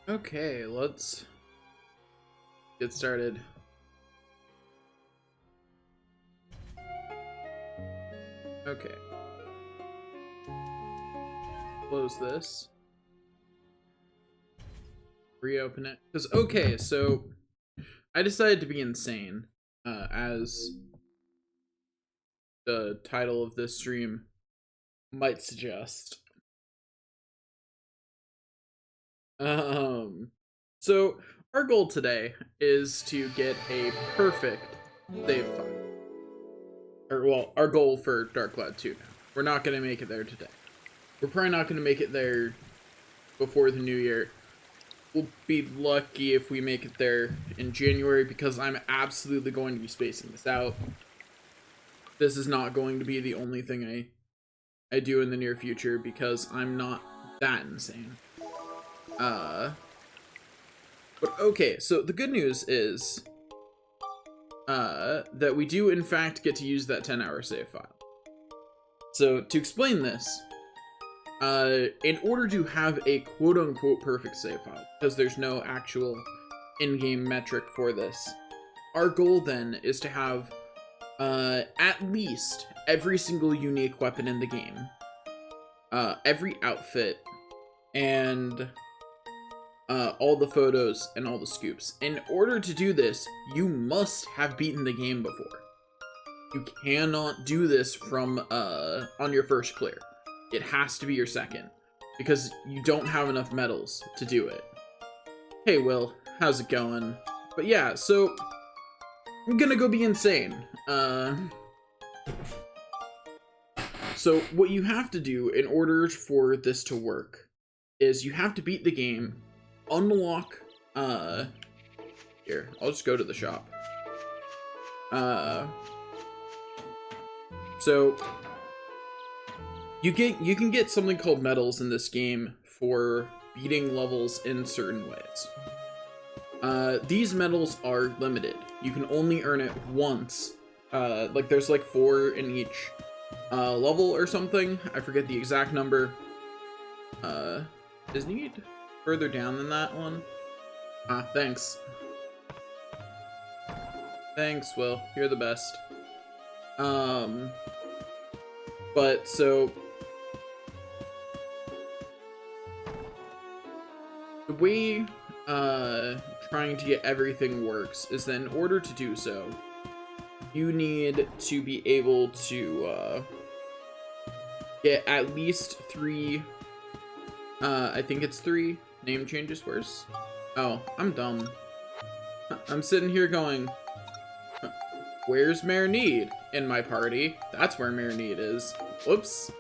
Okay, let's get started. Okay. Close this. Reopen it. Because, okay, so I decided to be insane, as the title of this stream might suggest. Um, so our goal today is to get a perfect save file. Or, well, our goal for Dark Cloud 2 now. We're not going to make it there today. We're probably not going to make it there before the new year. We'll be lucky if we make it there in January, because I'm absolutely going to be spacing this out. This is not going to be the only thing I do in the near future, because I'm not that insane. But okay, so the good news is that we do in fact get to use that 10-hour save file. So to explain this, in order to have a quote-unquote perfect save file, because there's no actual in-game metric for this, our goal then is to have at least every single unique weapon in the game, every outfit, and all the photos and all the scoops. In order to do this, you must have beaten the game before. You cannot do this from on your first clear. It has to be your second, because you don't have enough medals to do it. Hey Will, how's it going? But yeah, so I'm gonna go be insane. So what you have to do in order for this to work is you have to beat the game, unlock, here, I'll just go to the shop. So you can get something called medals in this game for beating levels in certain ways. These medals are limited. You can only earn it once. Like there's like 4 in each level or something. I forget the exact number. Is need further down than that one? Thanks. Thanks, Will. You're the best. But so the way trying to get everything works is that in order to do so, you need to be able to get at least 3, I think it's 3 name changes. Where's, oh, I'm dumb. I'm sitting here going, where's Mayor Need in my party? That's where Mayor Need is. Whoops.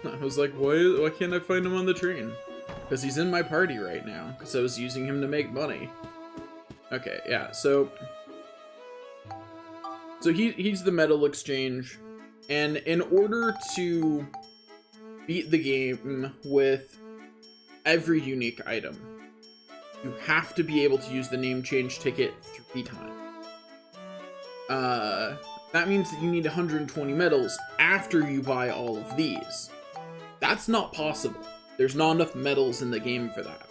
I was like, why can't I find him on the train? Because he's in my party right now, because I was using him to make money. Okay, yeah, so he's the medal exchange, and in order to beat the game with every unique item, you have to be able to use the name change ticket 3 times. That means that you need 120 medals after you buy all of these. That's not possible. There's not enough medals in the game for that.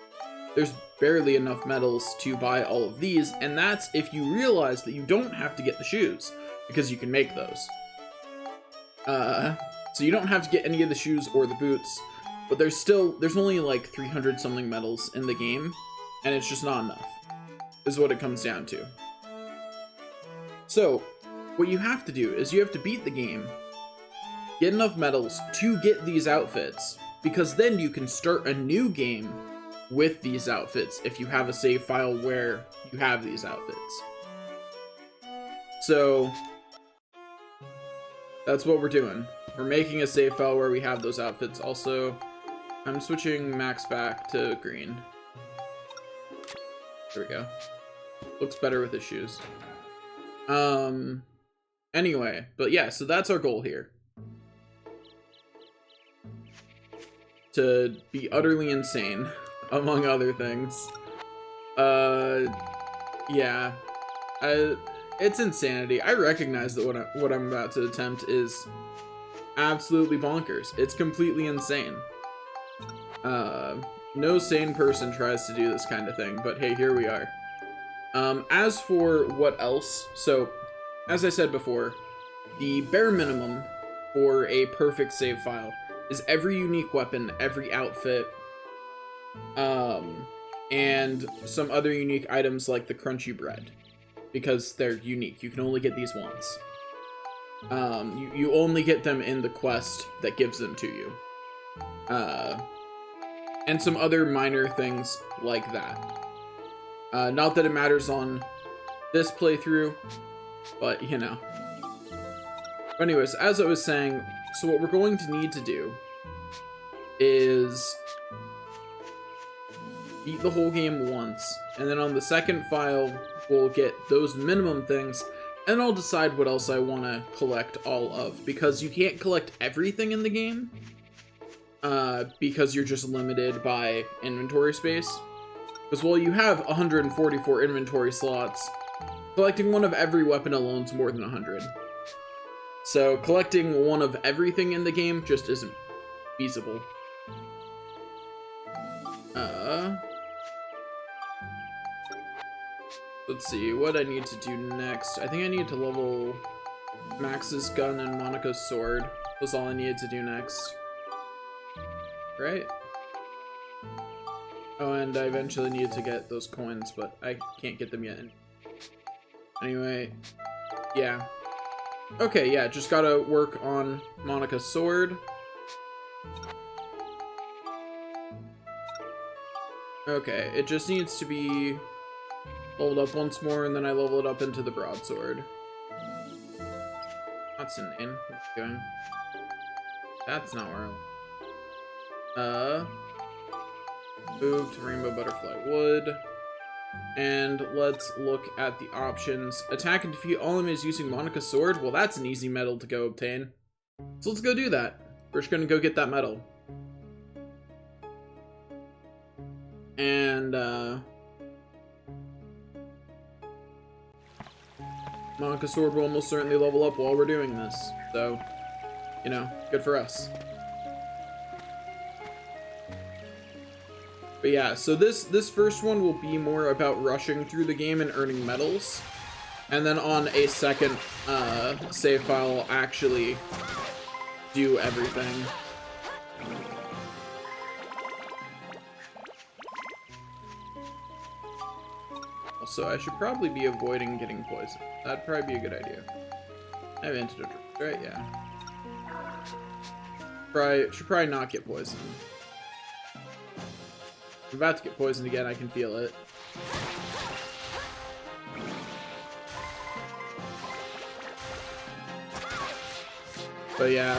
There's barely enough medals to buy all of these, and that's if you realize that you don't have to get the shoes, because you can make those. So you don't have to get any of the shoes or the boots, but there's only like 300 something medals in the game, and it's just not enough, is what it comes down to. So what you have to do is you have to beat the game, get enough medals to get these outfits, because then you can start a new game with these outfits if you have a save file where you have these outfits. So that's what we're doing. We're making a save file where we have those outfits. Also, I'm switching Max back to green. There we go. Looks better with his shoes. Anyway, but yeah, so that's our goal here. To be utterly insane, among other things. Yeah. It's insanity. I recognize that what I'm about to attempt is absolutely bonkers. It's completely insane. no sane person tries to do this kind of thing, but hey, here we are. As for what else, so, as I said before, the bare minimum for a perfect save file is every unique weapon, every outfit, and some other unique items like the crunchy bread, because they're unique. You can only get these once. You only get them in the quest that gives them to you. And some other minor things like that. Not that it matters on this playthrough, but you know. Anyways, as I was saying, so what we're going to need to do is beat the whole game once, and then on the second file, we'll get those minimum things, and I'll decide what else I want to collect all of, because you can't collect everything in the game, because you're just limited by inventory space. Because while you have 144 inventory slots, collecting one of every weapon alone is more than 100. So collecting one of everything in the game just isn't feasible. Let's see, what I need to do next. I think I need to level Max's gun and Monica's sword. Was all I needed to do next. Right? Oh, and I eventually needed to get those coins, but I can't get them yet. Anyway, yeah. Okay, yeah, just gotta work on Monica's sword. Okay, it just needs to be leveled up once more, and then I level it up into the broadsword. That's an in. What am I doing? That's not where I... Move to Rainbow Butterfly Wood. And let's look at the options. Attack and defeat all enemies using Monica's sword. Well, that's an easy medal to go obtain. So let's go do that. We're just gonna go get that medal. And, Monica's sword will almost certainly level up while we're doing this. So, you know, good for us. But yeah, so this first one will be more about rushing through the game and earning medals. And then on a second save file, I'll actually do everything. Also, I should probably be avoiding getting poisoned. That'd probably be a good idea. I have antidote, right? Yeah. Should probably not get poisoned. I'm about to get poisoned again, I can feel it. But yeah,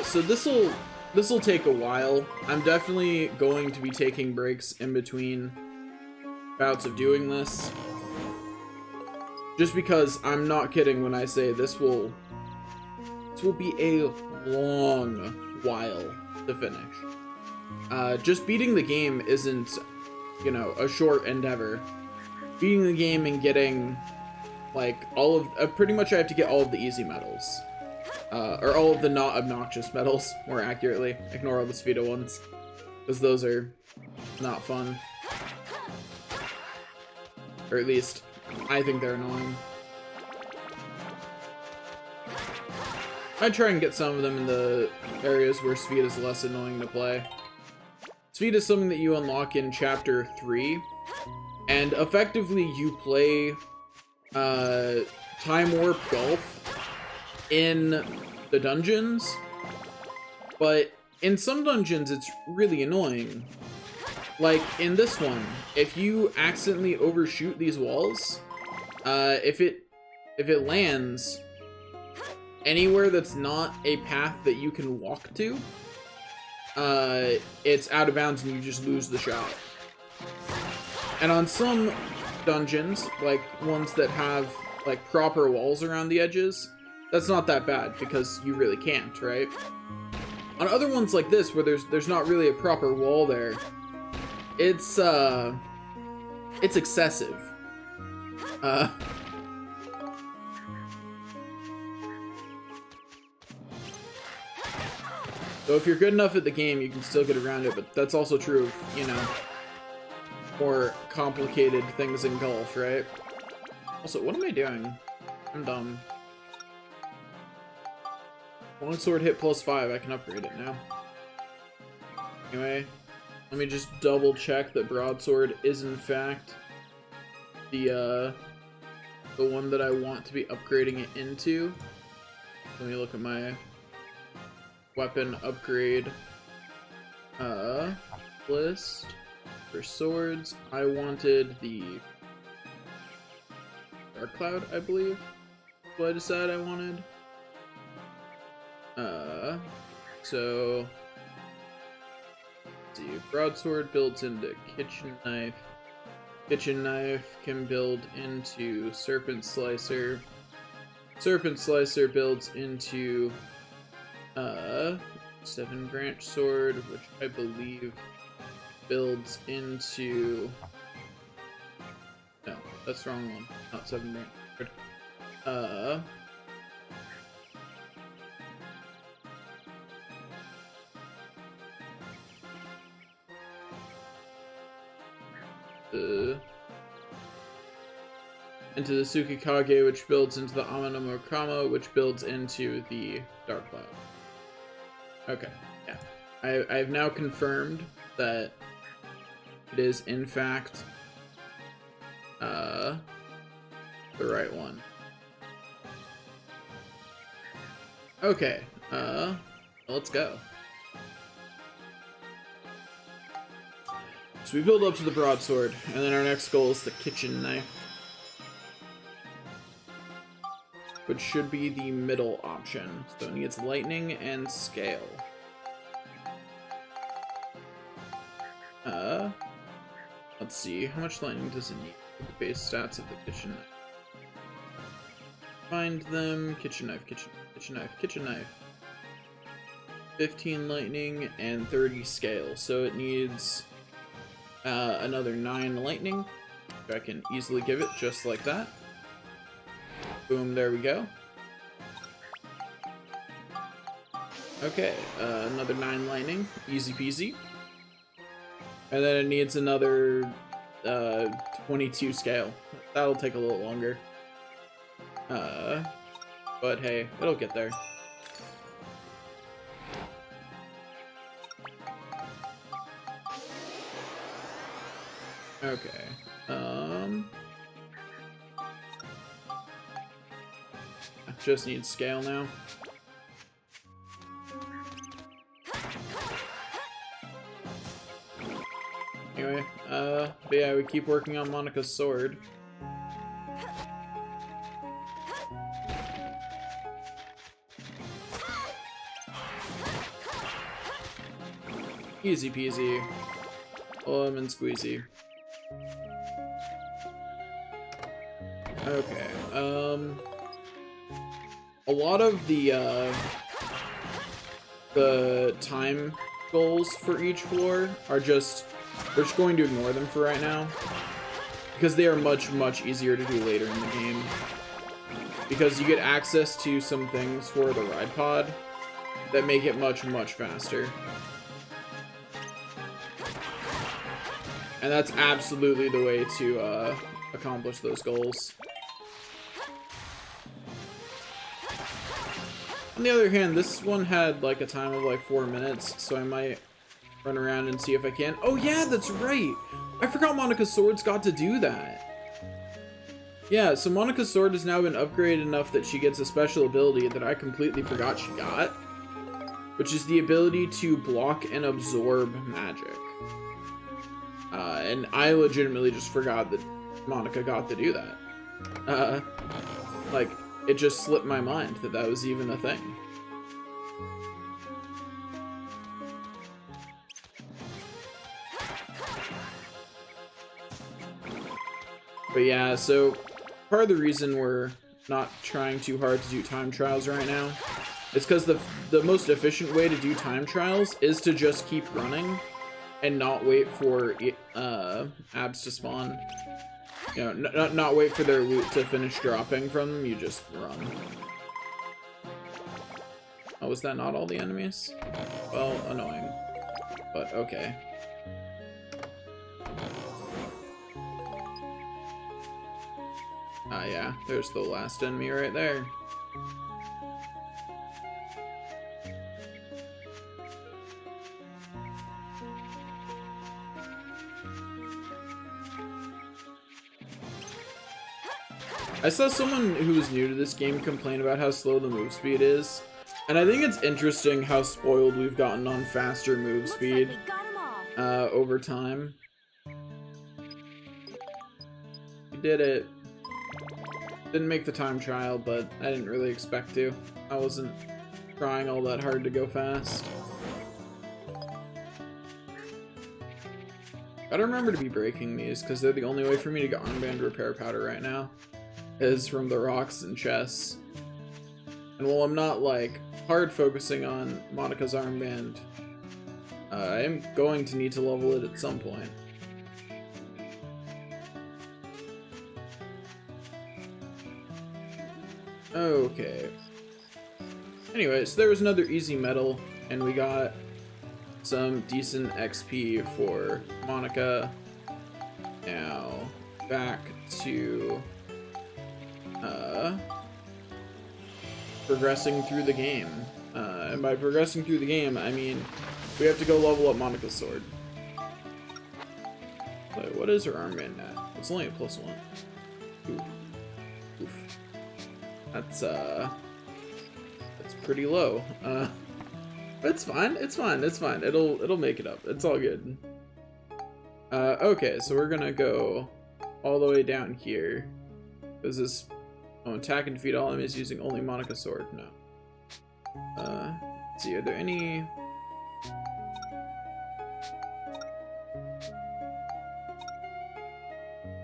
so this'll take a while. I'm definitely going to be taking breaks in between bouts of doing this. Just because I'm not kidding when I say this will be a long while to finish. Just beating the game isn't, you know, a short endeavor. Beating the game and getting, like, all of, pretty much I have to get all of the easy medals. Or all of the not obnoxious medals, more accurately. Ignore all the Spheda ones. Because those are not fun. Or at least, I think they're annoying. I try and get some of them in the areas where Spheda is less annoying to play. Spheda is something that you unlock in Chapter 3, and effectively you play Time Warp Golf in the dungeons, but in some dungeons it's really annoying. Like in this one, if you accidentally overshoot these walls, if it lands anywhere that's not a path that you can walk to, it's out of bounds and you just lose the shot. And on some dungeons, like ones that have like proper walls around the edges, that's not that bad because you really can't, right? On other ones like this, where there's not really a proper wall there, it's excessive. So if you're good enough at the game, you can still get around it, but that's also true of, you know, more complicated things in golf, right? Also, what am I doing? I'm dumb. Longsword hit +5, I can upgrade it now. Anyway, let me just double check that broadsword is in fact the one that I want to be upgrading it into. Let me look at my weapon upgrade list for swords. I wanted the Dark Cloud, I believe. That's what I decided I wanted. So let's see. Broadsword builds into kitchen knife. Kitchen knife can build into serpent slicer. Serpent slicer builds into 7 branch sword, which I believe builds into. No, that's the wrong one. Not 7 branch sword. Into the Tsukikage, which builds into the Amano no Kama, which builds into the Dark Cloud. Okay, yeah. I've now confirmed that it is, in fact, the right one. Okay, let's go. So we build up to the broadsword, and then our next goal is the kitchen knife, which should be the middle option. So it needs lightning and scale. Let's see, how much lightning does it need for the base stats of the kitchen knife? Find them, kitchen knife, kitchen knife, kitchen knife. 15 lightning and 30 scale, so it needs another 9 lightning. I can easily give it just like that. Boom, there we go. Okay, another 9 lightning, easy peasy. And then it needs another 22 scale. That'll take a little longer. But hey, it'll get there. Okay. I just need scale now. Anyway, but yeah, we keep working on Monika's sword. Easy peasy. Lemon squeezy. Okay, a lot of the time goals for each floor are just, we're just going to ignore them for right now, because they are much, much easier to do later in the game. Because you get access to some things for the ride pod that make it much, much faster. And that's absolutely the way to accomplish those goals. On the other hand, this one had like a time of like 4 minutes, so I might run around and see if I can. Oh yeah, that's right! I forgot Monika's sword's got to do that. Yeah, so Monika's sword has now been upgraded enough that she gets a special ability that I completely forgot she got, which is the ability to block and absorb magic. And I legitimately just forgot that Monika got to do that. Like, it just slipped my mind that that was even a thing. But yeah, so part of the reason we're not trying too hard to do time trials right now is because the most efficient way to do time trials is to just keep running and not wait for abs to spawn. You know, not wait for their loot to finish dropping from them, you just run. Oh, was that not all the enemies? Well, annoying. But okay. Ah, yeah, there's the last enemy right there. I saw someone who was new to this game complain about how slow the move speed is, and I think it's interesting how spoiled we've gotten on faster move speed over time. We did it. Didn't make the time trial, but I didn't really expect to. I wasn't trying all that hard to go fast. Gotta remember to be breaking these, because they're the only way for me to get armband repair powder right now, is from the rocks and chests. And while I'm not, like, hard focusing on Monika's armband, I am going to need to level it at some point. Okay. Anyways, there was another easy medal, and we got some decent XP for Monika. Now, back to progressing through the game. And by progressing through the game, I mean we have to go level up Monika's sword. Wait, what is her armband at? It's only a +1. Ooh. Oof. That's pretty low. It's fine. It's fine. It's fine. It'll make it up. It's all good. Okay, so we're gonna go all the way down here. Is this? Oh, attack and defeat all enemies using only Monika's sword. No. Let's see. Are there any?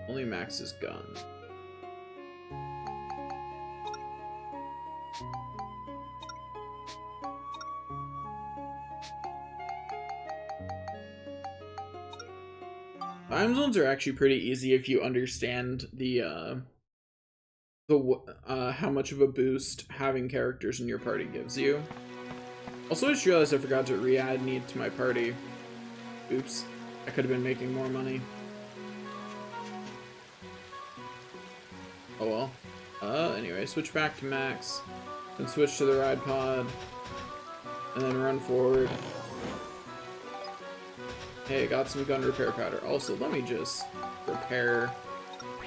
Only Max's gun. Time zones are actually pretty easy if you understand the how much of a boost having characters in your party gives you. Also, I just realized I forgot to re-add Need to my party. Oops, I could have been making more money. Oh well. Anyway, switch back to Max, then switch to the ride pod, and then run forward. Hey, got some gun repair powder. Also, let me just repair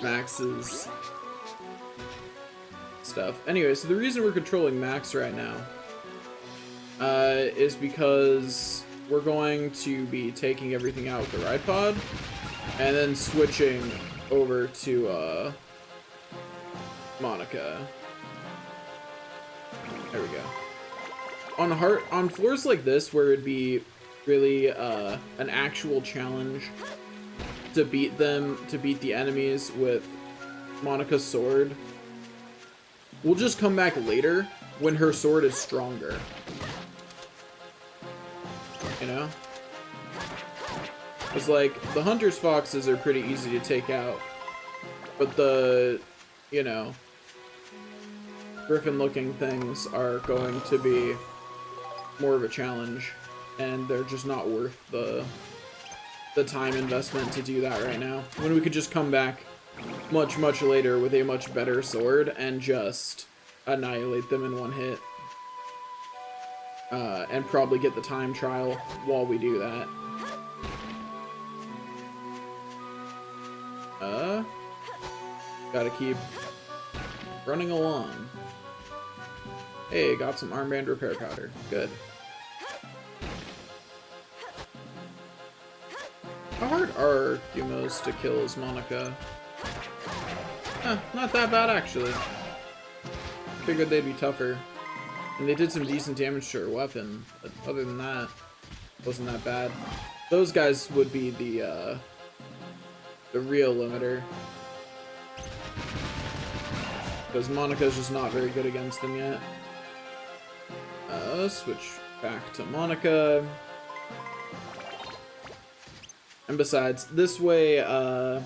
Max's stuff. Anyway, so the reason we're controlling Max right now is because we're going to be taking everything out with the ride pod and then switching over to Monika. There we go. On floors like this where it'd be really an actual challenge to beat the enemies with Monika's sword, we'll just come back later when her sword is stronger. You know? It's like, the Hunter's Foxes are pretty easy to take out, but the, you know, Griffin-looking things are going to be more of a challenge, and they're just not worth the time investment to do that right now, when we could just come back much later with a much better sword and just annihilate them in one hit, and probably get the time trial while we do that. Gotta keep running along. Hey, got some armband repair powder. Good. How hard are Gumos to kill as Monika? Not that bad, actually. Figured they'd be tougher. And they did some decent damage to her weapon, but other than that, it wasn't that bad. Those guys would be the real limiter. Because Monika's just not very good against them yet. Switch back to Monika. And besides, this way, her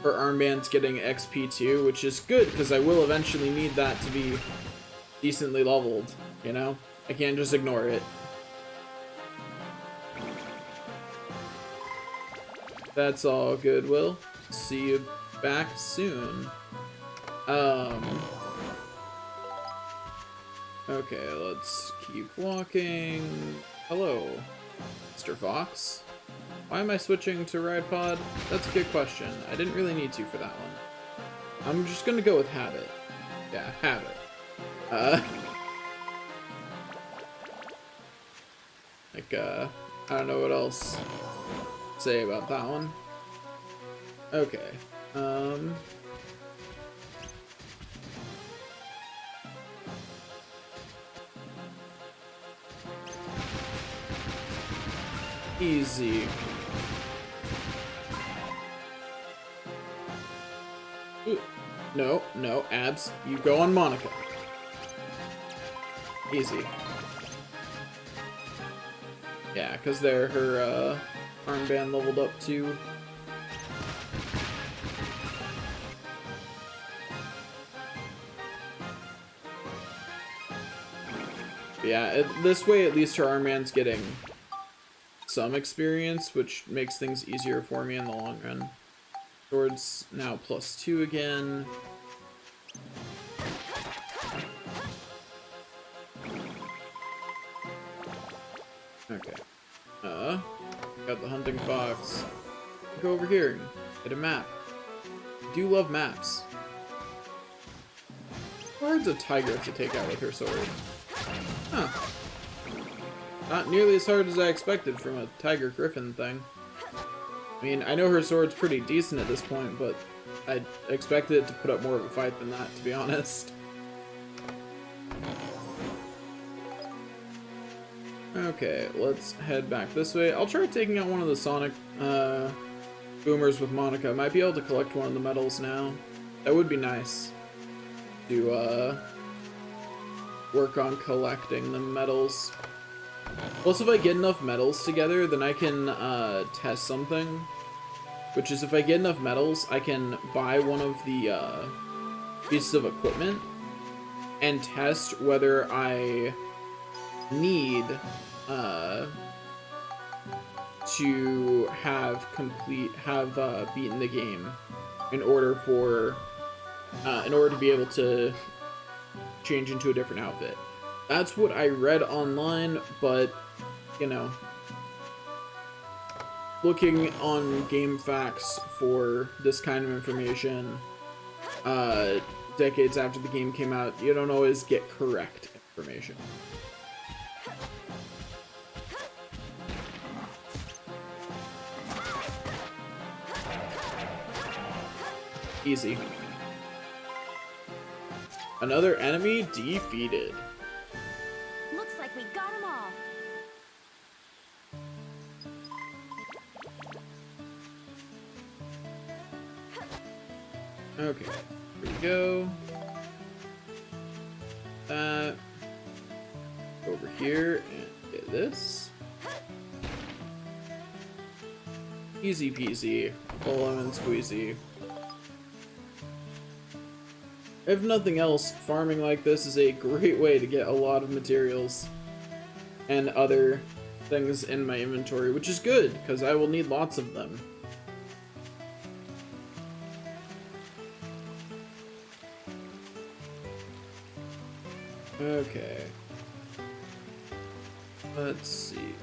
armband's getting XP too, which is good, because I will eventually need that to be decently leveled, you know? I can't just ignore it. That's all good, Will. See you back soon. Okay, let's keep walking. Hello, Mr. Fox. Why am I switching to Ride Pod? That's a good question. I didn't really need to for that one. I'm just gonna go with habit. Yeah, habit. I don't know what else to say about that one. Okay, easy. Ooh. No, no, abs. You go on Monica. Easy. Yeah, because her armband leveled up too. Yeah, this way at least her armband's getting some experience, which makes things easier for me in the long run. Sword's now +2 again. Okay. Got the hunting fox. Go over here. Get a map. I do love maps. How hard's a tiger to take out with her sword? Huh. Not nearly as hard as I expected from a tiger griffin thing. I mean, I know her sword's pretty decent at this point, but I expected it to put up more of a fight than that, to be honest. Okay, let's head back this way. I'll try taking out one of the Sonic boomers with Monica. I might be able to collect one of the medals now. That would be nice to work on collecting the medals. Plus, if I get enough medals together, then I can test something. Which is, if I get enough medals, I can buy one of the pieces of equipment and test whether I need to have beaten the game in order to be able to change into a different outfit. That's what I read online, but you know, looking on GameFAQs for this kind of information decades after the game came out, you don't always get correct information. Easy. Another enemy defeated. Looks like we got them all. Okay, here we go. That. Over here and get this. Easy peasy. Lemon squeezy. If nothing else, farming like this is a great way to get a lot of materials and other things in my inventory, which is good, because I will need lots of them. Okay. Let's see.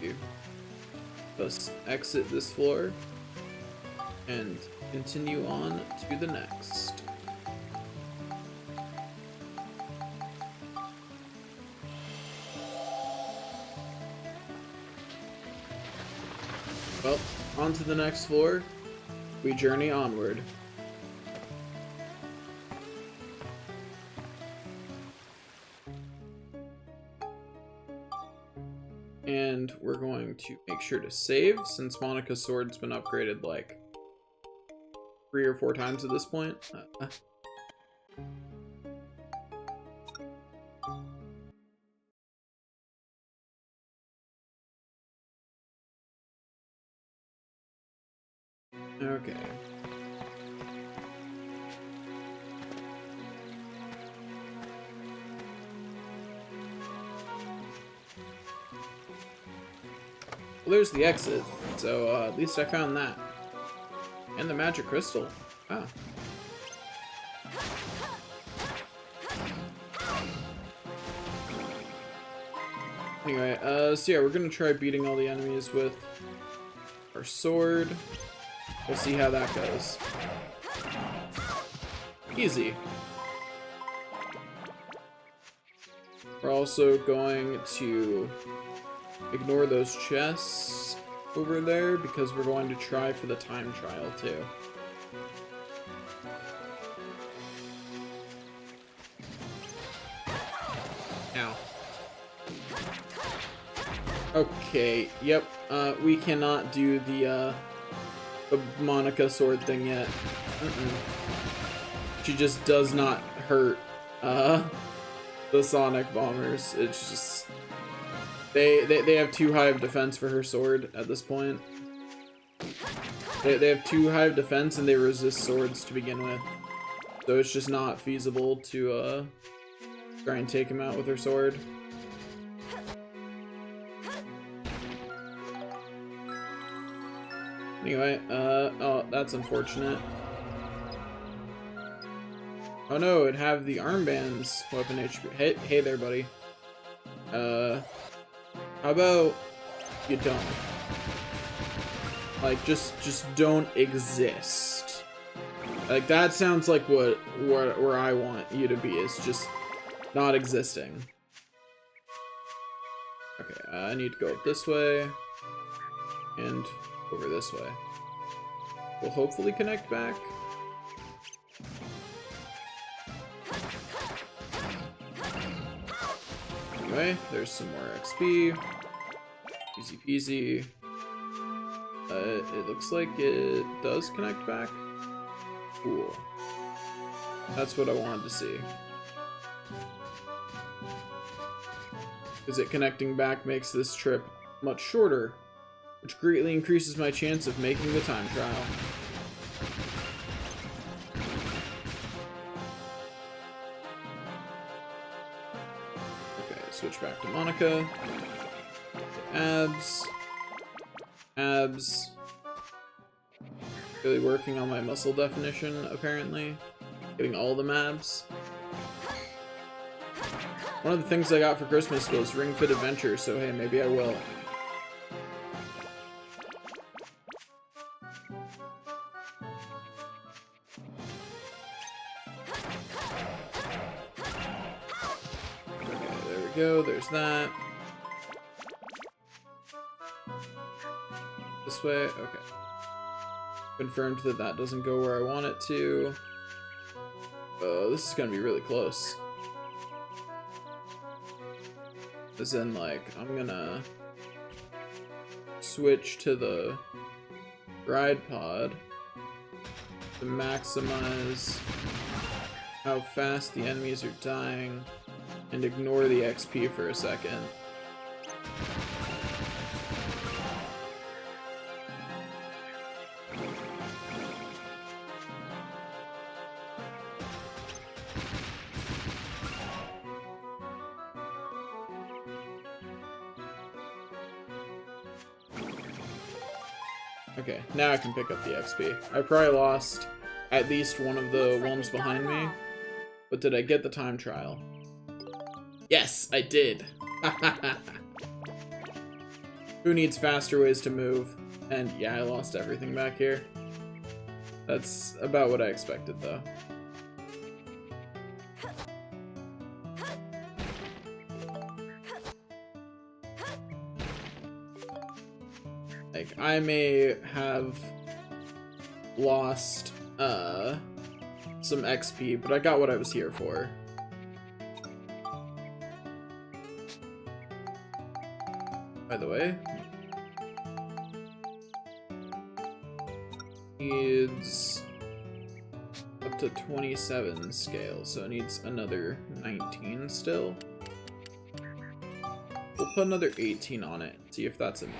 Let's exit this floor and continue on to the next. Well, on to the next floor. We journey onward. And we're going to make sure to save, since Monica's sword's been upgraded like 3 or 4 times at this point. Okay. Well, there's the exit, so at least I found that. And the magic crystal. Wow. Anyway, so yeah, we're gonna try beating all the enemies with our sword. We'll see how that goes. Easy. We're also going to ignore those chests over there because we're going to try for the time trial too. Ow. Okay, yep, we cannot do the Monica sword thing yet. She just does not hurt, the Sonic bombers. It's just, they have too high of defense for her sword at this point. They have too high of defense and they resist swords to begin with. So it's just not feasible to, try and take him out with her sword. Anyway, oh, that's unfortunate. Oh no, it'd have the armbands weapon HP. Hey there, buddy. How about you don't? Like, just don't exist. Like, that sounds like where I want you to be, is just not existing. Okay, I need to go up this way and over this way. We'll hopefully connect back. Anyway, there's some more XP. Easy peasy. It looks like it does connect back. Cool. That's what I wanted to see. Because it connecting back makes this trip much shorter, which greatly increases my chance of making the time trial. Okay, switch back to Monica. Abs. Abs. Really working on my muscle definition, apparently. Getting all the abs. One of the things I got for Christmas was Ring Fit Adventure, so hey, maybe I will. Okay, there we go, there's that. This way, okay. Confirmed that that doesn't go where I want it to. Oh, this is gonna be really close. As in, like, I'm gonna switch to the ride pod to maximize how fast the enemies are dying and ignore the XP for a second. Okay, now I can pick up the XP. I probably lost at least one of the ones behind me, but did I get the time trial? Yes, I did! Who needs faster ways to move? And yeah, I lost everything back here. That's about what I expected, though. Like, I may have lost, some XP, but I got what I was here for. By the way, needs up to 27 scale, so it needs another 19 still. We'll put another 18 on it, see if that's enough.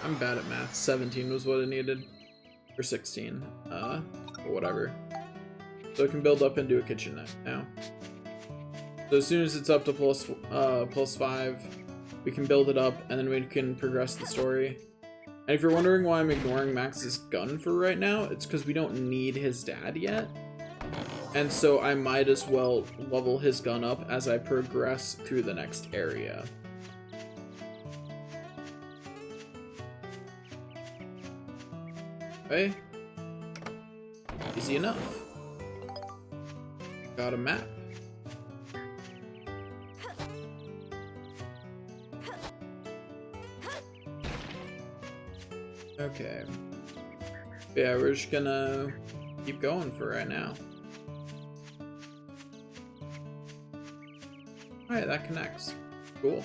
I'm bad at math. 17 was what it needed. Or 16. But whatever. So it can build up into a kitchenette now. So as soon as it's up to plus 5, we can build it up, and then we can progress the story. And if you're wondering why I'm ignoring Max's gun for right now, it's because we don't need his dad yet. And so I might as well level his gun up as I progress through the next area. Okay. Easy enough. Got a map. Okay. Yeah, we're just gonna keep going for right now. Alright, that connects. Cool.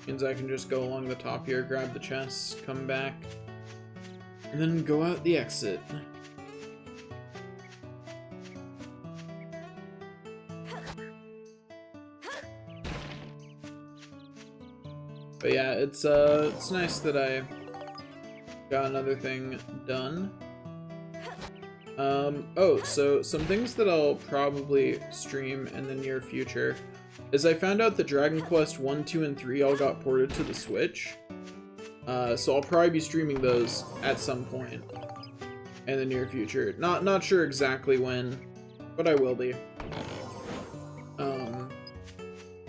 Means I can just go along the top here, grab the chest, come back, and then go out the exit. But yeah, it's nice that I got another thing done. Oh, so some things that I'll probably stream in the near future is I found out that Dragon Quest 1, 2, and 3 all got ported to the Switch. So I'll probably be streaming those at some point in the near future. Not sure exactly when, but I will be.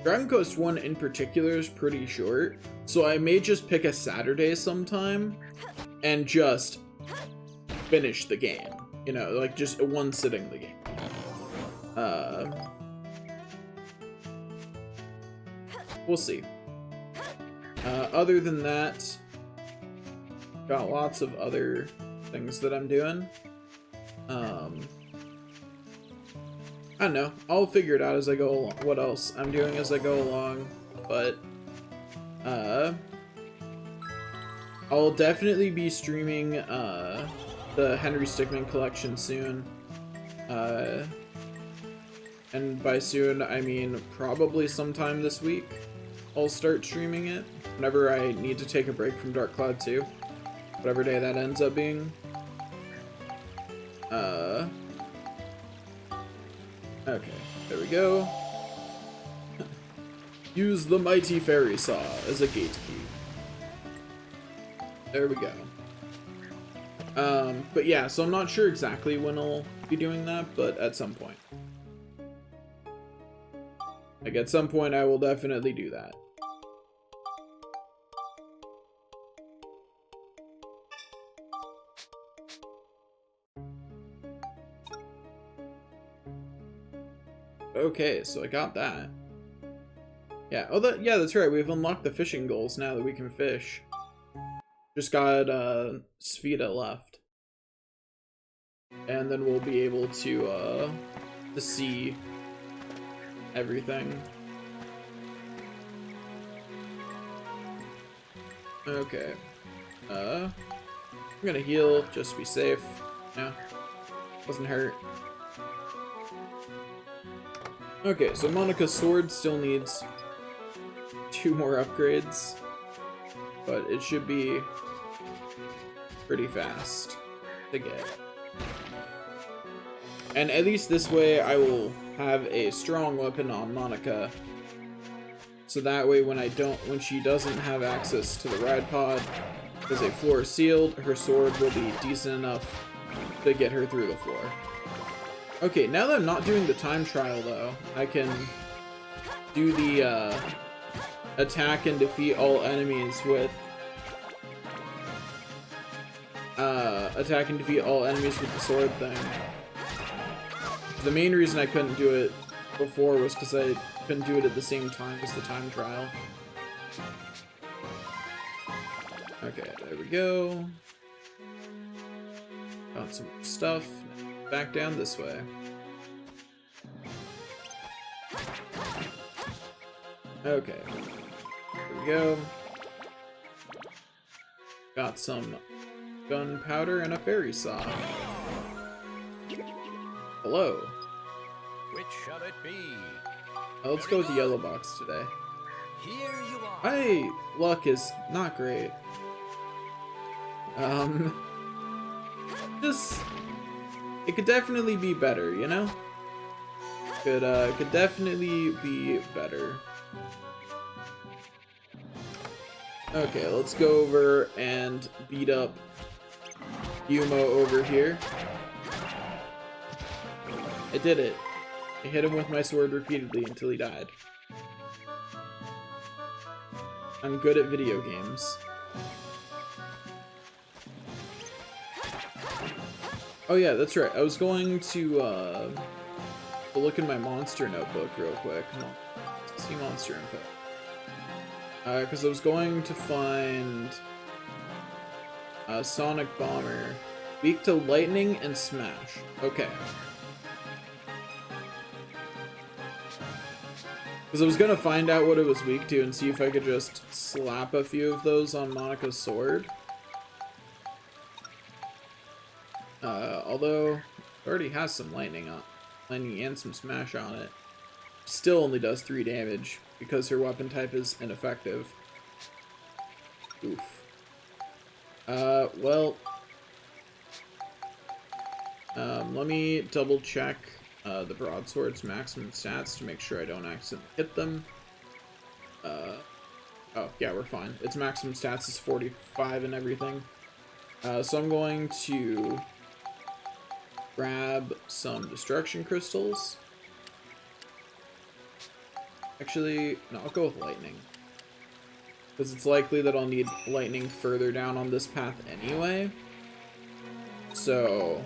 Dragon Quest 1 in particular is pretty short, so I may just pick a Saturday sometime and just finish the game. You know, like just one sitting the game. We'll see. Other than that, got lots of other things that I'm doing. I don't know. I'll figure it out as I go along. What else I'm doing as I go along, but I'll definitely be streaming the Henry Stickmin collection soon. And by soon, I mean probably sometime this week. I'll start streaming it whenever I need to take a break from Dark Cloud 2. Whatever day that ends up being. Okay, there we go. Use the mighty fairy saw as a gate key. There we go. But yeah, so I'm not sure exactly when I'll be doing that, but at some point. Like, at some point I will definitely do that. Okay, so I got that. Yeah, oh, yeah, that's right. We've unlocked the fishing goals now that we can fish. Just got Spheda left. And then we'll be able to see everything. Okay. I'm gonna heal just to be safe. Yeah. Doesn't hurt. Okay, so Monika's sword still needs 2 more upgrades, but it should be pretty fast to get. And at least this way I will have a strong weapon on Monika, so that way when she doesn't have access to the ride pod, because a floor is sealed, her sword will be decent enough to get her through the floor. Okay, now that I'm not doing the time trial though, I can do the attack and defeat all enemies with the sword thing. The main reason I couldn't do it before was because I couldn't do it at the same time as the time trial. Okay, there we go. Got some stuff. Back down this way. Okay. There we go. Got some gunpowder and a fairy saw. Hello. Which shall it be? Let's go with the yellow box today. Here you are. My luck is not great. Just... It could definitely be better, you know? Could definitely be better. Okay, let's go over and beat up Yumo over here. I did it. I hit him with my sword repeatedly until he died. I'm good at video games. Oh yeah, that's right. I was going to look in my monster notebook real quick. No, see monster info. Because I was going to find Sonic Bomber, weak to lightning and smash. Okay. Because I was going to find out what it was weak to and see if I could just slap a few of those on Monika's sword. Although it already has some lightning and some smash on it. Still only does 3 damage because her weapon type is ineffective. Oof. Well, let me double check the broadsword's maximum stats to make sure I don't accidentally hit them. Oh, yeah, we're fine. Its maximum stats is 45 and everything. So I'm going to grab some destruction crystals. Actually, no, I'll go with lightning. Because it's likely that I'll need lightning further down on this path anyway. So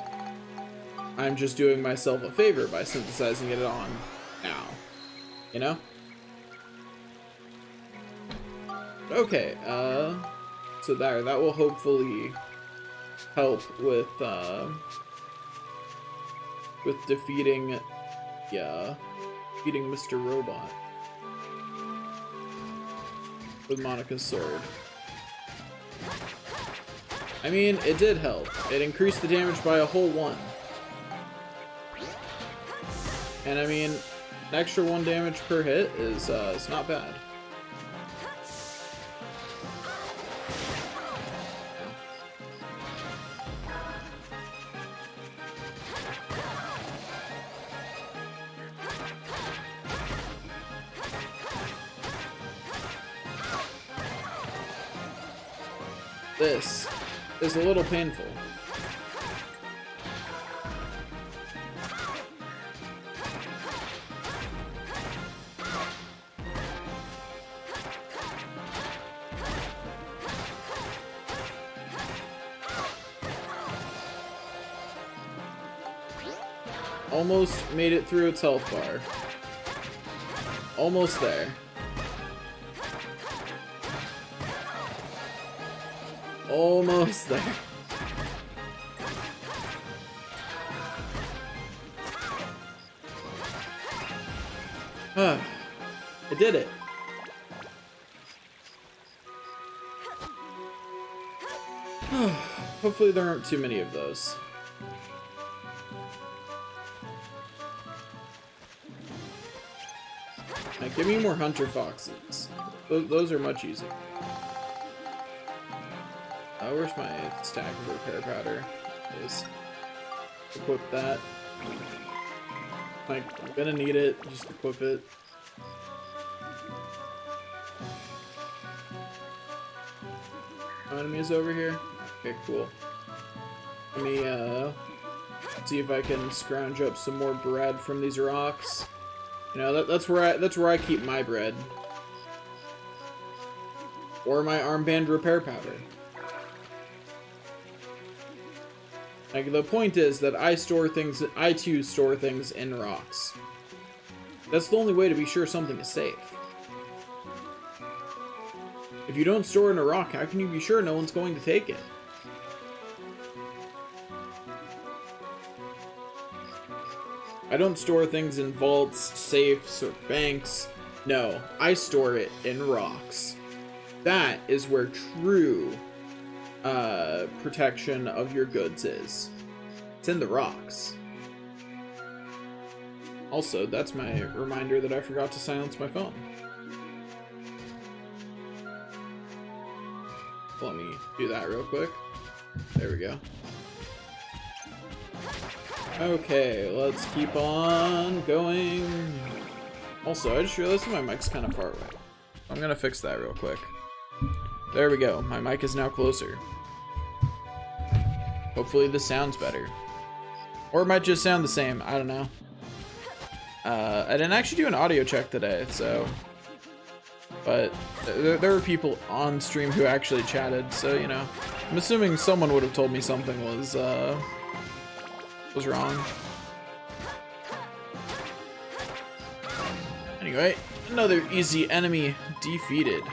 I'm just doing myself a favor by synthesizing it on now. You know? Okay, so that will hopefully help with defeating Mr. Robot with Monika's sword. I mean, it did help. It increased the damage by a whole 1. And I mean, an extra 1 damage per hit is it's not bad. This is a little painful. Almost made it through its health bar. Almost there. Almost there. I did it. Hopefully there aren't too many of those. Now, give me more Hunter Foxes. Those are much easier. Where's my stack of repair powder? Is equip that. Like, I'm gonna need it. Just equip it. No enemies over here? Okay, cool. Let me see if I can scrounge up some more bread from these rocks. You know, that's where I keep my bread. Or my armband repair powder. Like, the point is that I too store things in rocks. That's the only way to be sure something is safe. If you don't store in a rock, how can you be sure no one's going to take it? I don't store things in vaults, safes, or banks. No, I store it in rocks. That is where true protection of your goods is. It's in the rocks. Also, that's my reminder that I forgot to silence my phone. Let me do that real quick. There we go. Okay, let's keep on going. Also, I just realized my mic's kind of far away. I'm gonna fix that real quick. There we go. My mic is now closer. Hopefully this sounds better. Or it might just sound the same. I don't know. I didn't actually do an audio check today, so... But there were people on stream who actually chatted, so, you know. I'm assuming someone would have told me something was wrong. Anyway, another easy enemy defeated.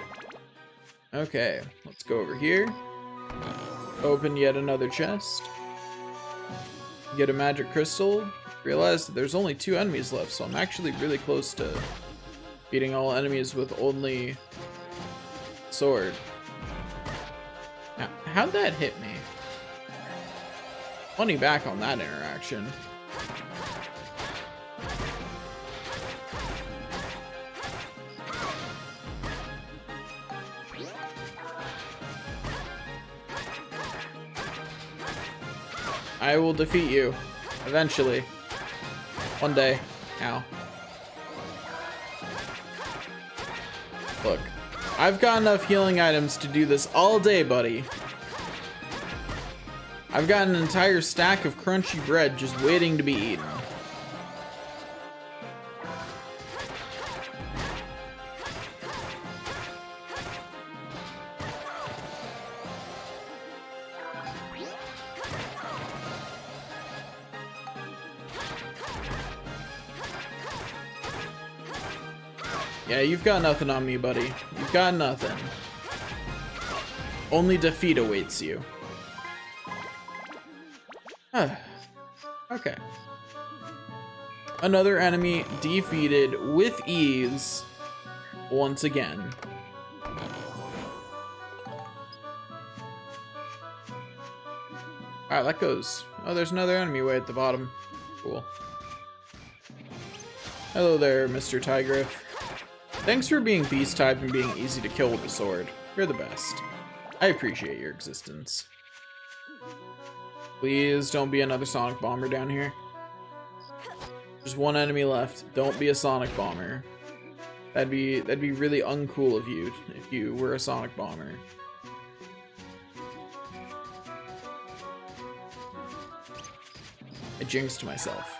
Okay, let's go over here. Open yet another chest. Get a magic crystal. Realize that there's only 2 enemies left, so I'm actually really close to beating all enemies with only sword. Now, how'd that hit me? Funny back on that interaction. I will defeat you. Eventually. One day. Ow. Look. I've got enough healing items to do this all day, buddy. I've got an entire stack of crunchy bread just waiting to be eaten. Yeah, you've got nothing on me, buddy. You've got nothing. Only defeat awaits you. Okay. Another enemy defeated with ease once again. Alright, that goes. Oh, there's another enemy way at the bottom. Cool. Hello there, Mr. Tigriff. Thanks for being beast type and being easy to kill with the sword. You're the best. I appreciate your existence. Please don't be another sonic bomber down here. There's one enemy left. Don't be a sonic bomber. That'd be really uncool of you if you were a sonic bomber. I jinxed myself.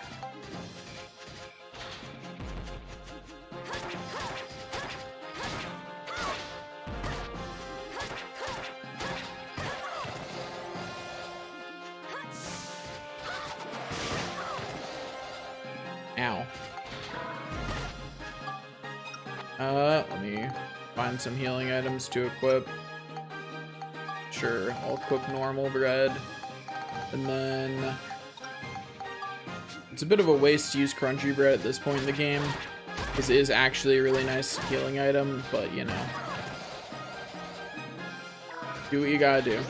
Ow. Let me find some healing items to equip. Sure, I'll cook normal bread. And then... It's a bit of a waste to use crunchy bread at this point in the game, because it is actually a really nice healing item, but you know. Do what you gotta do.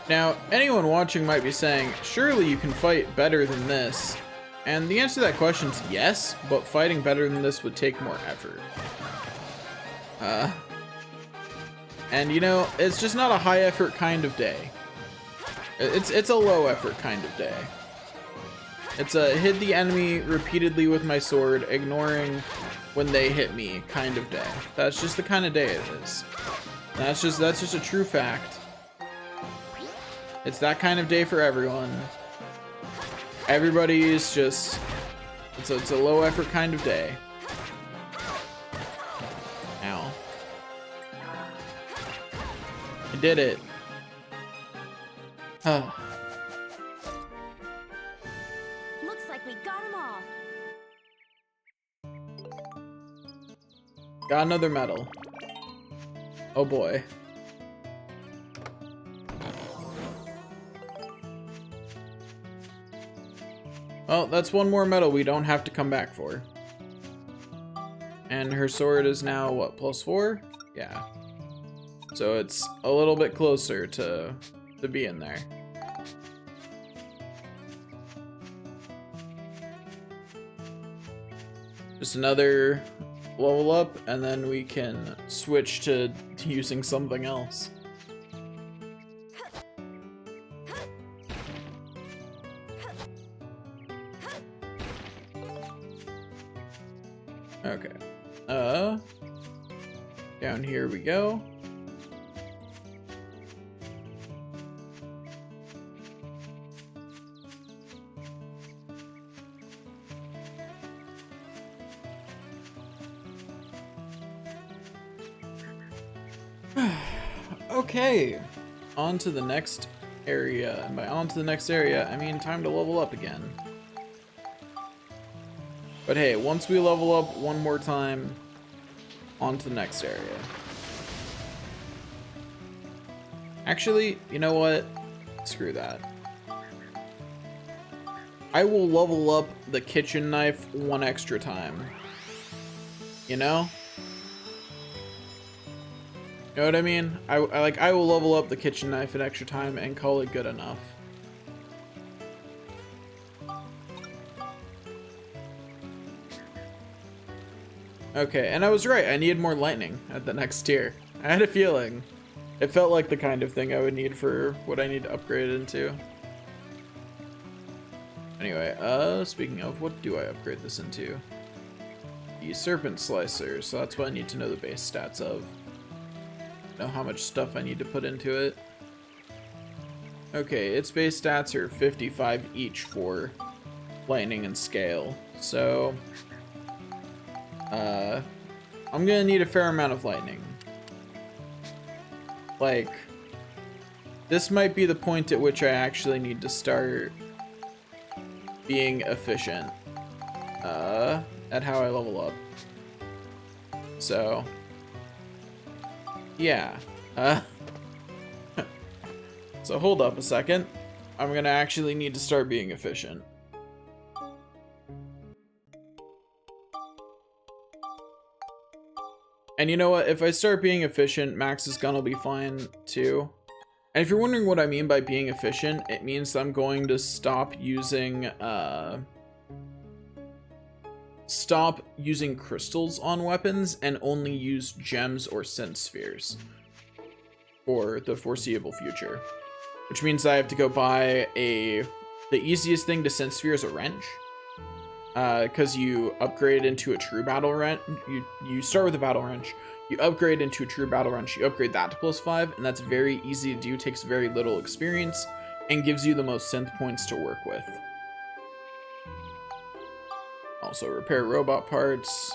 Now, anyone watching might be saying, surely you can fight better than this. And the answer to that question is yes, but fighting better than this would take more effort. And you know, it's just not a high effort kind of day. It's a low effort kind of day. It's a hit the enemy repeatedly with my sword, ignoring when they hit me kind of day. That's just the kind of day it is. That's just a true fact. It's that kind of day for everyone. Everybody's just, it's a low effort kind of day. Ow. I did it. Oh. Looks like we got them all. Got another medal. Oh boy. Well, that's one more medal we don't have to come back for. And her sword is now, what, +4? Yeah. So it's a little bit closer to being there. Just another level up, and then we can switch to using something else. Okay. Down here we go. Okay, on to the next area. And by on to the next area, I mean time to level up again. But hey, once we level up one more time, on to the next area. Actually, you know what? Screw that. I will level up the kitchen knife one extra time. You know? You know what I mean? I will level up the kitchen knife an extra time and call it good enough. Okay, and I was right. I needed more lightning at the next tier. I had a feeling. It felt like the kind of thing I would need for what I need to upgrade it into. Anyway, speaking of, what do I upgrade this into? The Serpent Slicer, so that's what I need to know the base stats of. Know how much stuff I need to put into it. Okay, its base stats are 55 each for lightning and scale, so I'm gonna need a fair amount of lightning. Like, this might be the point at which I actually need to start being efficient at how I level up. So yeah. So hold up a second. I'm gonna actually need to start being efficient. And you know what? If I start being efficient, Max's gun will be fine too. And if you're wondering what I mean by being efficient, it means I'm going to stop using crystals on weapons and only use gems or synth spheres for the foreseeable future. Which means I have to go buy the easiest thing to synth sphere is a wrench. Because you upgrade into a true battle wrench. You start with a battle wrench, you upgrade into a true battle wrench, you upgrade that to +5, and that's very easy to do, takes very little experience, and gives you the most synth points to work with. Also repair robot parts.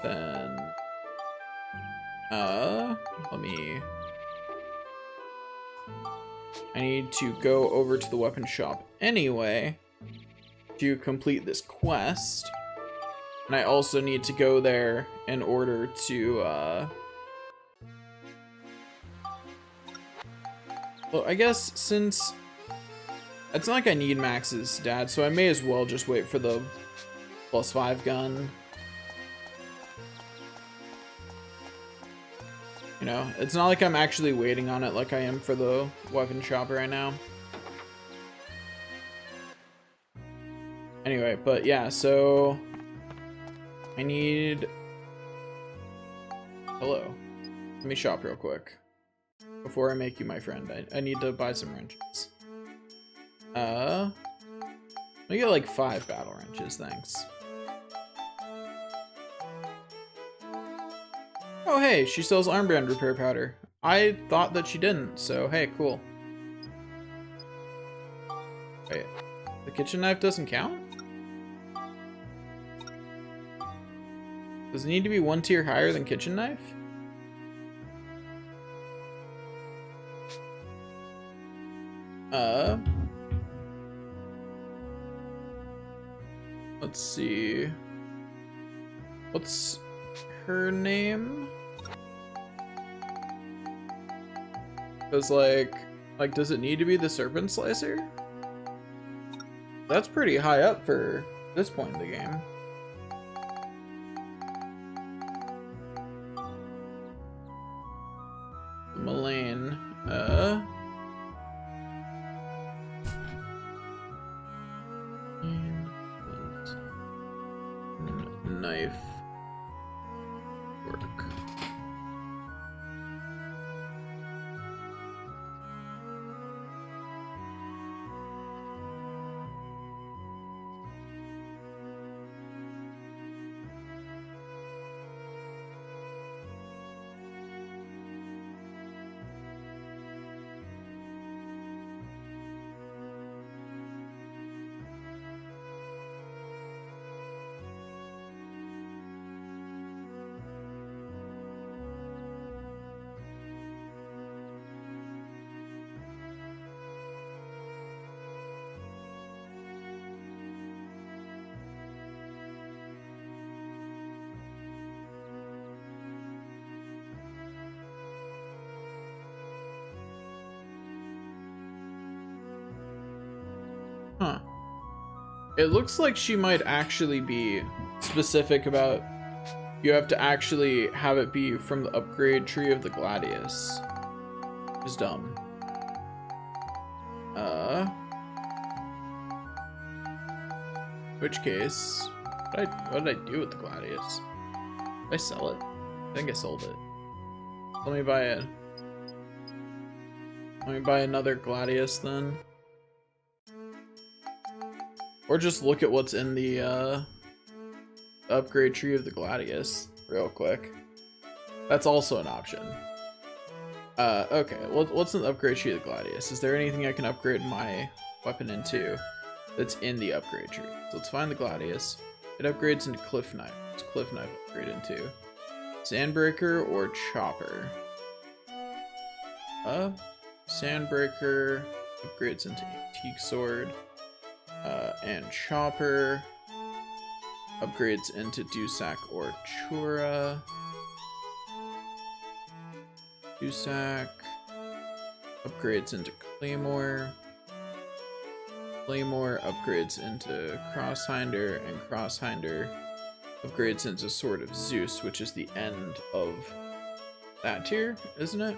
Then I need to go over to the weapon shop anyway to complete this quest. And I also need to go there in order to well, I guess since it's not like I need Max's dad, so I may as well just wait for the +5 gun. You know, it's not like I'm actually waiting on it like I am for the weapon shop right now. Anyway, but yeah, so I need... Hello. Let me shop real quick before I make you my friend. I need to buy some wrenches. Let me get like 5 battle wrenches, thanks. Oh hey, she sells armband repair powder. I thought that she didn't, so hey, cool. Wait, the kitchen knife doesn't count? Does it need to be 1 tier higher than kitchen knife? Let's see. What's her name? Because like, does it need to be the Serpent Slicer? That's pretty high up for this point in the game. Mullane, knife. It looks like she might actually be specific about you have to actually have it be from the upgrade tree of the Gladius. Which is dumb. Which case, what did I do with the Gladius? Did I sell it? I think I sold it. Let me buy another Gladius then. Or just look at what's in the upgrade tree of the Gladius real quick. That's also an option. Okay, what's in the upgrade tree of the Gladius? Is there anything I can upgrade my weapon into that's in the upgrade tree? So let's find the Gladius. It upgrades into Cliff Knife. What's Cliff Knife upgrade into? Sandbreaker or Chopper? Sandbreaker upgrades into Antique Sword. And Chopper upgrades into Dusak or Chura. Dusak upgrades into Claymore. Claymore upgrades into Crosshinder, and Crosshinder upgrades into Sword of Zeus, which is the end of that tier, isn't it?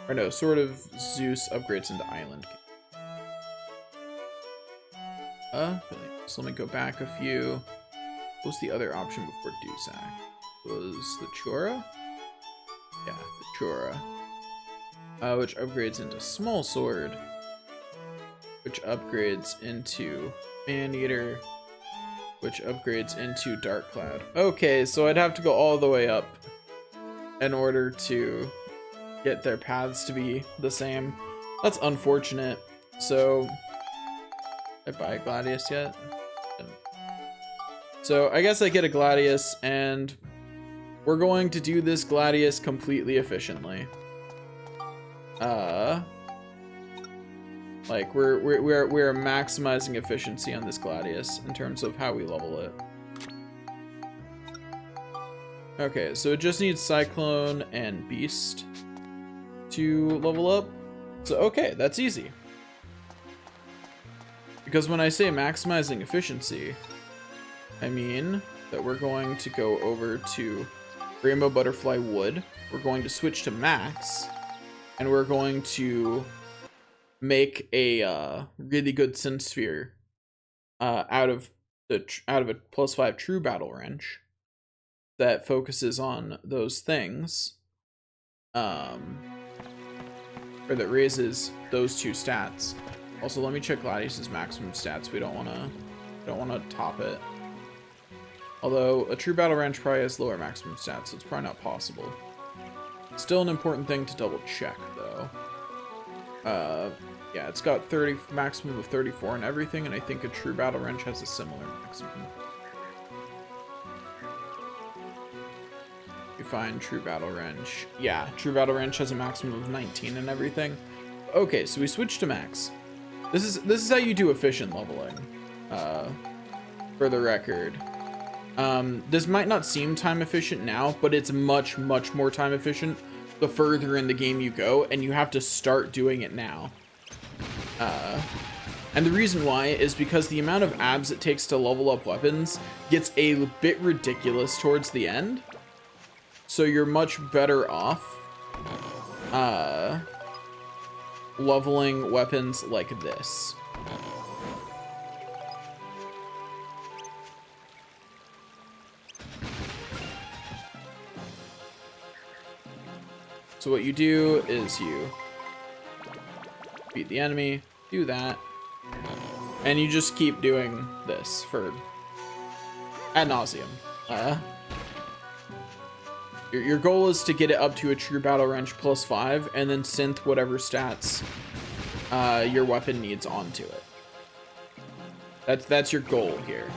Or no, Sword of Zeus upgrades into Island King. So let me go back a few. What was the other option before Dusak? Was the Chura? Yeah, the Chura. Which upgrades into Small Sword. Which upgrades into Maneater. Which upgrades into Dark Cloud. Okay, so I'd have to go all the way up in order to get their paths to be the same. That's unfortunate. So, did I buy a Gladius yet? So I guess I get a Gladius, and we're going to do this Gladius completely efficiently. Like we're maximizing efficiency on this Gladius in terms of how we level it. Okay, so it just needs Cyclone and Beast to level up. So okay, that's easy. Because when I say maximizing efficiency, I mean that we're going to go over to Rainbow Butterfly Wood. We're going to switch to max, and we're going to make a really good Sin Sphere out of a +5 True Battle Wrench that focuses on those things, or that raises those two stats. Also, let me check Gladius's maximum stats. We don't want to top it. Although a True Battle Wrench probably has lower maximum stats, so it's probably not possible. Still an important thing to double check, though. Yeah, it's got maximum of 34 and everything, and I think a True Battle Wrench has a similar maximum. You find True Battle Wrench. Yeah, True Battle Wrench has a maximum of 19 and everything. Okay, so we switch to max. This is how you do efficient leveling. For the record. This might not seem time efficient now, but it's much more time efficient the further in the game you go, and you have to start doing it now. And the reason why is because the amount of abs it takes to level up weapons gets a bit ridiculous towards the end. So you're much better off leveling weapons like this. So what you do is you beat the enemy, do that, and you just keep doing this for ad nauseum. Your goal is to get it up to a True Battle Wrench +5, and then synth whatever stats your weapon needs onto it. That's your goal here.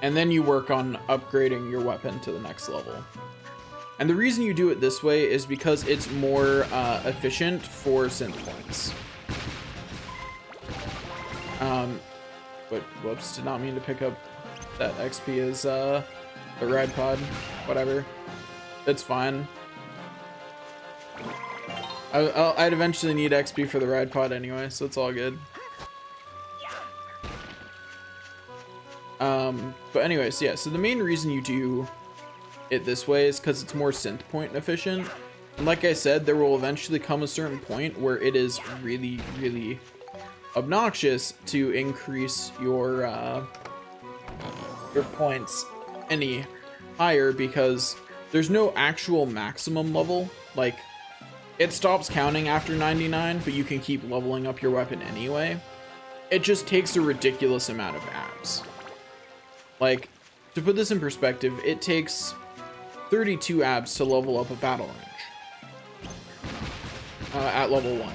And then you work on upgrading your weapon to the next level. And the reason you do it this way is because it's more efficient for synth points. But whoops, did not mean to pick up that XP as the ride pod. Whatever. It's fine. I'd eventually need XP for the ride pod anyway, so it's all good. But anyways, yeah, so the main reason you do it this way is because it's more synth point efficient. And like I said, there will eventually come a certain point where it is really, really obnoxious to increase your points any higher, because there's no actual maximum level. Like, it stops counting after 99, but you can keep leveling up your weapon anyway. It just takes a ridiculous amount of abs. Like, to put this in perspective, it takes 32 abs to level up a battle range at level 1.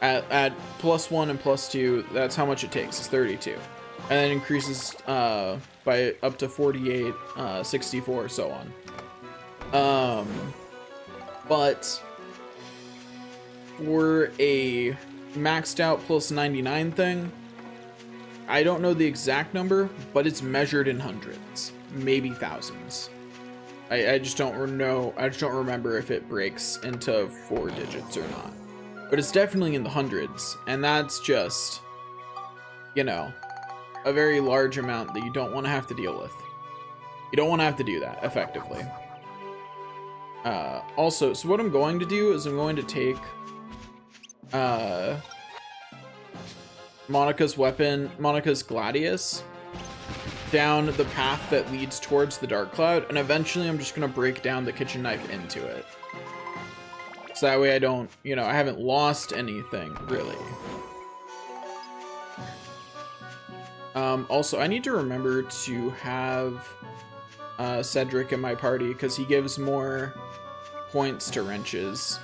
At +1 and +2, that's how much it takes. It's 32, and then increases by up to 48, 64, so on. But for a maxed out +99 thing, I don't know the exact number, but it's measured in hundreds, maybe thousands. I just don't know. I just don't remember if it breaks into 4 digits or not. But it's definitely in the hundreds, and that's just, you know, a very large amount that you don't want to have to deal with. You don't want to have to do that effectively. Also, so what I'm going to do is I'm going to take Monica's weapon, Monica's Gladius, down the path that leads towards the Dark Cloud, and eventually I'm just going to break down the kitchen knife into it. So that way I don't, you know, I haven't lost anything, really. Also, I need to remember to have Cedric in my party, because he gives more points to wrenches.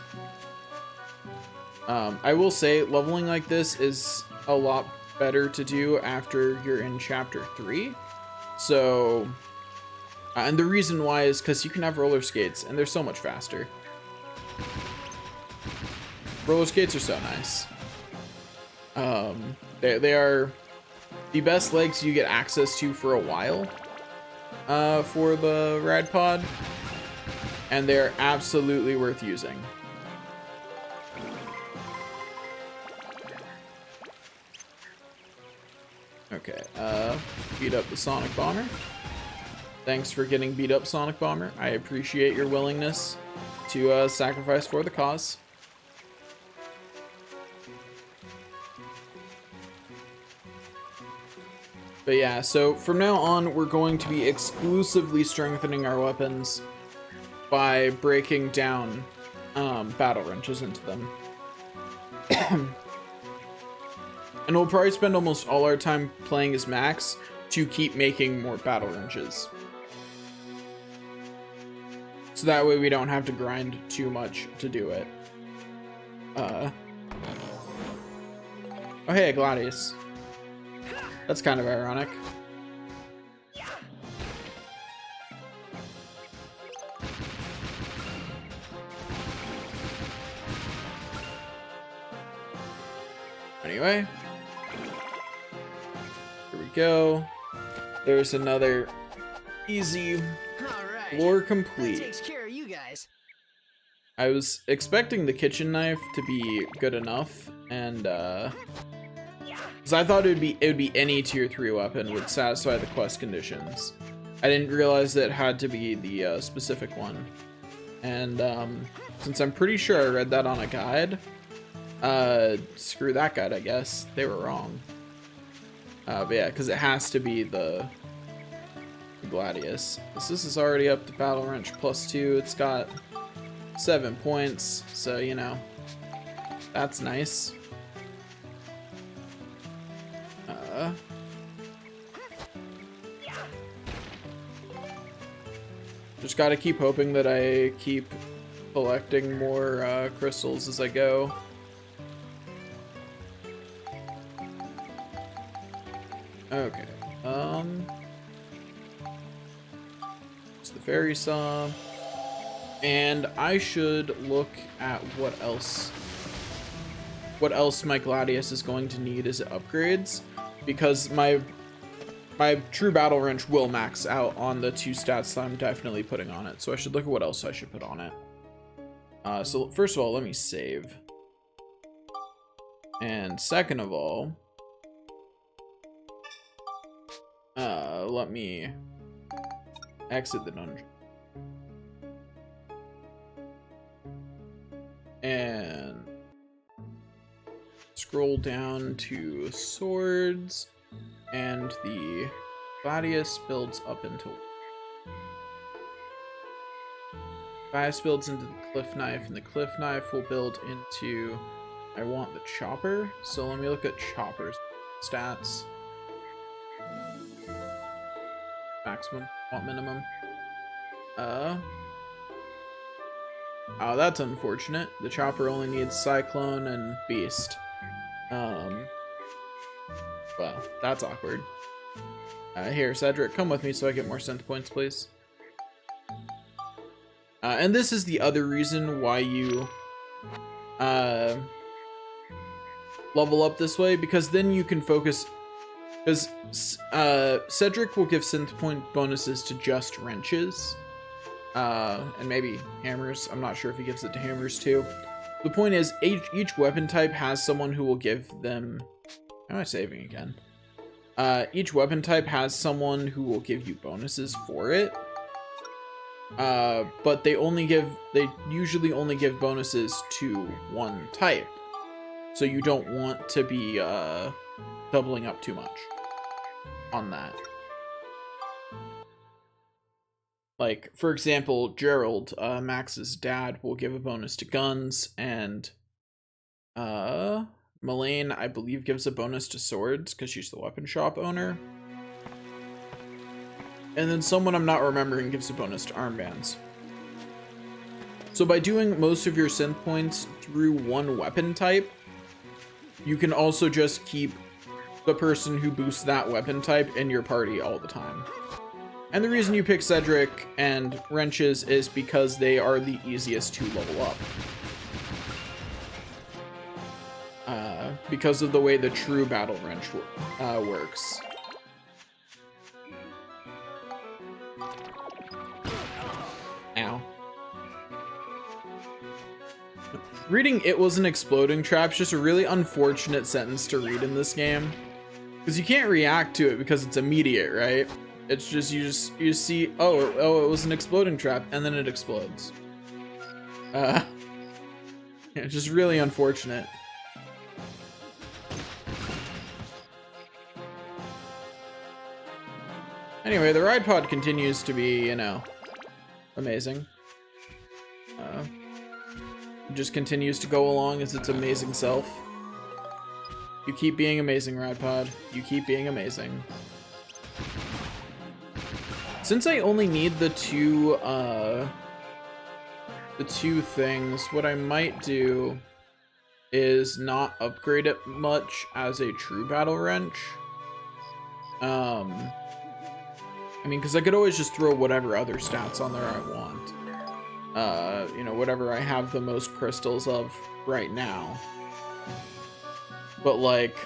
I will say, leveling like this is a lot better to do after you're in Chapter 3. So, and the reason why is because you can have roller skates, and they're so much faster. Roller skates are so nice. They are the best legs you get access to for a while for the ride pod, and they're absolutely worth using. Okay, beat up the Sonic Bomber. Thanks for getting beat up, Sonic Bomber. I appreciate your willingness to sacrifice for the cause. But yeah, so from now on, we're going to be exclusively strengthening our weapons by breaking down battle wrenches into them. And we'll probably spend almost all our time playing as Max to keep making more battle wrenches. So that way we don't have to grind too much to do it. Oh hey, Gladius. That's kind of ironic. Anyway. Here we go. There's another easy floor complete. That takes care of you guys. I was expecting the kitchen knife to be good enough, and because I thought it would be any tier 3 weapon would satisfy the quest conditions. I didn't realize that it had to be the specific one. And since I'm pretty sure I read that on a guide, screw that guide, I guess. They were wrong. But yeah, because it has to be the Gladius. This is already up to Battle Wrench +2. It's got 7 points, so you know, that's nice. Just gotta keep hoping that I keep collecting more crystals as I go. Okay, it's the fairy saw, and I should look at what else my Gladius is going to need as upgrades, because my true battle wrench will max out on the 2 stats that I'm definitely putting on it, so I should look at what else I should put on it. So first of all, let me save. And second of all, let me exit the dungeon. And scroll down to swords, and the Gladius builds up into... Gladius builds into the Cliff Knife, and the Cliff Knife will build into... I want the Chopper, so let me look at Chopper's stats. Maximum, want minimum. Oh, that's unfortunate. The Chopper only needs Cyclone and Beast. Well, that's awkward. Here, Cedric, come with me so I get more synth points, please. And this is the other reason why you level up this way, because then you can focus, because Cedric will give synth point bonuses to just wrenches, and maybe hammers. I'm not sure if he gives it to hammers too. The point is, each weapon type has someone who will give them... How am I saving again? Each weapon type has someone who will give you bonuses for it. But they usually only give bonuses to one type. So you don't want to be doubling up too much on that. Like, for example, Gerald, Max's dad, will give a bonus to guns, and Melaine, I believe, gives a bonus to swords because she's the weapon shop owner. And then someone I'm not remembering gives a bonus to armbands. So by doing most of your synth points through one weapon type, you can also just keep the person who boosts that weapon type in your party all the time. And the reason you pick Cedric and wrenches is because they are the easiest to level up. Because of the way the true battle wrench works. Ow. Reading "it was an exploding trap" is just a really unfortunate sentence to read in this game. Because you can't react to it because it's immediate, right? It's just, you see, oh, it was an exploding trap, and then it explodes. Yeah, it's just really unfortunate. Anyway, the ride pod continues to be, you know, amazing. It just continues to go along as its amazing self. You keep being amazing, ride pod. You keep being amazing. Since I only need the two things, what I might do is not upgrade it much as a true battle wrench. I mean, because I could always just throw whatever other stats on there I want. You know, whatever I have the most crystals of right now. But, like,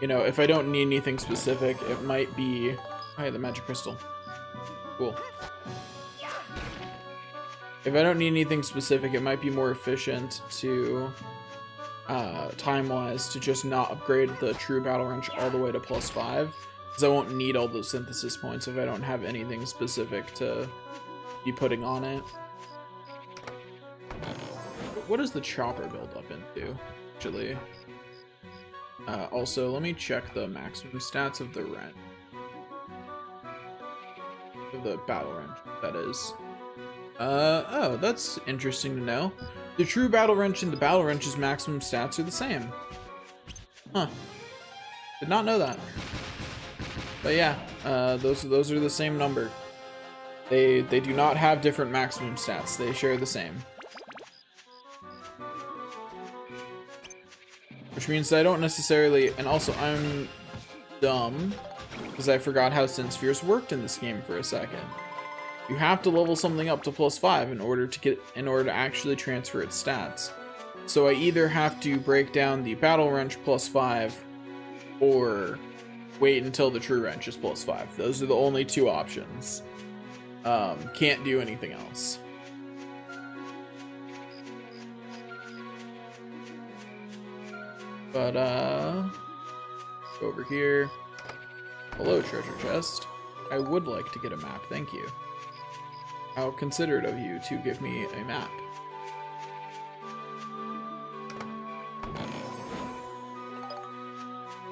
you know, if I don't need anything specific, it might be... Oh, the magic crystal. Cool. If I don't need anything specific, it might be more efficient to, time-wise, to just not upgrade the true battle wrench all the way to +5. Because I won't need all those synthesis points if I don't have anything specific to be putting on it. What does the chopper build up into, actually? Also, let me check the maximum stats of the wrench. The battle wrench, that is. Oh, that's interesting to know. The true battle wrench and the battle wrench's maximum stats are the same. Huh. Did not know that. But yeah, those are the same number. They do not have different maximum stats. They share the same. Which means I don't necessarily, and also I'm dumb because I forgot how Synth Spheres worked in this game for a second. You have to level something up to +5 in order to actually transfer its stats. So I either have to break down the battle wrench +5 or wait until the true wrench is +5. Those are the only two options. Can't do anything else. But, go over here. Hello, treasure chest. I would like to get a map, thank you. How considerate of you to give me a map.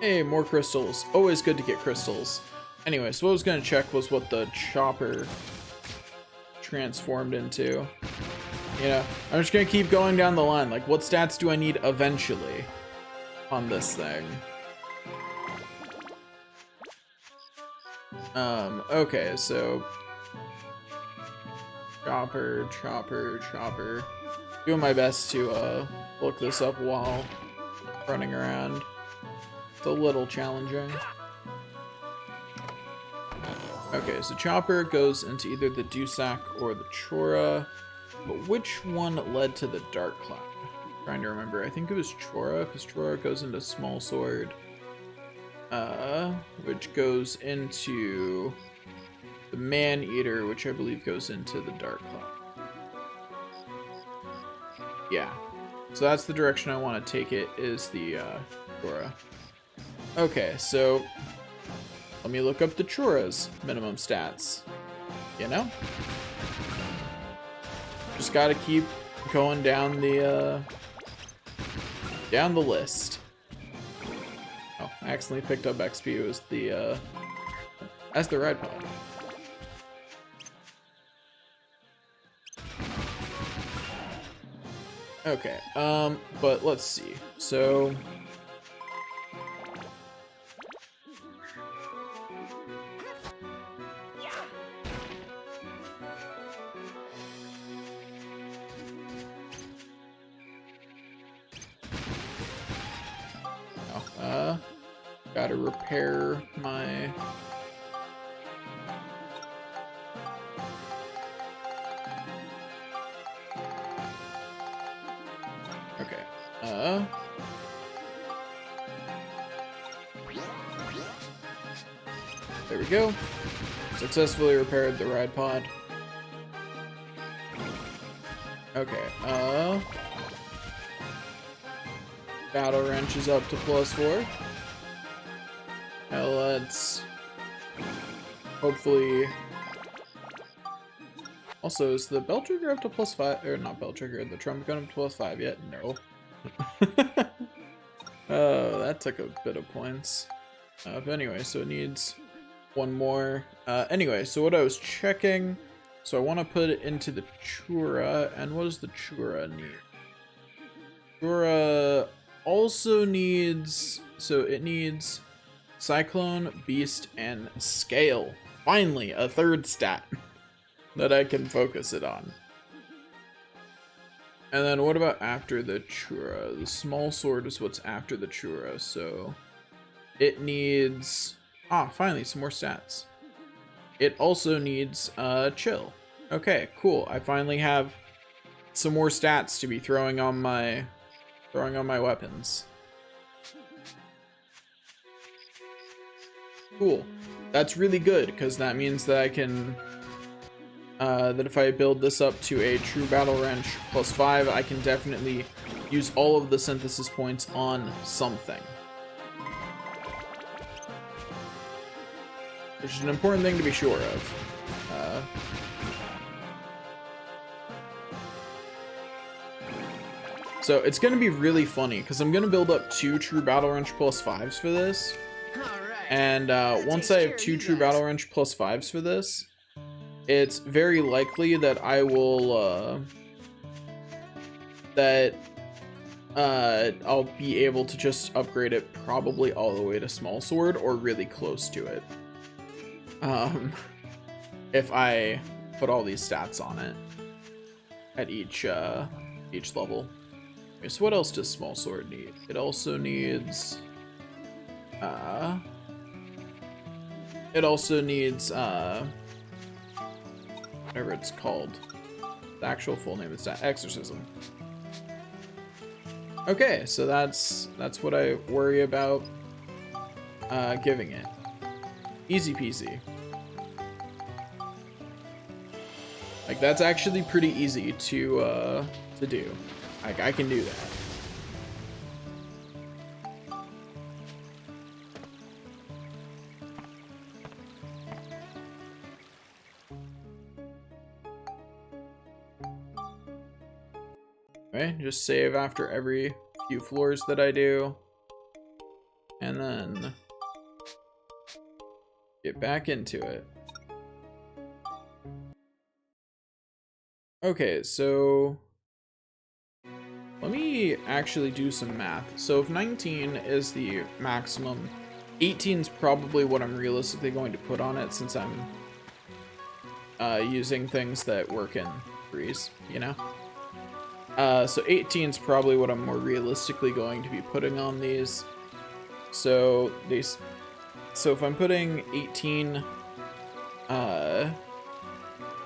Hey, more crystals. Always good to get crystals. Anyway, so what I was gonna check was what the chopper transformed into. You know, I'm just gonna keep going down the line. Like, what stats do I need eventually on this thing? Okay, so chopper. Doing my best to look this up while running around. It's a little challenging. Okay, so chopper goes into either the Dusak or the Chora, but which one led to the Dark Cloud? I'm trying to remember. I think it was Chora, because Chora goes into Small Sword, which goes into the Man Eater, which I believe goes into the Dark Cloud. Yeah, so that's the direction I want to take it, is the Chora. Okay, so let me look up the Chora's minimum stats. You know? Just gotta keep going down the list. Oh, I accidentally picked up XP as the ride pod. Okay, but let's see. So gotta repair my... Okay, there we go. Successfully repaired the ride pod. Okay, Battle Wrench is up to +4. Now let's hopefully... Also, is the Bell Trigger up to +5? Or not Bell Trigger, the Trumpet Gun up to +5 yet? No. Oh, that took a bit of points. But anyway, so it needs one more. Anyway, so what I was checking... So I want to put it into the Chura, and what does the Chura need? Chura also needs... So it needs Cyclone, Beast, and Scale. Finally, a third stat that I can focus it on. And then what about after the Chura? The Small Sword is what's after the Chura, so it needs... Ah, finally, some more stats. It also needs Chill. Okay, cool. I finally have some more stats to be throwing on my weapons. Cool. That's really good, because that means that I can... that if I build this up to a true Battle Wrench +5, I can definitely use all of the synthesis points on something. Which is an important thing to be sure of. So it's going to be really funny, because I'm going to build up 2 true Battle Wrench +5s for this. And once I have 2 true Battle Wrench +5s for this, it's very likely that I will, I'll be able to just upgrade it probably all the way to Small Sword, or really close to it. If I put all these stats on it at each level. Okay, so what else does Small Sword need? It also needs, whatever it's called. The actual full name is Exorcism. Okay, so that's what I worry about giving it. Easy peasy. Like, that's actually pretty easy to do. Like, I can do that. Okay, just save after every few floors that I do. And then get back into it. Okay, so let me actually do some math. So if 19 is the maximum, 18 is probably what I'm realistically going to put on it, since I'm using things that work in threes, you know? So 18 is probably what I'm more realistically going to be putting on these. So if I'm putting 18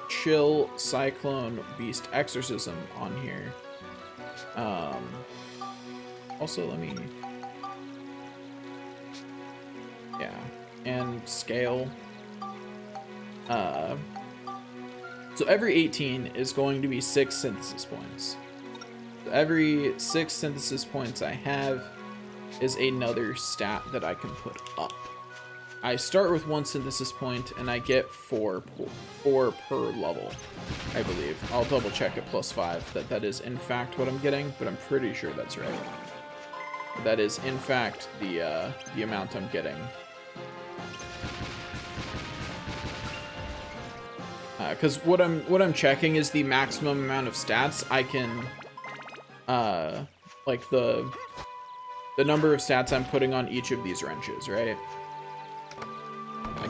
Chill, Cyclone, Beast, Exorcism on here. Also, let me... Yeah, and Scale. So every 18 is going to be 6 synthesis points. So every 6 synthesis points I have is another stat that I can put up. I start with 1 synthesis point, and I get 4 per level, I believe. I'll double check at +5 that is in fact what I'm getting, but I'm pretty sure that's right. That is in fact the amount I'm getting. Because what I'm checking is the maximum amount of stats I can, like the number of stats I'm putting on each of these wrenches, right?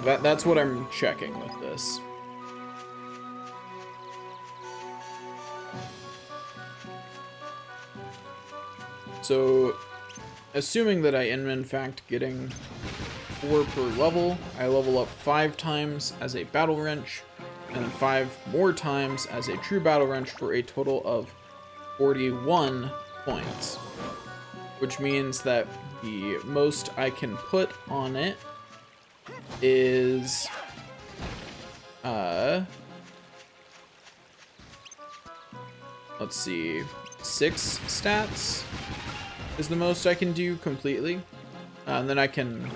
Like that's what I'm checking with this. So, assuming that I am in fact getting 4 per level, I level up 5 times as a battle wrench, and then 5 more times as a true battle wrench for a total of 41 points. Which means that the most I can put on it is let's see, 6 stats is the most I can do completely, and then I can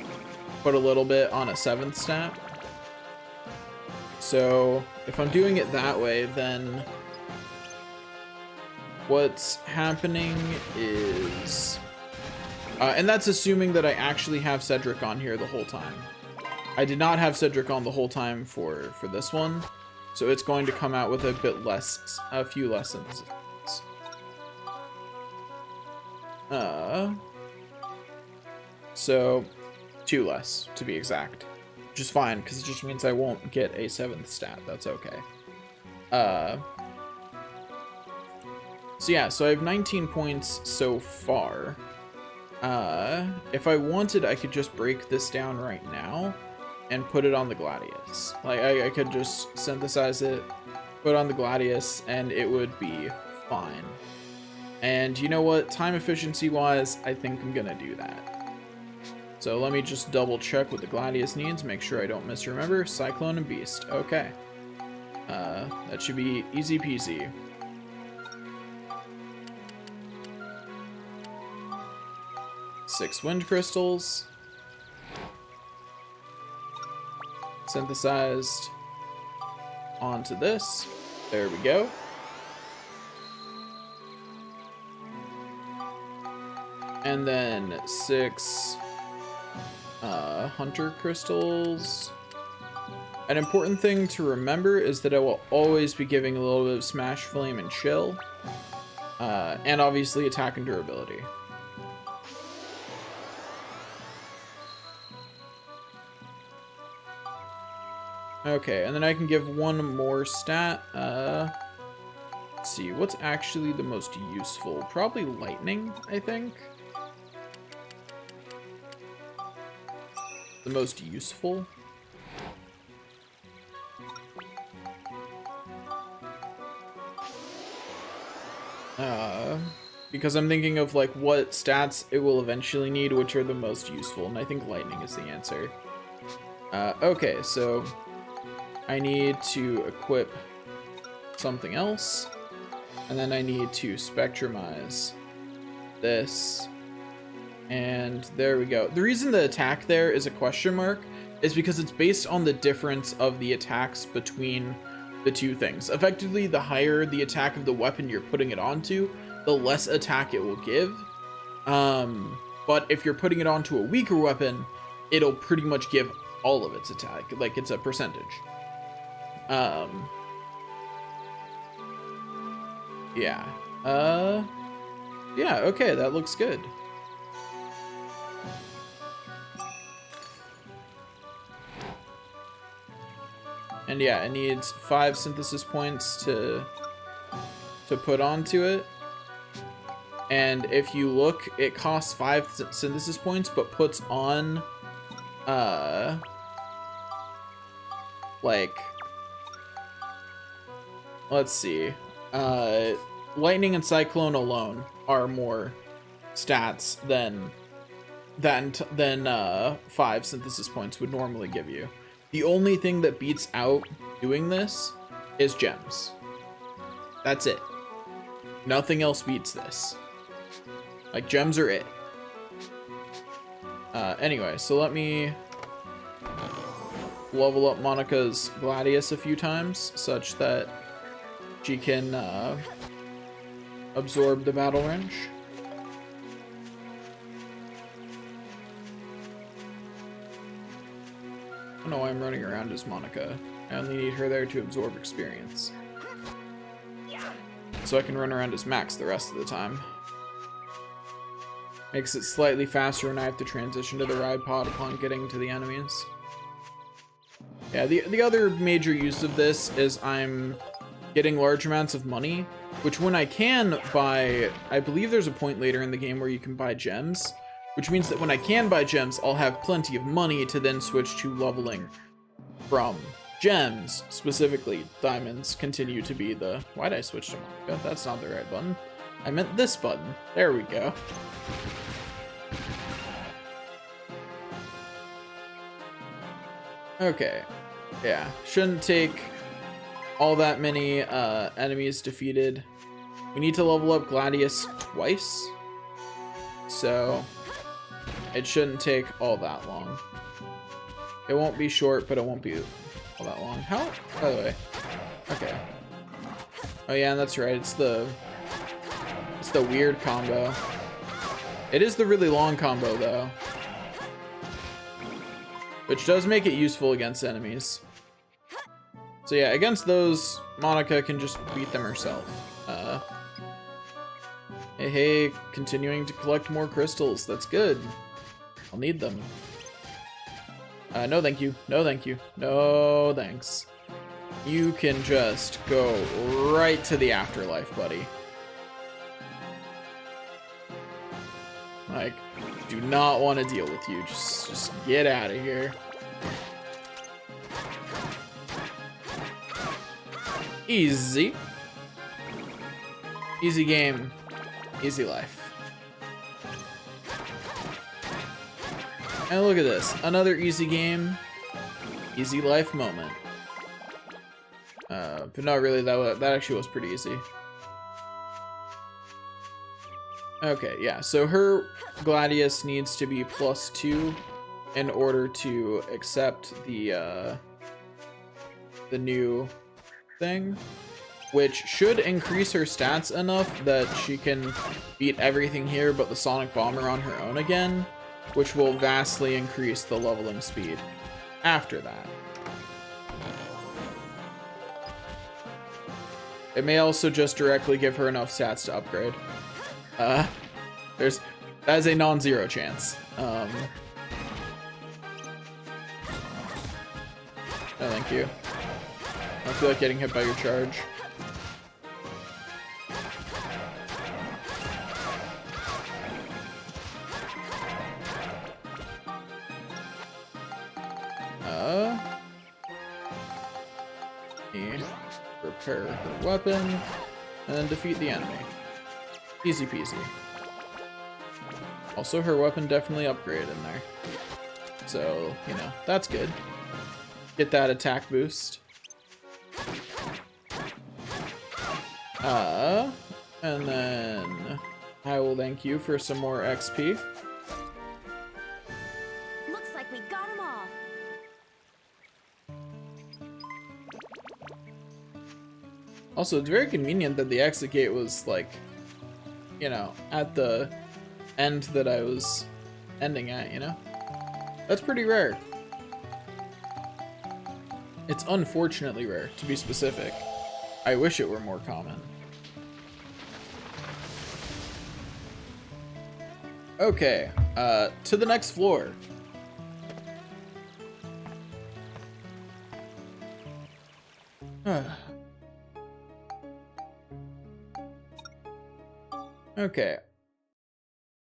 put a little bit on a 7th stat. So if I'm doing it that way, then what's happening is and that's assuming that I actually have Cedric on here the whole time. I did not have Cedric on the whole time for this one, so it's going to come out with a few less synthesis. So 2 less to be exact, which is fine because it just means I won't get a 7th stat. That's okay. So yeah, so I have 19 points so far. If I wanted, I could just break this down right now and put it on the Gladius. Like, I could just synthesize it, put it on the Gladius, and it would be fine. And you know what? Time efficiency-wise, I think I'm gonna do that. So let me just double check what the Gladius needs, make sure I don't misremember. Cyclone and Beast. Okay. That should be easy peasy. Six wind crystals. Synthesized onto this. There we go. And then 6 hunter crystals. An important thing to remember is that I will always be giving a little bit of Smash, Flame, and Chill. And obviously attack and durability. Okay, and then I can give 1 more stat. Let's see, what's actually the most useful? Probably lightning, I think. The most useful. Because I'm thinking of like what stats it will eventually need, which are the most useful, and I think lightning is the answer. Okay, so I need to equip something else, and then I need to spectrumize this, and there we go. The reason the attack there is a question mark is because it's based on the difference of the attacks between the two things. Effectively, the higher the attack of the weapon you're putting it onto, the less attack it will give. But if you're putting it onto a weaker weapon, it'll pretty much give all of its attack. Like, it's a percentage. Yeah. Yeah, okay, that looks good. And yeah, it needs 5 synthesis points to put onto it. And if you look, it costs 5 synthesis points, but puts on, like, let's see, lightning and cyclone alone are more stats than 5 synthesis points would normally give you. The only thing that beats out doing this is gems. That's it. Nothing else beats this. Like, gems are it. Anyway, so let me level up Monica's Gladius a few times, such that she can absorb the battle wrench. I don't know why I'm running around as Monica. I only need her there to absorb experience. So I can run around as Max the rest of the time. Makes it slightly faster when I have to transition to the ride pod upon getting to the enemies. Yeah, the other major use of this is I'm getting large amounts of money, which when I can buy, I believe there's a point later in the game where you can buy gems, which means that when I can buy gems, I'll have plenty of money to then switch to leveling from gems. Specifically, diamonds continue to be the... Why'd I switch to Monica? That's not the right button. I meant this button. There we go. Okay. Yeah, shouldn't take all that many enemies defeated. We need to level up Gladius twice, so it shouldn't take all that long. It won't be short, but it won't be all that long. How? By the way. Okay. Oh yeah, that's right. It's the weird combo. It is the really long combo though, which does make it useful against enemies. So yeah, against those, Monica can just beat them herself. Hey, continuing to collect more crystals. That's good. I'll need them. No thank you. No thank you. No thanks. You can just go right to the afterlife, buddy. Like, do not want to deal with you. Just get out of here. Easy. Easy game. Easy life. And look at this. Another easy game. Easy life moment. But not really. That actually was pretty easy. Okay, yeah. So her Gladius needs to be +2 in order to accept the new thing, which should increase her stats enough that she can beat everything here but the Sonic Bomber on her own again, which will vastly increase the leveling speed after that. It may also just directly give her enough stats to upgrade. That is a non-zero chance. No, thank you. I don't feel like getting hit by your charge. Repair her weapon, and then defeat the enemy. Easy peasy. Also, her weapon definitely upgraded in there. So, you know, that's good. Get that attack boost. And then I will thank you for some more XP. Looks like we got them all. Also, it's very convenient that the exit gate was, like, you know, at the end that I was ending at, you know? That's pretty rare. It's unfortunately rare, to be specific. I wish it were more common. Okay, to the next floor. Okay.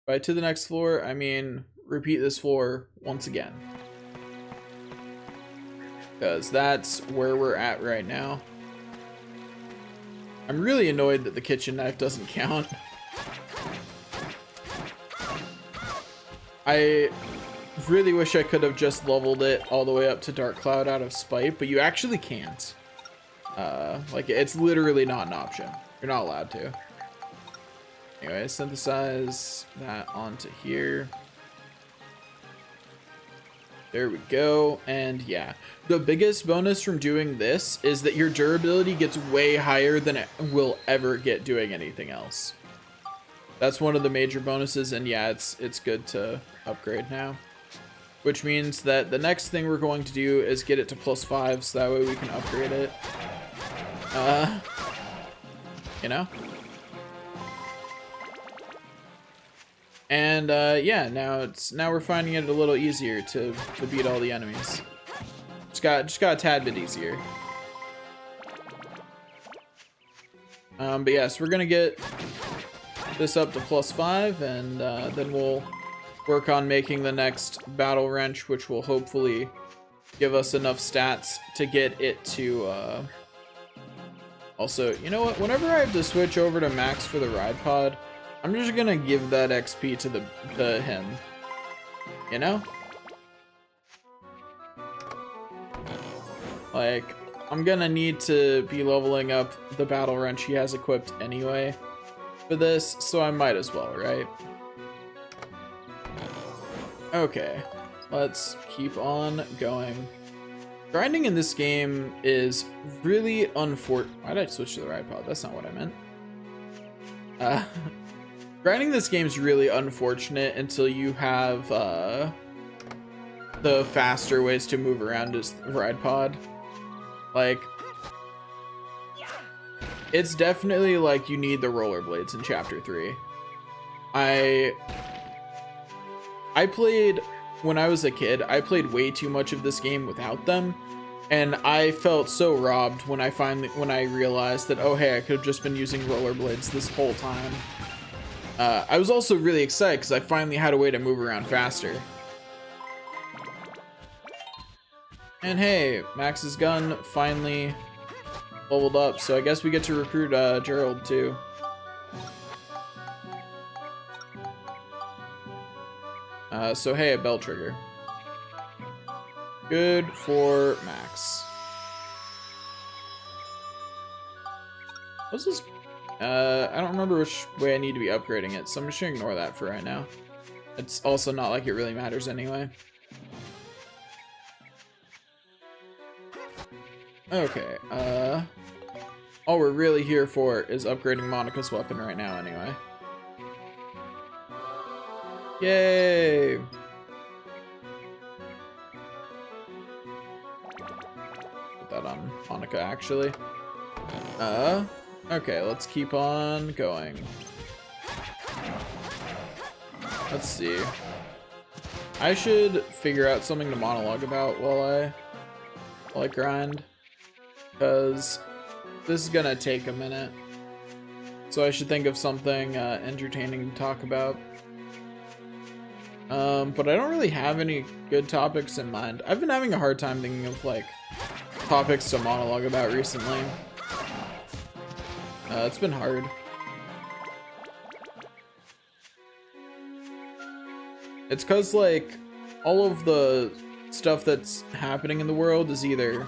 By to the next floor, I mean repeat this floor once again. Because that's where we're at right now. I'm really annoyed that the kitchen knife doesn't count. I really wish I could have just leveled it all the way up to Dark Cloud out of spite, but you actually can't. Like, it's literally not an option. You're not allowed to. Anyway, synthesize that onto here. There we go, and yeah. The biggest bonus from doing this is that your durability gets way higher than it will ever get doing anything else. That's one of the major bonuses, and yeah, it's good to upgrade now. Which means that the next thing we're going to do is get it to +5, so that way we can upgrade it. You know? And yeah, now we're finding it a little easier to beat all the enemies. Just got a tad bit easier. But yes, we're gonna get this up to +5, and then we'll work on making the next battle wrench, which will hopefully give us enough stats to get it to also, you know what, whenever I have to switch over to max for the ride pod, I'm just gonna give that XP to him, you know? Like, I'm gonna need to be leveling up the battle wrench he has equipped anyway for this, so I might as well, right? Okay, let's keep on going. Grinding in this game is really unfortunate. Why did I switch to the ride pod? That's not what I meant. Grinding this game is really unfortunate until you have the faster ways to move around as ride pod. Like, it's definitely like you need the rollerblades in Chapter 3. I played, when I was a kid, I played way too much of this game without them, and I felt so robbed when I realized that, oh hey, I could have just been using rollerblades this whole time. I was also really excited because I finally had a way to move around faster. And hey, Max's gun finally leveled up, so I guess we get to recruit Gerald too. So hey, a bell trigger. Good for Max. What's this? I don't remember which way I need to be upgrading it, so I'm just gonna ignore that for right now. It's also not like it really matters anyway. Okay, all we're really here for is upgrading Monica's weapon right now anyway. Yay! Put that on Monica, actually. Okay, let's keep on going. Let's see. I should figure out something to monologue about while I grind, because this is gonna take a minute. So I should think of something entertaining to talk about. But I don't really have any good topics in mind. I've been having a hard time thinking of like topics to monologue about recently. It's been hard. It's cause like all of the stuff that's happening in the world is either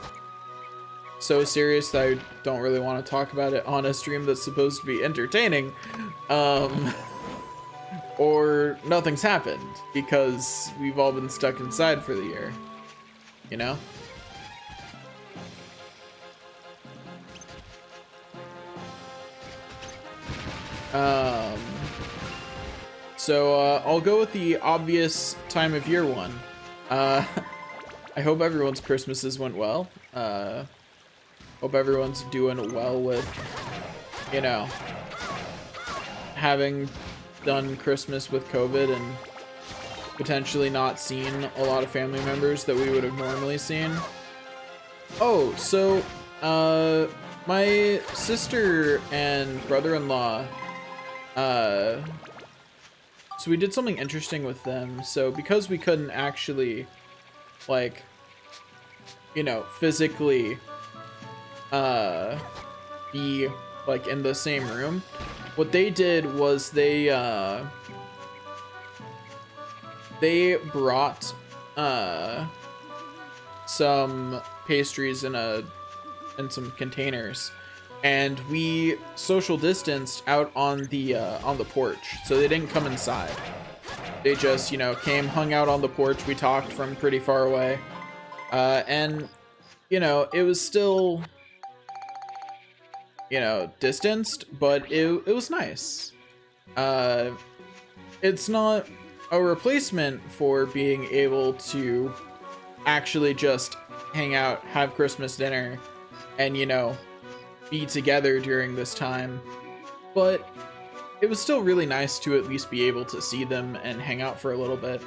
so serious that I don't really want to talk about it on a stream that's supposed to be entertaining, or nothing's happened because we've all been stuck inside for the year, you know? So I'll go with the obvious time of year one. I hope everyone's Christmases went well. Hope everyone's doing well with, you know, having done Christmas with COVID and potentially not seen a lot of family members that we would have normally seen. Oh, so my sister and brother-in-law, so we did something interesting with them. So because we couldn't actually, like, you know, physically be like in the same room, what they did was they brought some pastries in some containers, and we social distanced out on the porch, so they didn't come inside. They just, you know, came, hung out on the porch. We talked from pretty far away, and you know, it was still, you know, distanced, but it was nice. It's not a replacement for being able to actually just hang out, have Christmas dinner, and, you know, be together during this time, but it was still really nice to at least be able to see them and hang out for a little bit.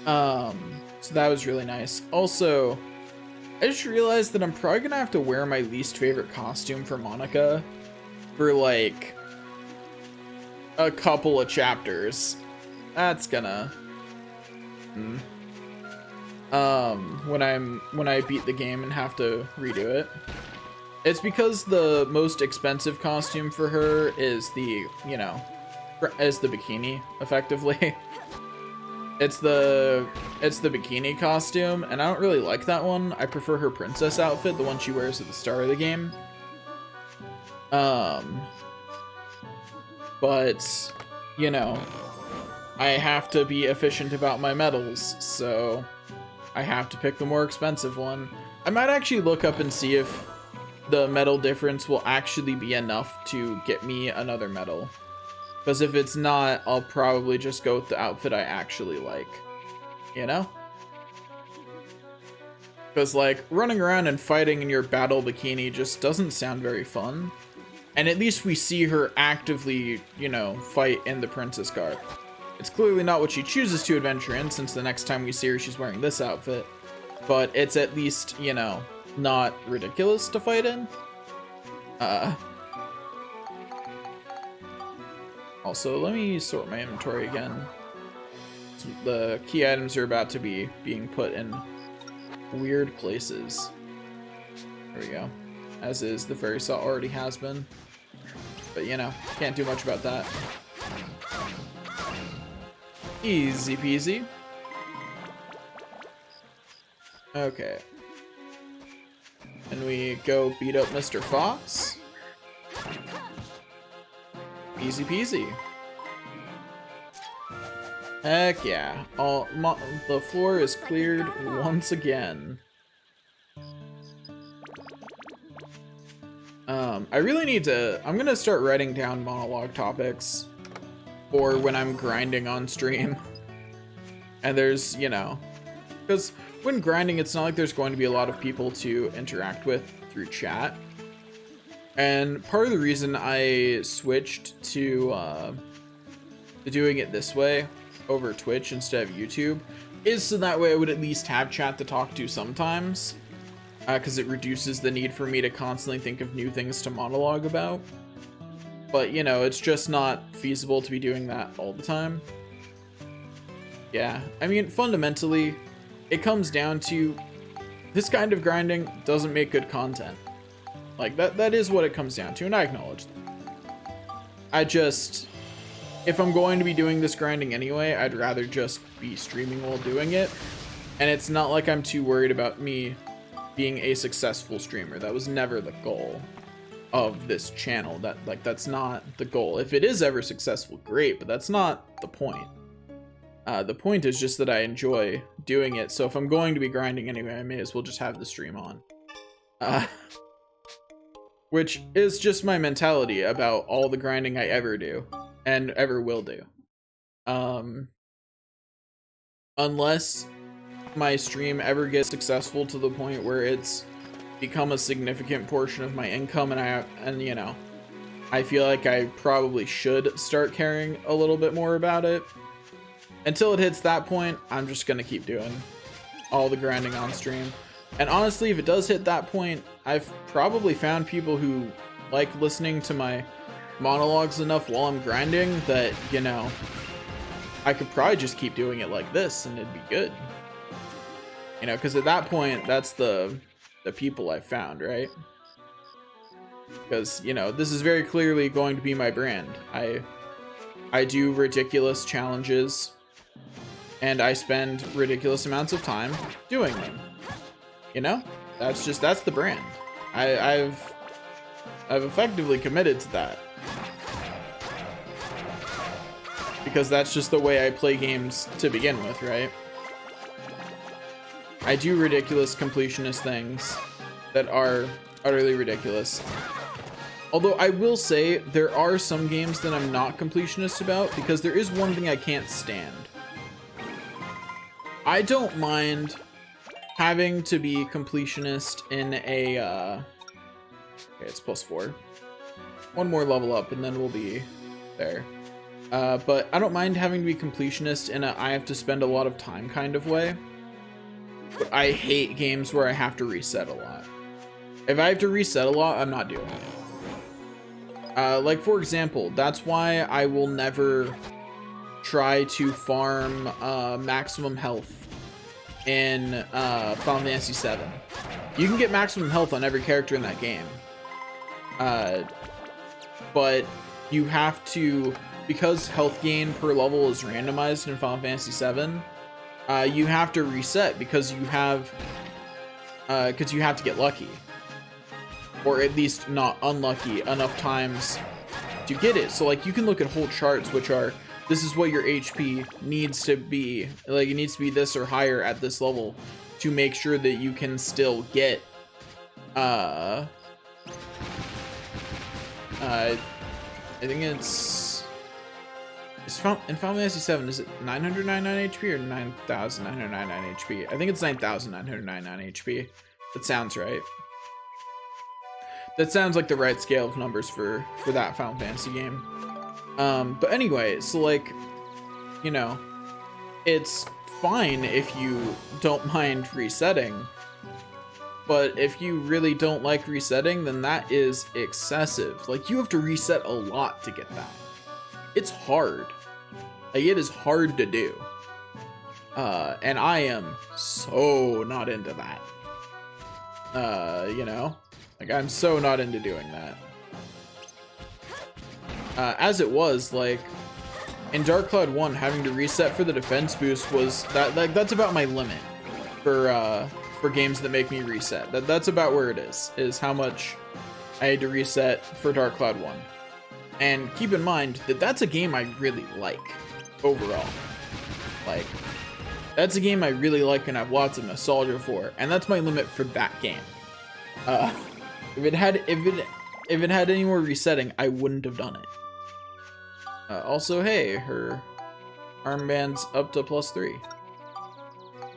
So that was really nice. Also, I just realized that I'm probably gonna have to wear my least favorite costume for Monica for like a couple of chapters. That's gonna when I beat the game and have to redo it. It's because the most expensive costume for her is the, you know, is the bikini, effectively. It's the bikini costume, and I don't really like that one. I prefer her princess outfit, the one she wears at the start of the game. But, you know, I have to be efficient about my medals, so I have to pick the more expensive one. I might actually look up and see if the medal difference will actually be enough to get me another medal. Because if it's not, I'll probably just go with the outfit I actually like. You know? Because, like, running around and fighting in your battle bikini just doesn't sound very fun. And at least we see her actively, you know, fight in the princess garb. It's clearly not what she chooses to adventure in, since the next time we see her, she's wearing this outfit. But it's at least, you know, not ridiculous to fight in. Also, let me sort my inventory again. The key items are about to be being put in weird places. There we go. As is, the fairy saw already has been. But, you know, can't do much about that. Easy peasy. Okay. And we go beat up Mr. Fox. Easy peasy. Heck yeah. The floor is cleared once again. I really need to... I'm gonna start writing down monologue topics for when I'm grinding on stream. And there's, you know... Because when grinding, it's not like there's going to be a lot of people to interact with through chat. And part of the reason I switched to doing it this way over Twitch instead of YouTube is so that way I would at least have chat to talk to sometimes, because it reduces the need for me to constantly think of new things to monologue about. But, you know, it's just not feasible to be doing that all the time. Yeah, I mean, fundamentally, it comes down to this kind of grinding doesn't make good content. Like, that is what it comes down to, and I acknowledge that. If I'm going to be doing this grinding anyway, I'd rather just be streaming while doing it. And it's not like I'm too worried about me being a successful streamer. That was never the goal of this channel. That's not the goal. If it is ever successful, great, but that's not the point. The point is just that I enjoy doing it, so if I'm going to be grinding anyway, I may as well just have the stream on. which is just my mentality about all the grinding I ever do and ever will do. Unless my stream ever gets successful to the point where it's become a significant portion of my income, and you know, I feel like I probably should start caring a little bit more about it. Until it hits that point, I'm just gonna keep doing all the grinding on stream. And honestly, if it does hit that point, I've probably found people who like listening to my monologues enough while I'm grinding that, you know, I could probably just keep doing it like this and it'd be good. You know, because at that point, that's the people I've found, right? Because, you know, this is very clearly going to be my brand. I do ridiculous challenges, and I spend ridiculous amounts of time doing them. You know? That's the brand. I've effectively committed to that. Because that's just the way I play games to begin with, right? I do ridiculous completionist things that are utterly ridiculous. Although I will say there are some games that I'm not completionist about, because there is one thing I can't stand. I don't mind having to be completionist in a okay, it's +4. One more level up and then we'll be there. But I don't mind having to be completionist in a I have to spend a lot of time kind of way. But I hate games where I have to reset a lot. If I have to reset a lot, I'm not doing it. Like for example, that's why I will never try to farm maximum health in Final Fantasy VII. You can get maximum health on every character in that game. But you have to, because health gain per level is randomized in Final Fantasy VII, you have to reset because you have to get lucky, or at least not unlucky enough times to get it. So like you can look at whole charts which are, this is what your HP needs to be, like it needs to be this or higher at this level to make sure that you can still get I think it's in Final Fantasy VII, is it 999 HP or 9,999 HP? I think it's 9,999 HP. That sounds right. That sounds like the right scale of numbers for that Final Fantasy game. But anyway, so like, you know, it's fine if you don't mind resetting. But if you really don't like resetting, then that is excessive. Like, you have to reset a lot to get that. It's hard. Like, it is hard to do. And I am so not into that. You know? Like, I'm so not into doing that. As it was, like, in Dark Cloud 1, having to reset for the defense boost was, that's about my limit for games that make me reset. That's about where it is how much I had to reset for Dark Cloud 1. And keep in mind that that's a game I really like, overall. Like, that's a game I really like and have lots of nostalgia for, and that's my limit for that game. If it had any more resetting, I wouldn't have done it. Also, hey, her armband's up to +3.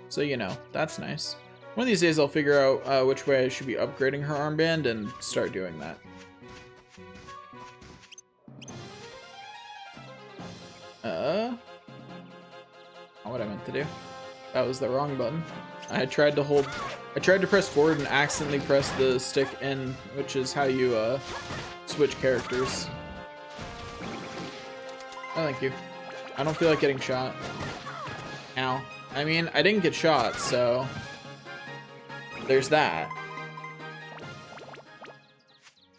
So, you know, that's nice. One of these days I'll figure out which way I should be upgrading her armband and start doing that. Not what I meant to do. That was the wrong button. I tried to press forward and accidentally press the stick in, which is how you switch characters. Oh, thank you. I don't feel like getting shot. Ow. I mean, I didn't get shot, so there's that.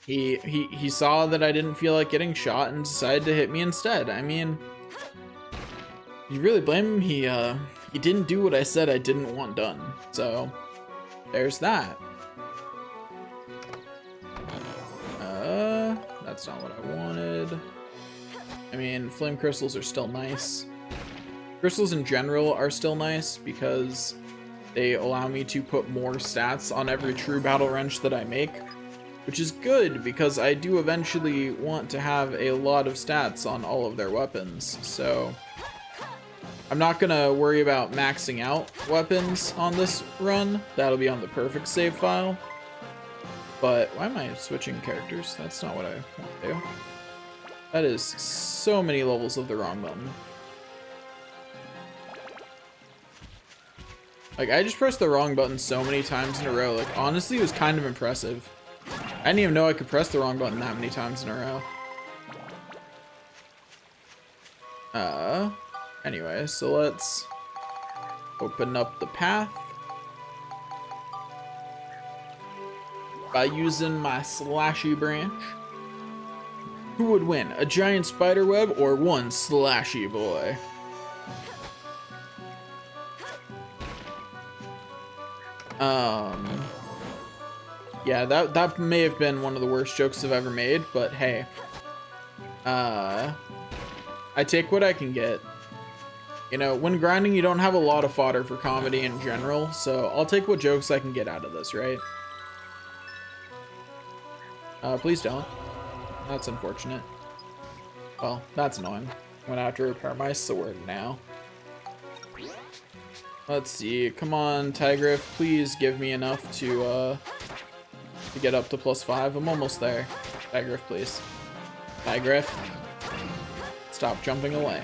He saw that I didn't feel like getting shot and decided to hit me instead. I mean, you really blame him? He didn't do what I said I didn't want done. So there's that. That's not what I wanted. I mean, flame crystals are still nice. Crystals in general are still nice because they allow me to put more stats on every true battle wrench that I make. which is good because I do eventually want to have a lot of stats on all of their weapons. So I'm not gonna worry about maxing out weapons on this run. That'll be on the perfect save file. But why am I switching characters? That's not what I want to do. That is so many levels of the wrong button. Like, I just pressed the wrong button so many times in a row. Like, honestly, it was kind of impressive. I didn't even know I could press the wrong button that many times in a row. Anyway, so let's open up the path by using my slashy branch. Who would win, a giant spider web or one slashy boy? Yeah, that may have been one of the worst jokes I've ever made, but hey. I take what I can get. You know, when grinding, you don't have a lot of fodder for comedy in general, so I'll take what jokes I can get out of this, right? Please don't. That's unfortunate. Well, that's annoying. I'm gonna have to repair my sword now. Let's see. Come on, Tigriff. Please give me enough to get up to +5. I'm almost there. Tigriff, please. Tigriff. Stop jumping away.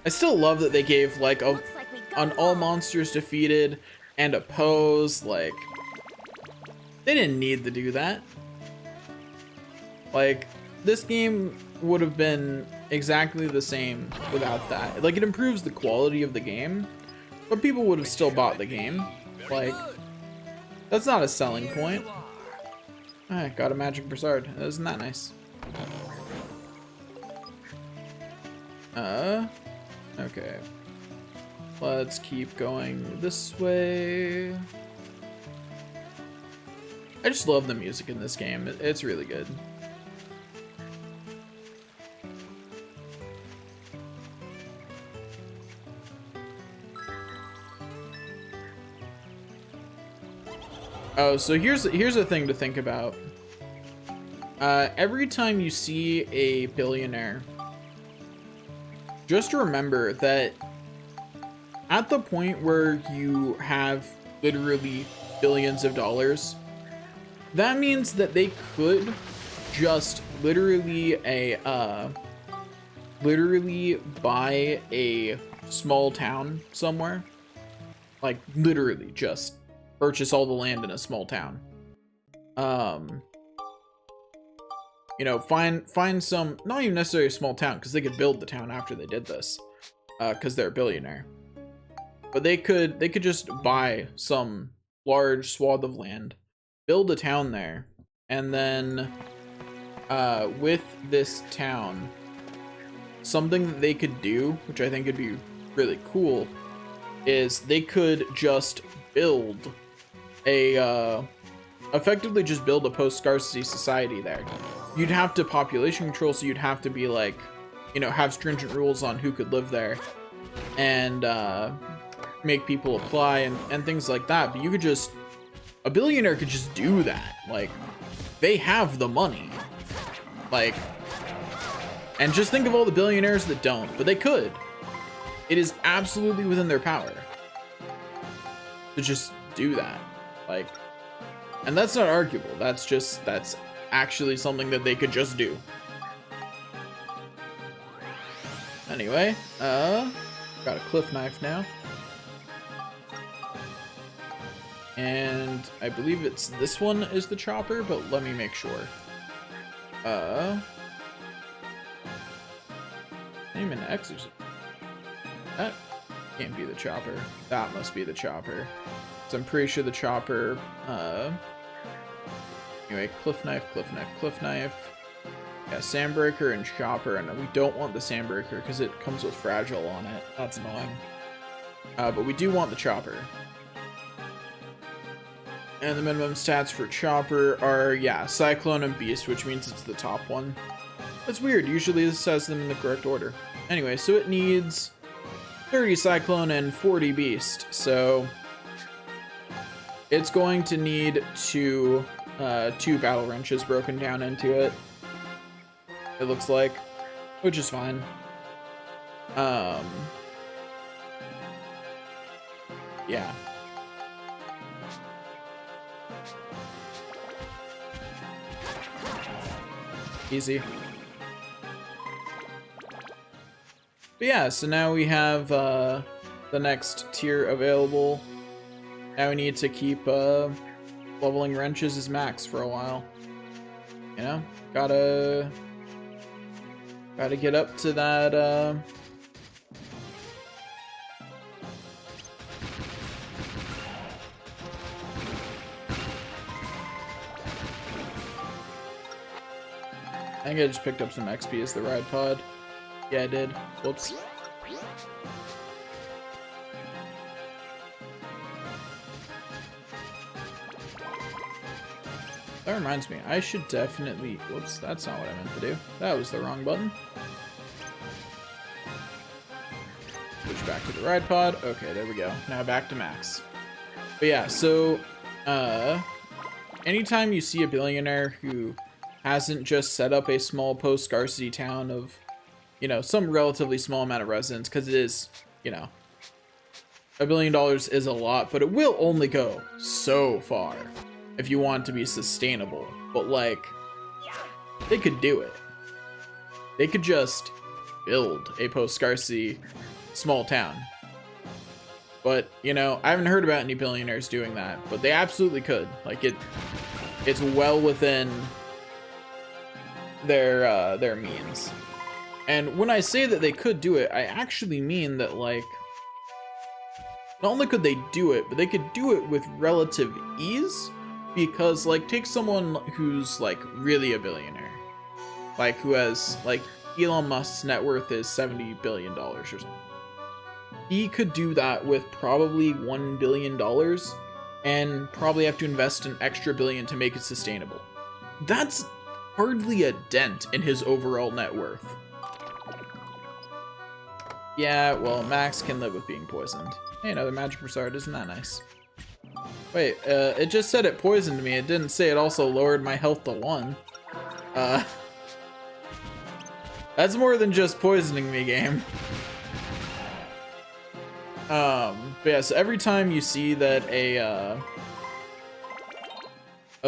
I still love that they gave, like, an all monsters defeated and a pose. Like, they didn't need to do that. Like, this game would have been exactly the same without that. Like, it improves the quality of the game, but people would have still bought the game. Like, that's not a selling point. I got a magic brassard. Isn't that nice? Okay. Let's keep going this way. I just love the music in this game. It's really good. Oh, so here's a thing to think about. Every time you see a billionaire, just remember that at the point where you have literally billions of dollars, that means that they could just literally buy a small town somewhere. Like, literally just purchase all the land in a small town. You know, find some, not even necessarily a small town, because they could build the town after they did this, because they're a billionaire. But they could just buy some large swath of land, build a town there, and then with this town, something that they could do, which I think would be really cool, is they could just build effectively just build a post-scarcity society there. You'd have to population control, so you'd have to be like, you know, have stringent rules on who could live there, and make people apply and things like that. But you could just, a billionaire could just do that. Like, they have the money. Like, and just think of all the billionaires that don't, but they could. It is absolutely within their power to just do that. Like, and that's not arguable. That's actually something that they could just do. Anyway, got a cliff knife now. And I believe it's this one is the chopper, but let me make sure. Name an exorcism. That can't be the chopper. That must be the chopper. So I'm pretty sure the chopper, anyway, cliff knife, cliff knife, cliff knife. Yeah, sandbreaker and chopper, and we don't want the sandbreaker because it comes with fragile on it. That's annoying. But we do want the chopper. And the minimum stats for chopper are, yeah, cyclone and beast, which means it's the top one. That's weird. Usually this has them in the correct order. Anyway, so it needs 30 cyclone and 40 beast. So it's going to need two battle wrenches broken down into it. It looks like, which is fine. Yeah. Easy. But yeah, so now we have the next tier available. Now we need to keep leveling wrenches as max for a while. You know, gotta get up to that I think I just picked up some XP as the ride pod. Yeah, I did. Whoops. That reminds me, I should definitely... Whoops, that's not what I meant to do. That was the wrong button. Switch back to the ride pod. Okay, there we go. Now back to max. But yeah, so... anytime you see a billionaire who hasn't just set up a small post-scarcity town of, you know, some relatively small amount of residents, because it is, you know, $1 billion is a lot, but it will only go so far if you want it to be sustainable. But, like, they could do it. They could just build a post-scarcity small town. But, you know, I haven't heard about any billionaires doing that, but they absolutely could. Like, it's well within their means. And when I say that they could do it, I actually mean that, like, not only could they do it, but they could do it with relative ease, because, like, take someone who's, like, really a billionaire, like, who has, like, Elon Musk's net worth is $70 billion or something. He could do that with probably $1 billion and probably have to invest an extra billion to make it sustainable. That's hardly a dent in his overall net worth. Yeah, well, Max can live with being poisoned. Hey, another magic Broussard, isn't that nice? Wait, it just said it poisoned me. It didn't say it also lowered my health to 1. That's more than just poisoning me, game. But yeah, so every time you see that a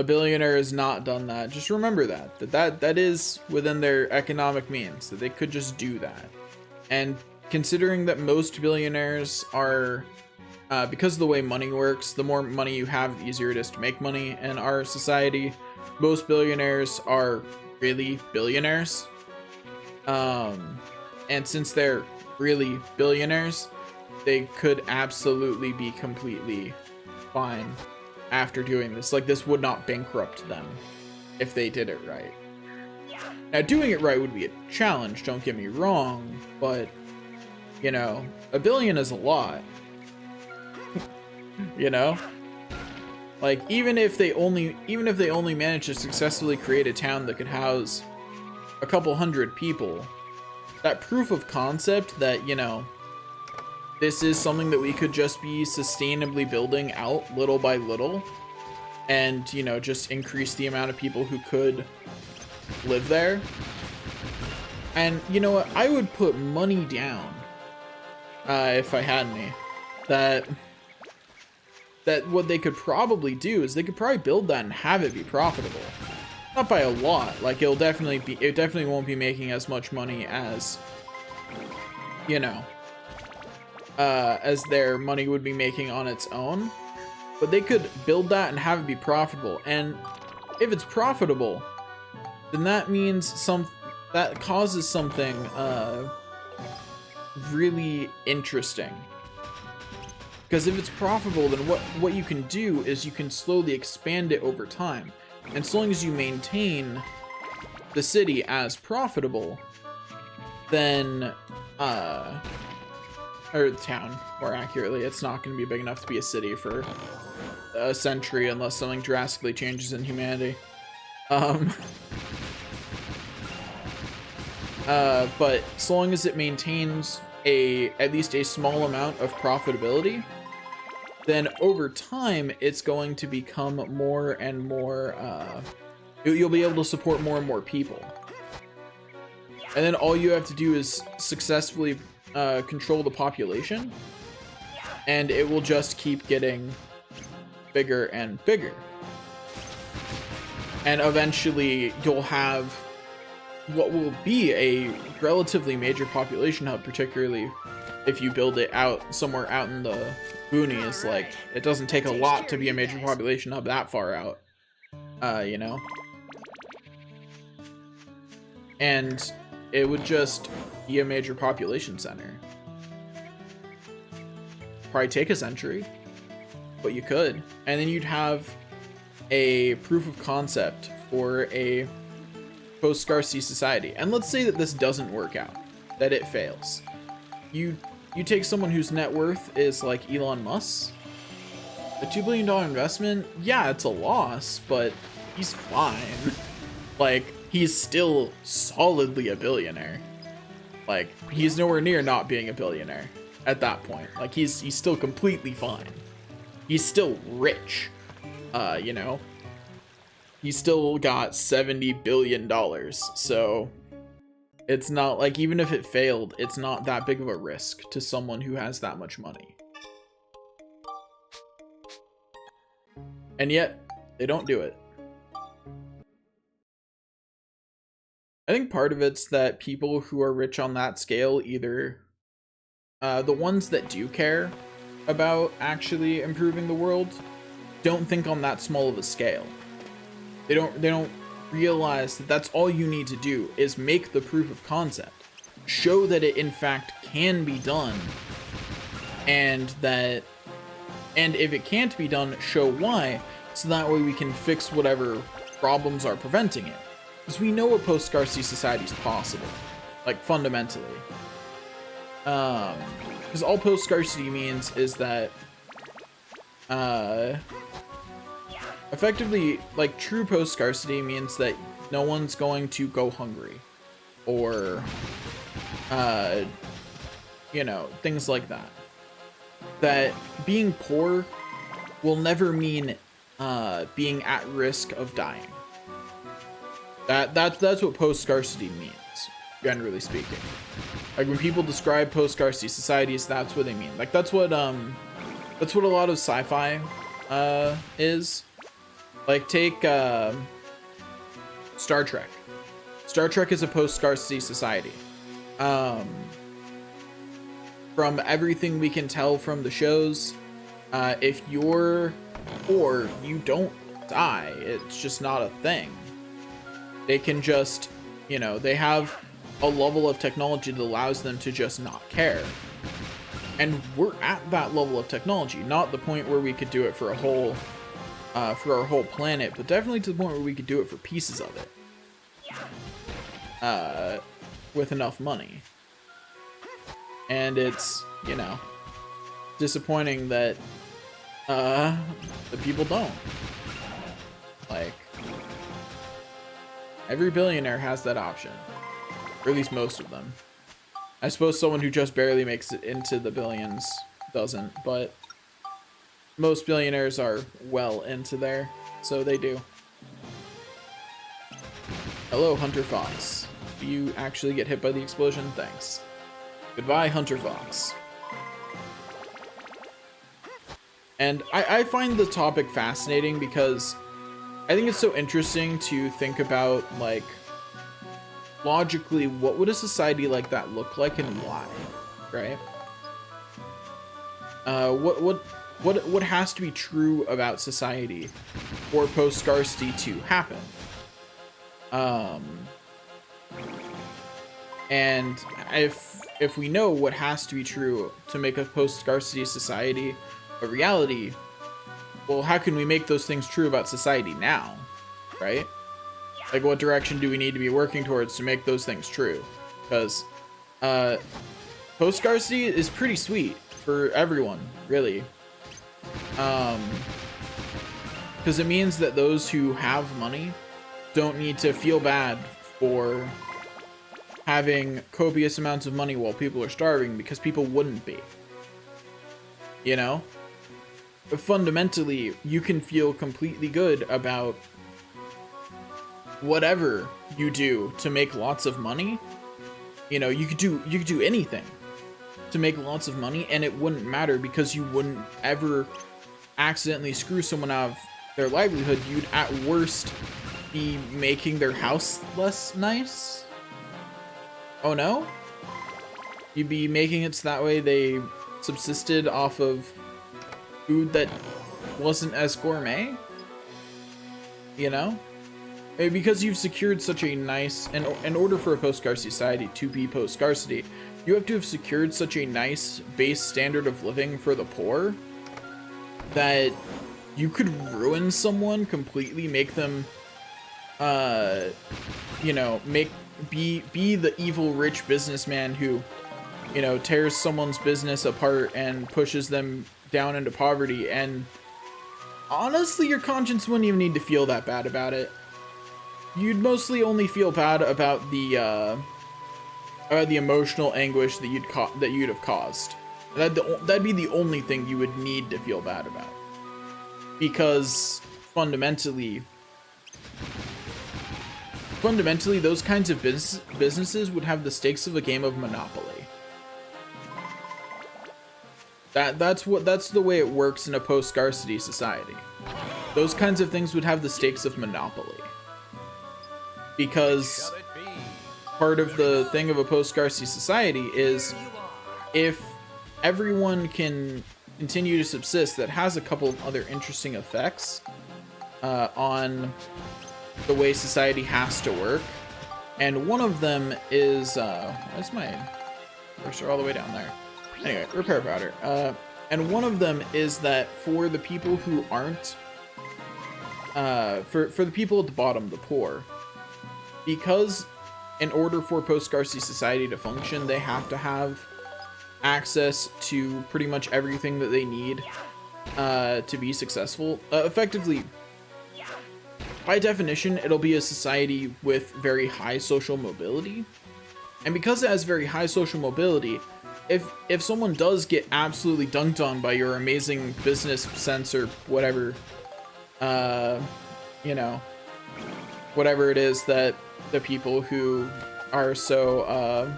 billionaire has not done that, just remember that is within their economic means, that they could just do that. And considering that most billionaires are, because of the way money works, the more money you have, the easier it is to make money in our society. Most billionaires are really billionaires. And since they're really billionaires, they could absolutely be completely fine after doing this. Like, this would not bankrupt them if they did it right. Now, doing it right would be a challenge, don't get me wrong, but, you know, $1 billion is a lot. You know? Like, even if they only manage to successfully create a town that could house a couple hundred people, that proof of concept that, you know, this is something that we could just be sustainably building out little by little, and, you know, just increase the amount of people who could live there. And, you know what, I would put money down, if I had any, that what they could probably do is they could probably build that and have it be profitable. Not by a lot, like, it definitely won't be making as much money as, you know, as their money would be making on its own, but they could build that and have it be profitable. And if it's profitable, then that means that causes something really interesting. Because if it's profitable, then what you can do is you can slowly expand it over time. And so long as you maintain the city as profitable, then or the town, more accurately, it's not going to be big enough to be a city for a century unless something drastically changes in humanity. But so long as it maintains at least a small amount of profitability, then over time, it's going to become more and more, you'll be able to support more and more people. And then all you have to do is successfully control the population, and it will just keep getting bigger and bigger. And eventually you'll have what will be a relatively major population hub, particularly if you build it out somewhere out in the boonies. Like, it doesn't take a lot to be a major population hub that far out, you know? And it would just be a major population center. Probably take a century, but you could. And then you'd have a proof of concept for a post-scarcity society. And let's say that this doesn't work out, that it fails. You take someone whose net worth is like Elon Musk. A $2 billion investment, yeah, it's a loss, but he's fine. Like, he's still solidly a billionaire. Like, he's nowhere near not being a billionaire at that point. Like, he's still completely fine. He's still rich, you know? He's still got $70 billion, so it's not like, even if it failed, it's not that big of a risk to someone who has that much money. And yet, they don't do it. I think part of it's that people who are rich on that scale, either the ones that do care about actually improving the world, don't think on that small of a scale. They don't realize that that's all you need to do is make the proof of concept, show that it in fact can be done, and if it can't be done, show why, so that way we can fix whatever problems are preventing it. Because we know a post-scarcity society is possible, like, fundamentally. Because all post-scarcity means is that, effectively, like, true post-scarcity means that no one's going to go hungry, or, you know, things like that. That being poor will never mean, being at risk of dying. That's what post-scarcity means, generally speaking. Like, when people describe post-scarcity societies, that's what they mean. Like, that's what a lot of sci-fi is. Like, take Star Trek. Star Trek is a post-scarcity society. From everything we can tell from the shows, if you're poor, you don't die. It's just not a thing. They can just, you know, they have a level of technology that allows them to just not care. And we're at that level of technology, not the point where we could do it for a whole, for our whole planet, but definitely to the point where we could do it for pieces of it, with enough money. And it's, you know, disappointing that, the people don't. Like, every billionaire has that option. Or at least most of them. I suppose someone who just barely makes it into the billions doesn't, but most billionaires are well into there, so they do. Hello, Hunter Fox. Do you actually get hit by the explosion? Thanks. Goodbye, Hunter Fox. And I find the topic fascinating because I think it's so interesting to think about, like, logically, what would a society like that look like and why, right? What has to be true about society for post-scarcity to happen? And if we know what has to be true to make a post-scarcity society a reality, well, how can we make those things true about society now, right? Like, what direction do we need to be working towards to make those things true? Because post-scarcity is pretty sweet for everyone, really. Because it means that those who have money don't need to feel bad for having copious amounts of money while people are starving, because people wouldn't be. You know? fundamentally, you can feel completely good about whatever you do to make lots of money. You know, you could do anything to make lots of money, and it wouldn't matter because you wouldn't ever accidentally screw someone out of their livelihood. You'd at worst be making their house less nice. Oh no? You'd be making it so that way they subsisted off of food that wasn't as gourmet, you know? Because you've secured such a nice, and in order for a post-scarcity society to be post-scarcity, you have to have secured such a nice base standard of living for the poor that you could ruin someone completely, make them, you know, be the evil rich businessman who, you know, tears someone's business apart and pushes them down into poverty, and honestly, your conscience wouldn't even need to feel that bad about it. You'd mostly only feel bad about the emotional anguish that you'd have caused. That'd be the only thing you would need to feel bad about, because fundamentally, those kinds of businesses would have the stakes of a game of Monopoly. That's the way it works in a post-scarcity society. Those kinds of things would have the stakes of Monopoly. Because part of the thing of a post-scarcity society is if everyone can continue to subsist, that has a couple of other interesting effects on the way society has to work. And one of them is, where's my cursor all the way down there? Anyway, repair powder. And one of them is that for the people who aren't, for the people at the bottom, the poor, because in order for post-scarcity society to function, they have to have access to pretty much everything that they need to be successful. Effectively, by definition, it'll be a society with very high social mobility. And because it has very high social mobility, if someone does get absolutely dunked on by your amazing business sense or whatever, you know, whatever it is that the people who are so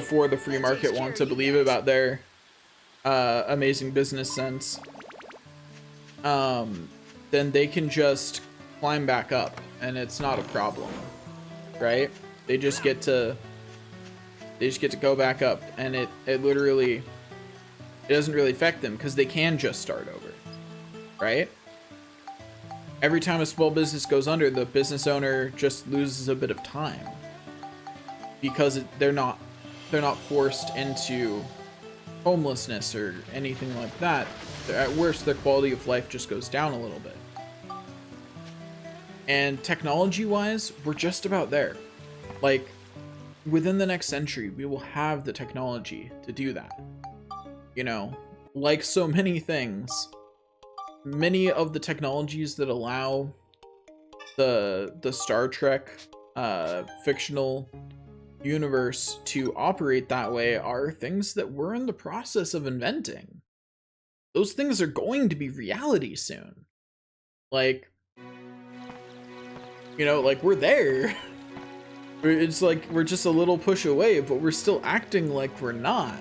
for the free market want to believe about their amazing business sense, then they can just climb back up and it's not a problem, right? They just get to go back up, and it doesn't really affect them because they can just start over, right? Every time a small business goes under, the business owner just loses a bit of time because they're not forced into homelessness or anything like that. At worst, their quality of life just goes down a little bit. And technology-wise, we're just about there. Like, within the next century, we will have the technology to do that. You know, like so many things, many of the technologies that allow the Star Trek fictional universe to operate that way are things that we're in the process of inventing. Those things are going to be reality soon. Like, you know, like, we're there. It's like we're just a little push away, but we're still acting like we're not.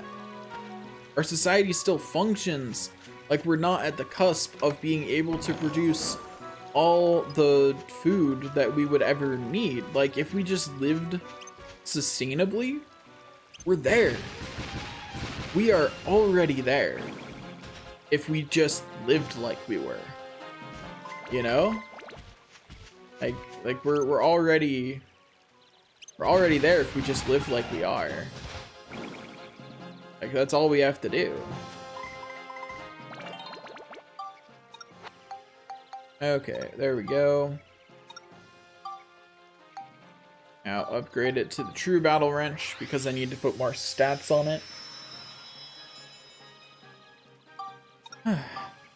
Our society still functions like we're not at the cusp of being able to produce all the food that we would ever need. Like, if we just lived sustainably, we're there. We are already there. If we just lived like we were. You know? Like we're already there if we just live like we are. Like, that's all we have to do. Okay, there we go. Now upgrade it to the true battle wrench because I need to put more stats on it.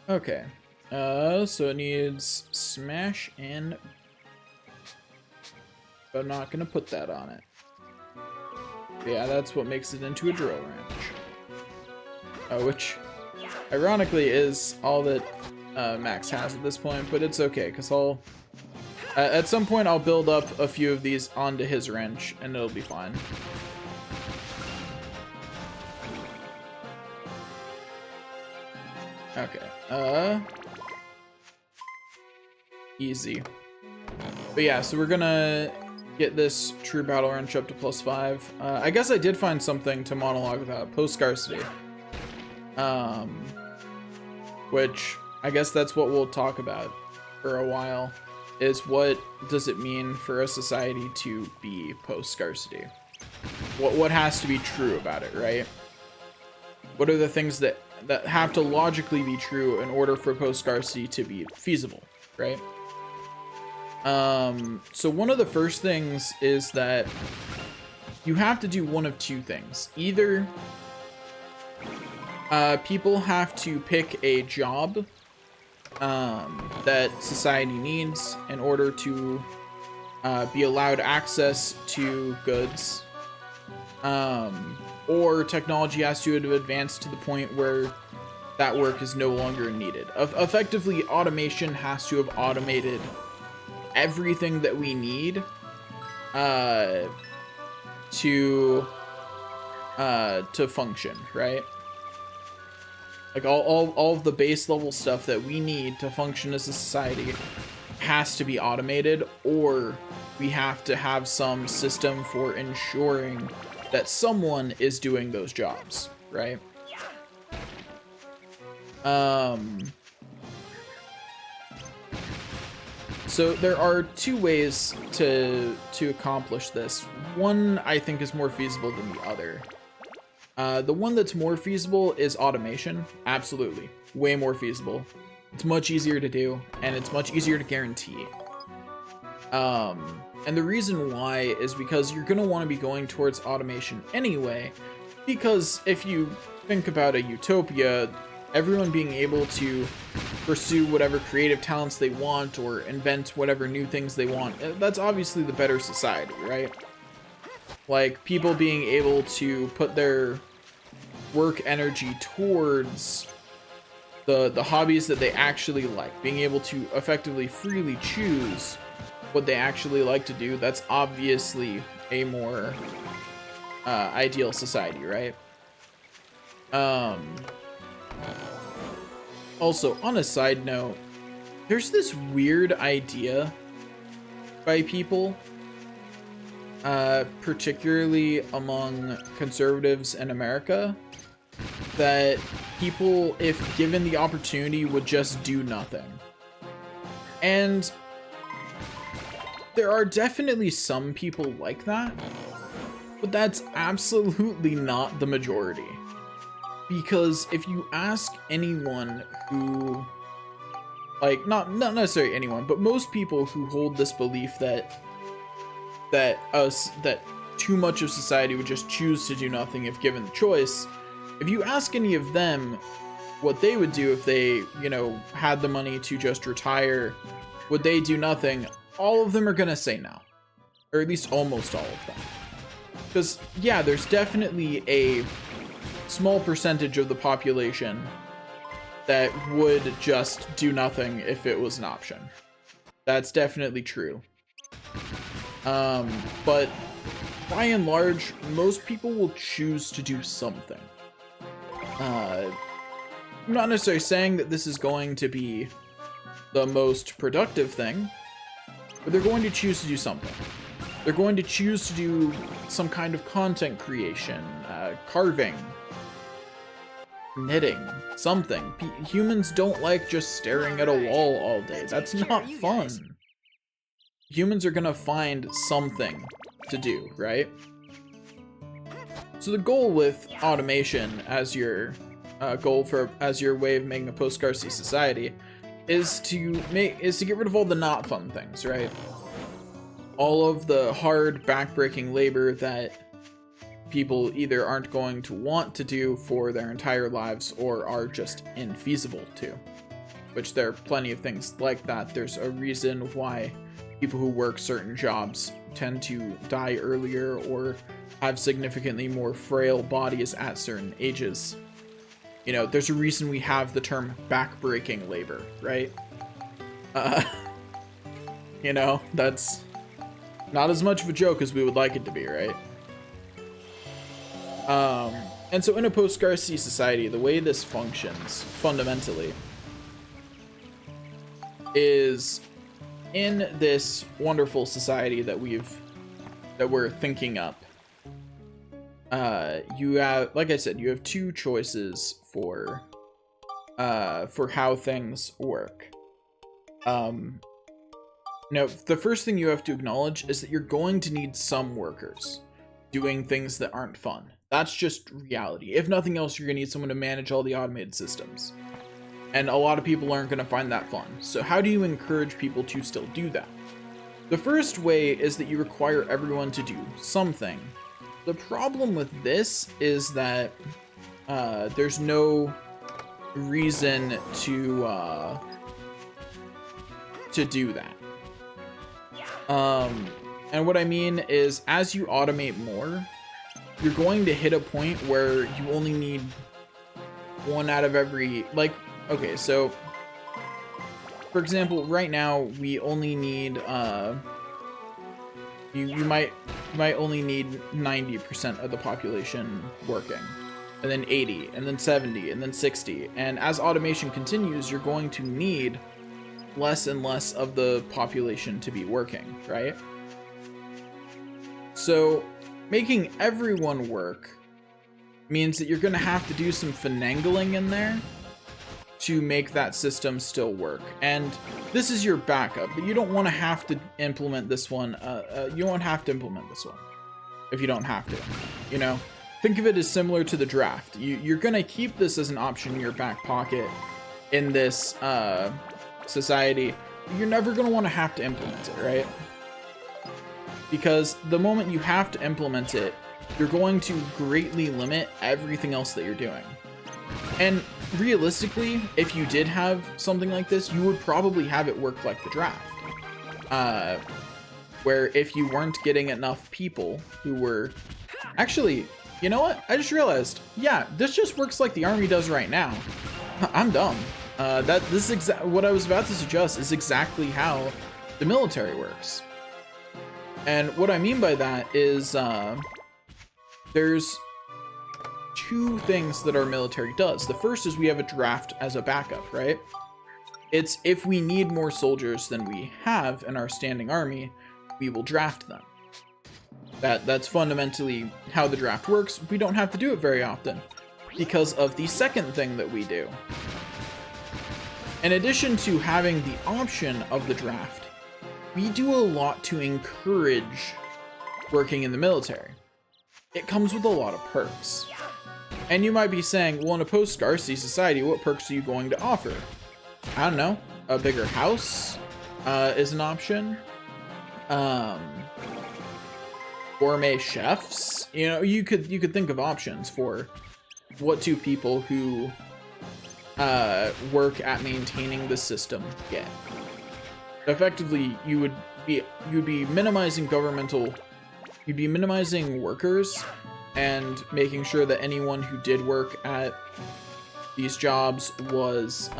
Okay. So it needs smash and... but I'm not gonna put that on it. Yeah, that's what makes it into a drill wrench. Which ironically is all that Max has at this point, but it's okay, because I'll at some point I'll build up a few of these onto his wrench, and it'll be fine. Okay, easy. But yeah, so we're gonna get this true battle wrench up to +5. I guess I did find something to monologue about, post-scarcity. Which, I guess that's what we'll talk about for a while, is what does it mean for a society to be post-scarcity? What has to be true about it, right? What are the things that have to logically be true in order for post-scarcity to be feasible, right? So one of the first things is that you have to do one of two things. Either people have to pick a job that society needs in order to be allowed access to goods, or technology has to advance to the point where that work is no longer needed. Effectively, automation has to have automated everything that we need to function, right? Like all of the base level stuff that we need to function as a society has to be automated, or we have to have some system for ensuring that someone is doing those jobs, right? So there are two ways to accomplish this. One I think is more feasible than the other. The one that's more feasible is automation. Absolutely. Way more feasible. It's much easier to do, and it's much easier to guarantee. And the reason why is because you're going to want to be going towards automation anyway, because if you think about a utopia, everyone being able to pursue whatever creative talents they want or invent whatever new things they want, that's obviously the better society, right? Like, people being able to put their work energy towards the hobbies that they actually like, being able to effectively freely choose what they actually like to do, that's obviously a more ideal society, right? Also, on a side note, there's this weird idea by people, particularly among conservatives in America, that people, if given the opportunity, would just do nothing. And there are definitely some people like that, but that's absolutely not the majority. Because if you ask anyone who, like, not necessarily anyone, but most people who hold this belief that too much of society would just choose to do nothing if given the choice, if you ask any of them what they would do if they, you know, had the money to just retire, would they do nothing? All of them are gonna say no. Or at least almost all of them. Because, yeah, there's definitely a small percentage of the population that would just do nothing if it was an option. That's definitely true. But by and large, most people will choose to do something. I'm not necessarily saying that this is going to be the most productive thing, but they're going to choose to do something. They're going to choose to do some kind of content creation, carving, knitting, something. Humans don't like just staring at a wall all day. That's not fun. Humans are gonna find something to do, right? So the goal with automation as your as your way of making a post-scarcity society is to get rid of all the not fun things, right? All of the hard, backbreaking labor that people either aren't going to want to do for their entire lives or are just infeasible to. Which there are plenty of things like that. There's a reason why people who work certain jobs tend to die earlier or have significantly more frail bodies at certain ages. You know, there's a reason we have the term backbreaking labor, right? You know, that's not as much of a joke as we would like it to be, right? And so in a post-scarcity society, the way this functions fundamentally is in this wonderful society that we're thinking up. You have, like I said, you have two choices for how things work. Now, the first thing you have to acknowledge is that you're going to need some workers doing things that aren't fun. That's just reality. If nothing else, you're going to need someone to manage all the automated systems. And a lot of people aren't going to find that fun. So how do you encourage people to still do that? The first way is that you require everyone to do something. The problem with this is that there's no reason to do that. And what I mean is, as you automate more, you're going to hit a point where you only need one out of every, like, okay, so for example, right now we only need you might only need 90% of the population working, and then 80, and then 70, and then 60, and as automation continues, you're going to need less and less of the population to be working, right? So making everyone work means that you're going to have to do some finagling in there to make that system still work. And this is your backup, but you don't want to have to implement this one. You won't have to implement this one if you don't have to, you know? Think of it as similar to the draft. You're going to keep this as an option in your back pocket in this society. You're never going to want to have to implement it, right? Because the moment you have to implement it, you're going to greatly limit everything else that you're doing. And realistically, if you did have something like this, you would probably have it work like the draft. Where if you weren't getting enough people who were... Actually, you know what? I just realized, yeah, this just works like the army does right now. I'm dumb. This is what I was about to suggest is exactly how the military works. And what I mean by that is there's two things that our military does. The first is we have a draft as a backup, right? It's if we need more soldiers than we have in our standing army, we will draft them. That's fundamentally how the draft works. We don't have to do it very often because of the second thing that we do. In addition to having the option of the draft, we do a lot to encourage working in the military. It comes with a lot of perks. And you might be saying, well, in a post-scarcity society, what perks are you going to offer? I don't know. A bigger house is an option. Gourmet chefs. You know, you could think of options for what do people who work at maintaining the system get. Effectively, you'd be minimizing you'd be minimizing workers and making sure that anyone who did work at these jobs was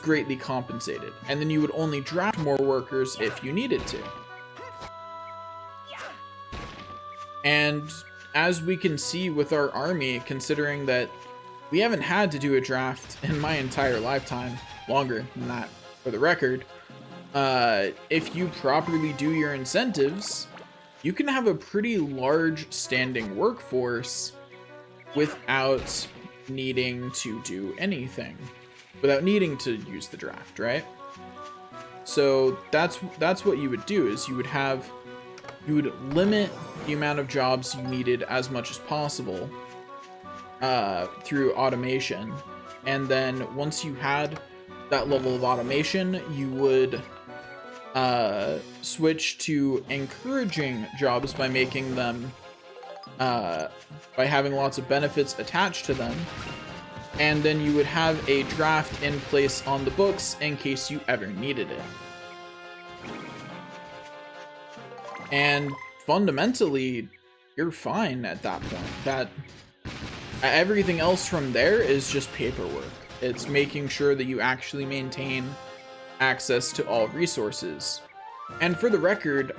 greatly compensated. And then you would only draft more workers if you needed to. And as we can see with our army, considering that we haven't had to do a draft in my entire lifetime, longer than that for the record, if you properly do your incentives, you can have a pretty large standing workforce without needing to do anything, without needing to use the draft, right? So that's what you would do, is you would limit the amount of jobs you needed as much as possible through automation. And then once you had that level of automation, you would switch to encouraging jobs by making them, by having lots of benefits attached to them. And then you would have a draft in place on the books in case you ever needed it. And fundamentally, you're fine at that point. Everything else from there is just paperwork. It's making sure that you actually maintain access to all resources. And for the record,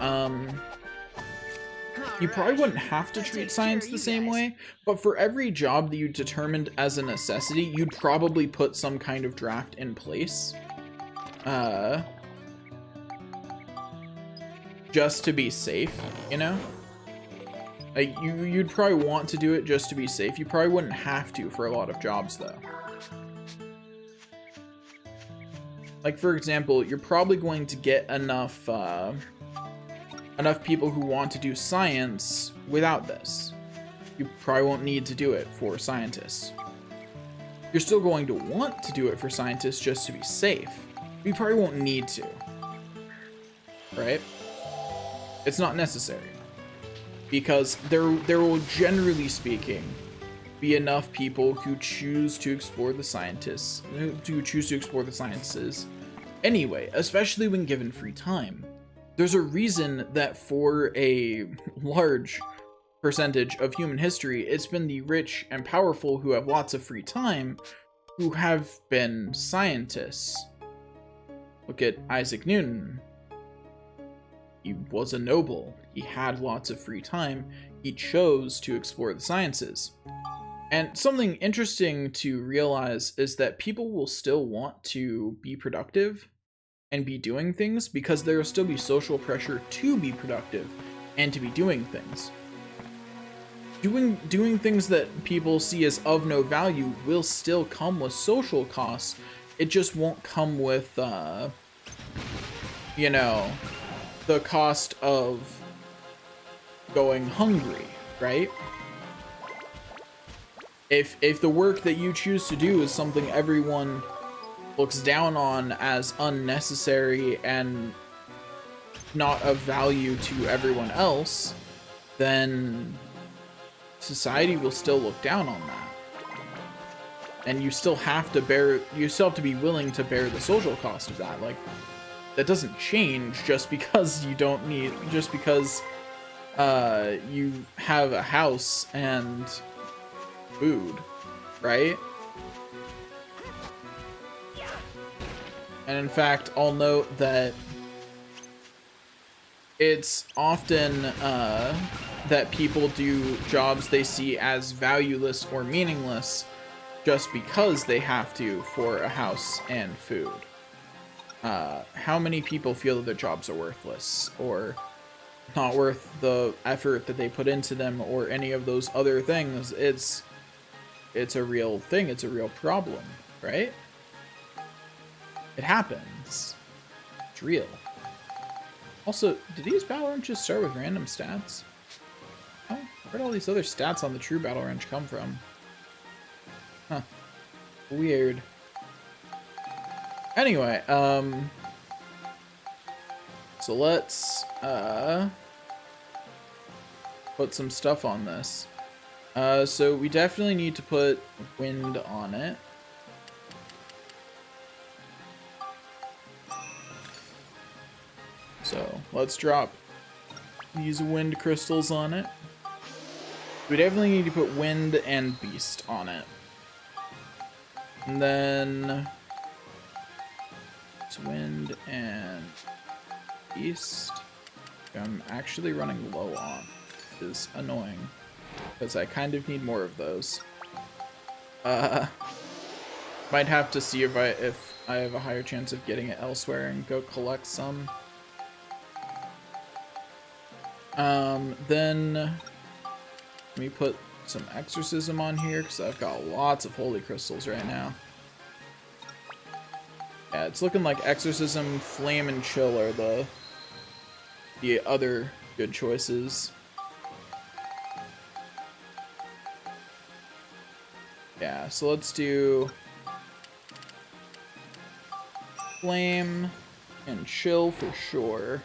you probably wouldn't have to treat science the same way, but for every job that you determined as a necessity, you'd probably put some kind of draft in place. Just to be safe, you know? Like, you'd probably want to do it just to be safe. You probably wouldn't have to for a lot of jobs, though. Like, for example, you're probably going to get enough people who want to do science without this. You probably won't need to do it for scientists. You're still going to want to do it for scientists just to be safe. You probably won't need to. Right? It's not necessary. Because there will, generally speaking, be enough people who choose to explore the sciences anyway, especially when given free time. There's a reason that for a large percentage of human history, it's been the rich and powerful who have lots of free time who have been scientists. Look at Isaac Newton. He was a noble. He had lots of free time. He chose to explore the sciences. And something interesting to realize is that people will still want to be productive and be doing things because there will still be social pressure to be productive and to be doing things. Doing things that people see as of no value will still come with social costs. It just won't come with, you know, the cost of going hungry, right? If the work that you choose to do is something everyone looks down on as unnecessary and not of value to everyone else, then society will still look down on that. And you still have to be willing to bear the social cost of that. Like, that doesn't change just because you have a house and food, right? And in fact, I'll note that it's often that people do jobs they see as valueless or meaningless just because they have to for a house and food. How many people feel that their jobs are worthless or not worth the effort that they put into them or any of those other things? It's a real thing. It's a real problem, right? It happens. It's real. Also, do these battle wrenches start with random stats? Oh, where'd all these other stats on the true battle wrench come from? Huh. Weird. Anyway, so let's put some stuff on this. So we definitely need to put wind on it. So let's drop these wind crystals on it. We definitely need to put wind and beast on it. And then it's wind and beast. I'm actually running low on. It is annoying because I kind of need more of those. Might have to see if I have a higher chance of getting it elsewhere and go collect some. Then let me put some exorcism on here because I've got lots of holy crystals right now. Yeah, it's looking like exorcism, flame, and chill are the other good choices. Yeah, so let's do flame and chill for sure.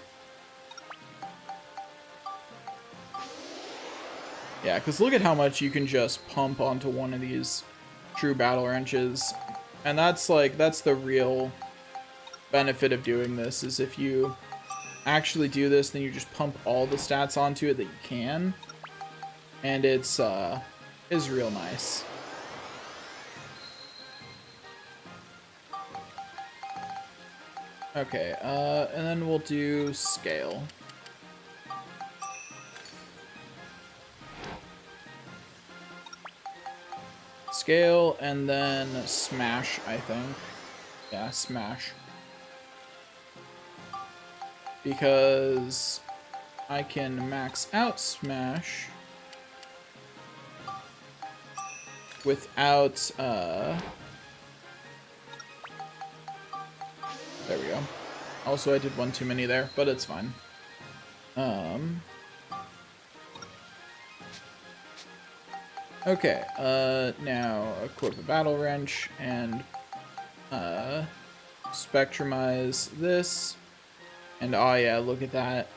Yeah, because look at how much you can just pump onto one of these true battle wrenches. And that's the real benefit of doing this, is if you actually do this, then you just pump all the stats onto it that you can. And it's is real nice. Okay, and then we'll do scale. Scale, and then smash, I think. Yeah, smash. Because I can max out smash without, there we go. Also, I did one too many there, but it's fine. Okay, now equip a battle wrench and, spectrumize this. And oh yeah, look at that.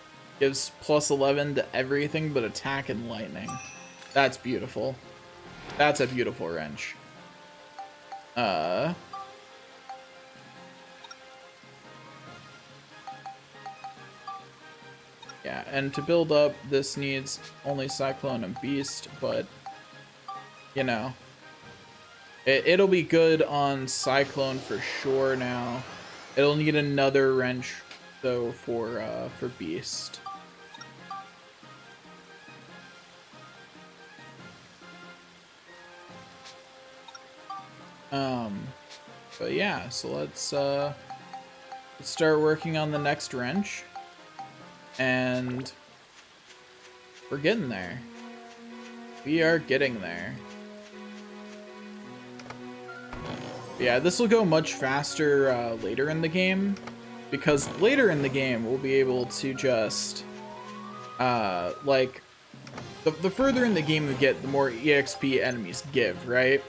Gives plus 11 to everything but attack and lightning. That's beautiful. That's a beautiful wrench. Yeah, and to build up, this needs only Cyclone and Beast, but, you know. It'll be good on Cyclone for sure now. It'll need another wrench, though, for Beast. But yeah, so let's start working on the next wrench. And we're getting there. We are getting there. Yeah, this will go much faster later in the game, because later in the game we'll be able to just like the further in the game we get, the more EXP enemies give, right?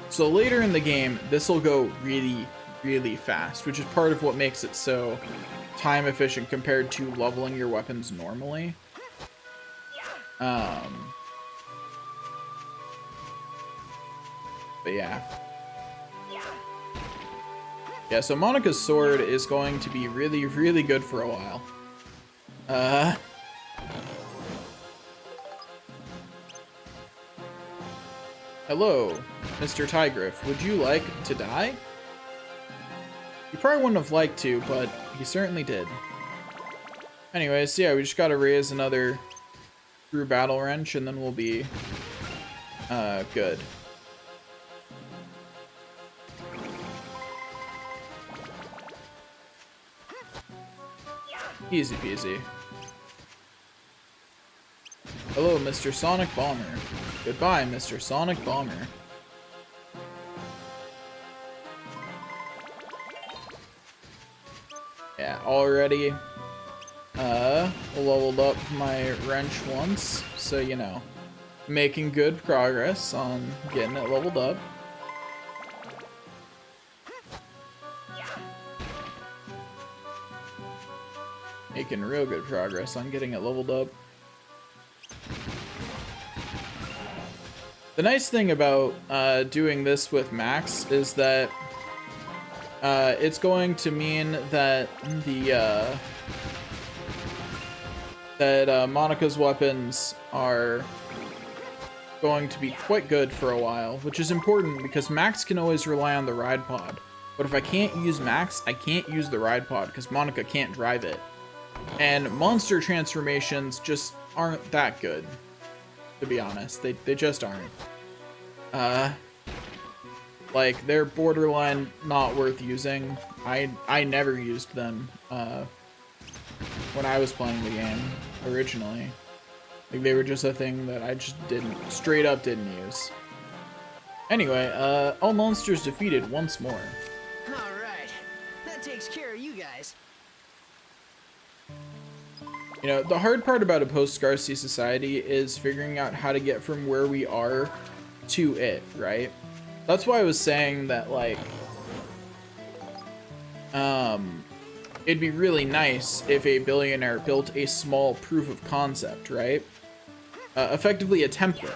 So later in the game, this will go really, really fast, which is part of what makes it so time efficient compared to leveling your weapons normally. But yeah. Yeah, so Monika's sword is going to be really, really good for a while. Hello, Mr. Tigriff. Would you like to die? You probably wouldn't have liked to, but he certainly did. Anyways, yeah, we just gotta raise another True Battle Wrench, and then we'll be good. Easy peasy. Hello, Mr. Sonic Bomber. Goodbye, Mr. Sonic Bomber. Yeah, already leveled up my wrench once, so you know, making good progress on getting it leveled up. Making real good progress on getting it leveled up. The nice thing about doing this with Max is that it's going to mean that Monika's weapons are going to be quite good for a while, which is important because Max can always rely on the ride pod. But if I can't use Max, I can't use the ride pod because Monika can't drive it. And monster transformations just aren't that good, to be honest. They just aren't. Like, they're borderline not worth using. I never used them when I was playing the game originally. Like, they were just a thing that I just straight up didn't use. Anyway, all monsters defeated once more. Alright, that takes care of you guys. You know, the hard part about a post-Scarcity society is figuring out how to get from where we are to it, right? That's why I was saying that, like, it'd be really nice if a billionaire built a small proof of concept, right? Effectively a template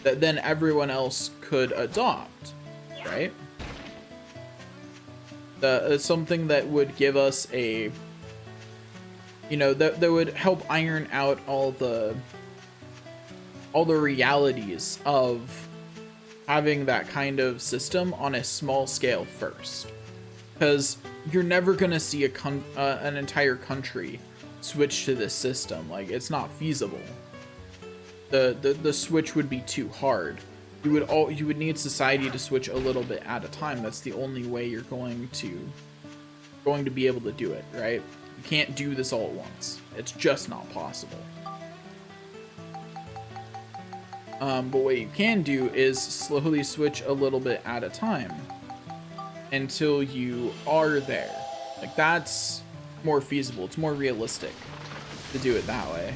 that then everyone else could adopt, right? Something that would give us a, you know, that would help iron out all the realities of having that kind of system on a small scale first. Because you're never gonna see an entire country switch to this system. Like, it's not feasible. The switch would be too hard. You would need society to switch a little bit at a time. That's the only way you're going to be able to do it, right? You can't do this all at once. It's just not possible. But what you can do is slowly switch a little bit at a time until you are there. Like, that's more feasible. It's more realistic to do it that way.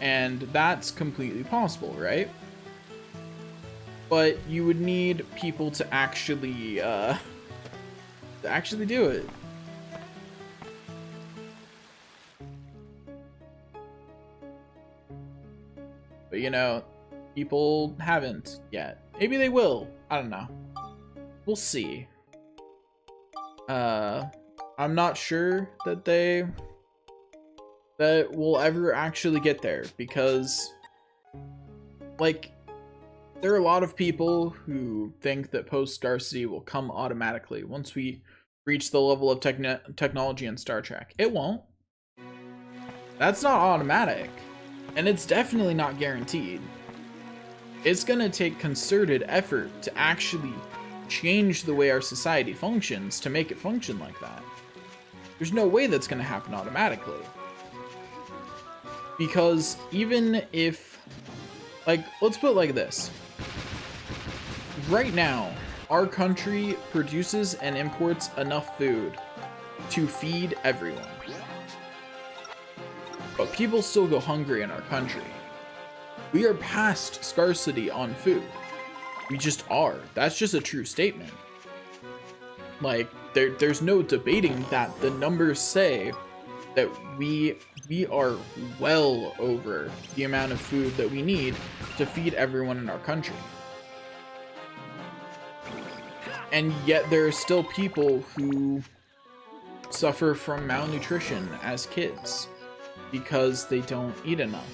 And that's completely possible, right? But you would need people to actually do it. But you know, people haven't yet. Maybe they will. I don't know. We'll see. I'm not sure that we'll ever actually get there, because like, there are a lot of people who think that post-scarcity will come automatically once we reach the level of technology in Star Trek. It won't. That's not automatic, and it's definitely not guaranteed. It's gonna take concerted effort to actually change the way our society functions to make it function like that. There's no way that's gonna happen automatically. Because even if, like, let's put it like this. Right now, our country produces and imports enough food to feed everyone. But people still go hungry in our country. We are past scarcity on food. We just are. That's just a true statement. Like, there's no debating that. The numbers say that we are well over the amount of food that we need to feed everyone in our country. And yet there are still people who suffer from malnutrition as kids because they don't eat enough.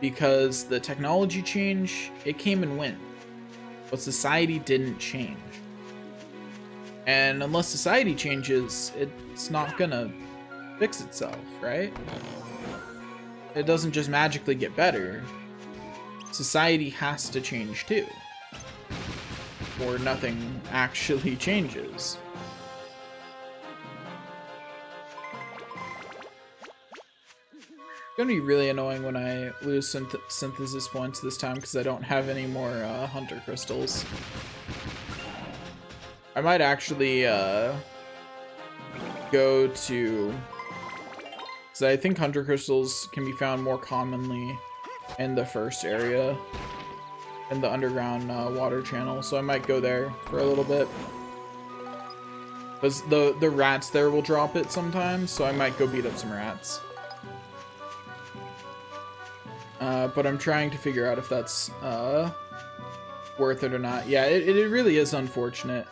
Because the technology change, it came and went, but society didn't change. And unless society changes, it's not gonna fix itself, right? It doesn't just magically get better. Society has to change too, or nothing actually changes. It's gonna be really annoying when I lose synthesis points this time because I don't have any more hunter crystals. I might actually go to, because I think hunter crystals can be found more commonly in the first area, in the underground water channel, so I might go there for a little bit. Because the rats there will drop it sometimes, so I might go beat up some rats. But I'm trying to figure out if that's worth it or not. Yeah, it really is unfortunate.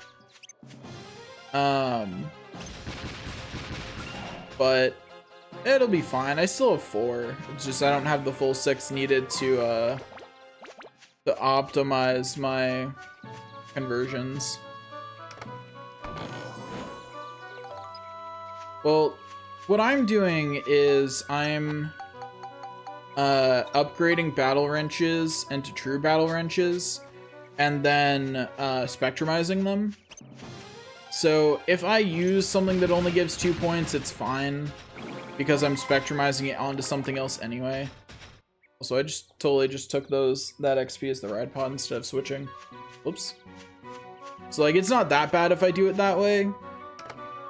But it'll be fine. I still have 4. It's just I don't have the full 6 needed to optimize my conversions. Well, what I'm doing is I'm upgrading battle wrenches into true battle wrenches, and then spectrumizing them. So if I use something that only gives 2 points, it's fine, because I'm spectrumizing it onto something else anyway. So I just totally just took that XP as the ride pod instead of switching. Whoops. So like, it's not that bad if I do it that way.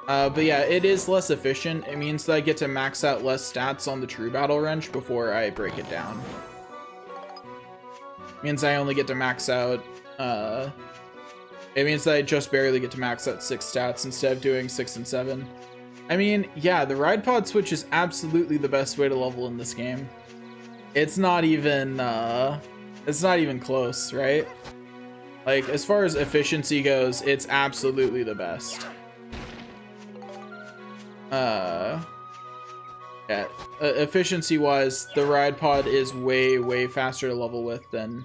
But yeah, it is less efficient. It means that I get to max out less stats on the true battle wrench before I break it down. It means I only get to max out, it means that I just barely get to max out 6 stats instead of doing 6 and 7. I mean, yeah, the ride pod switch is absolutely the best way to level in this game. It's not even close, right? Like, as far as efficiency goes, it's absolutely the best. Yeah, efficiency-wise, the ride pod is way faster to level with than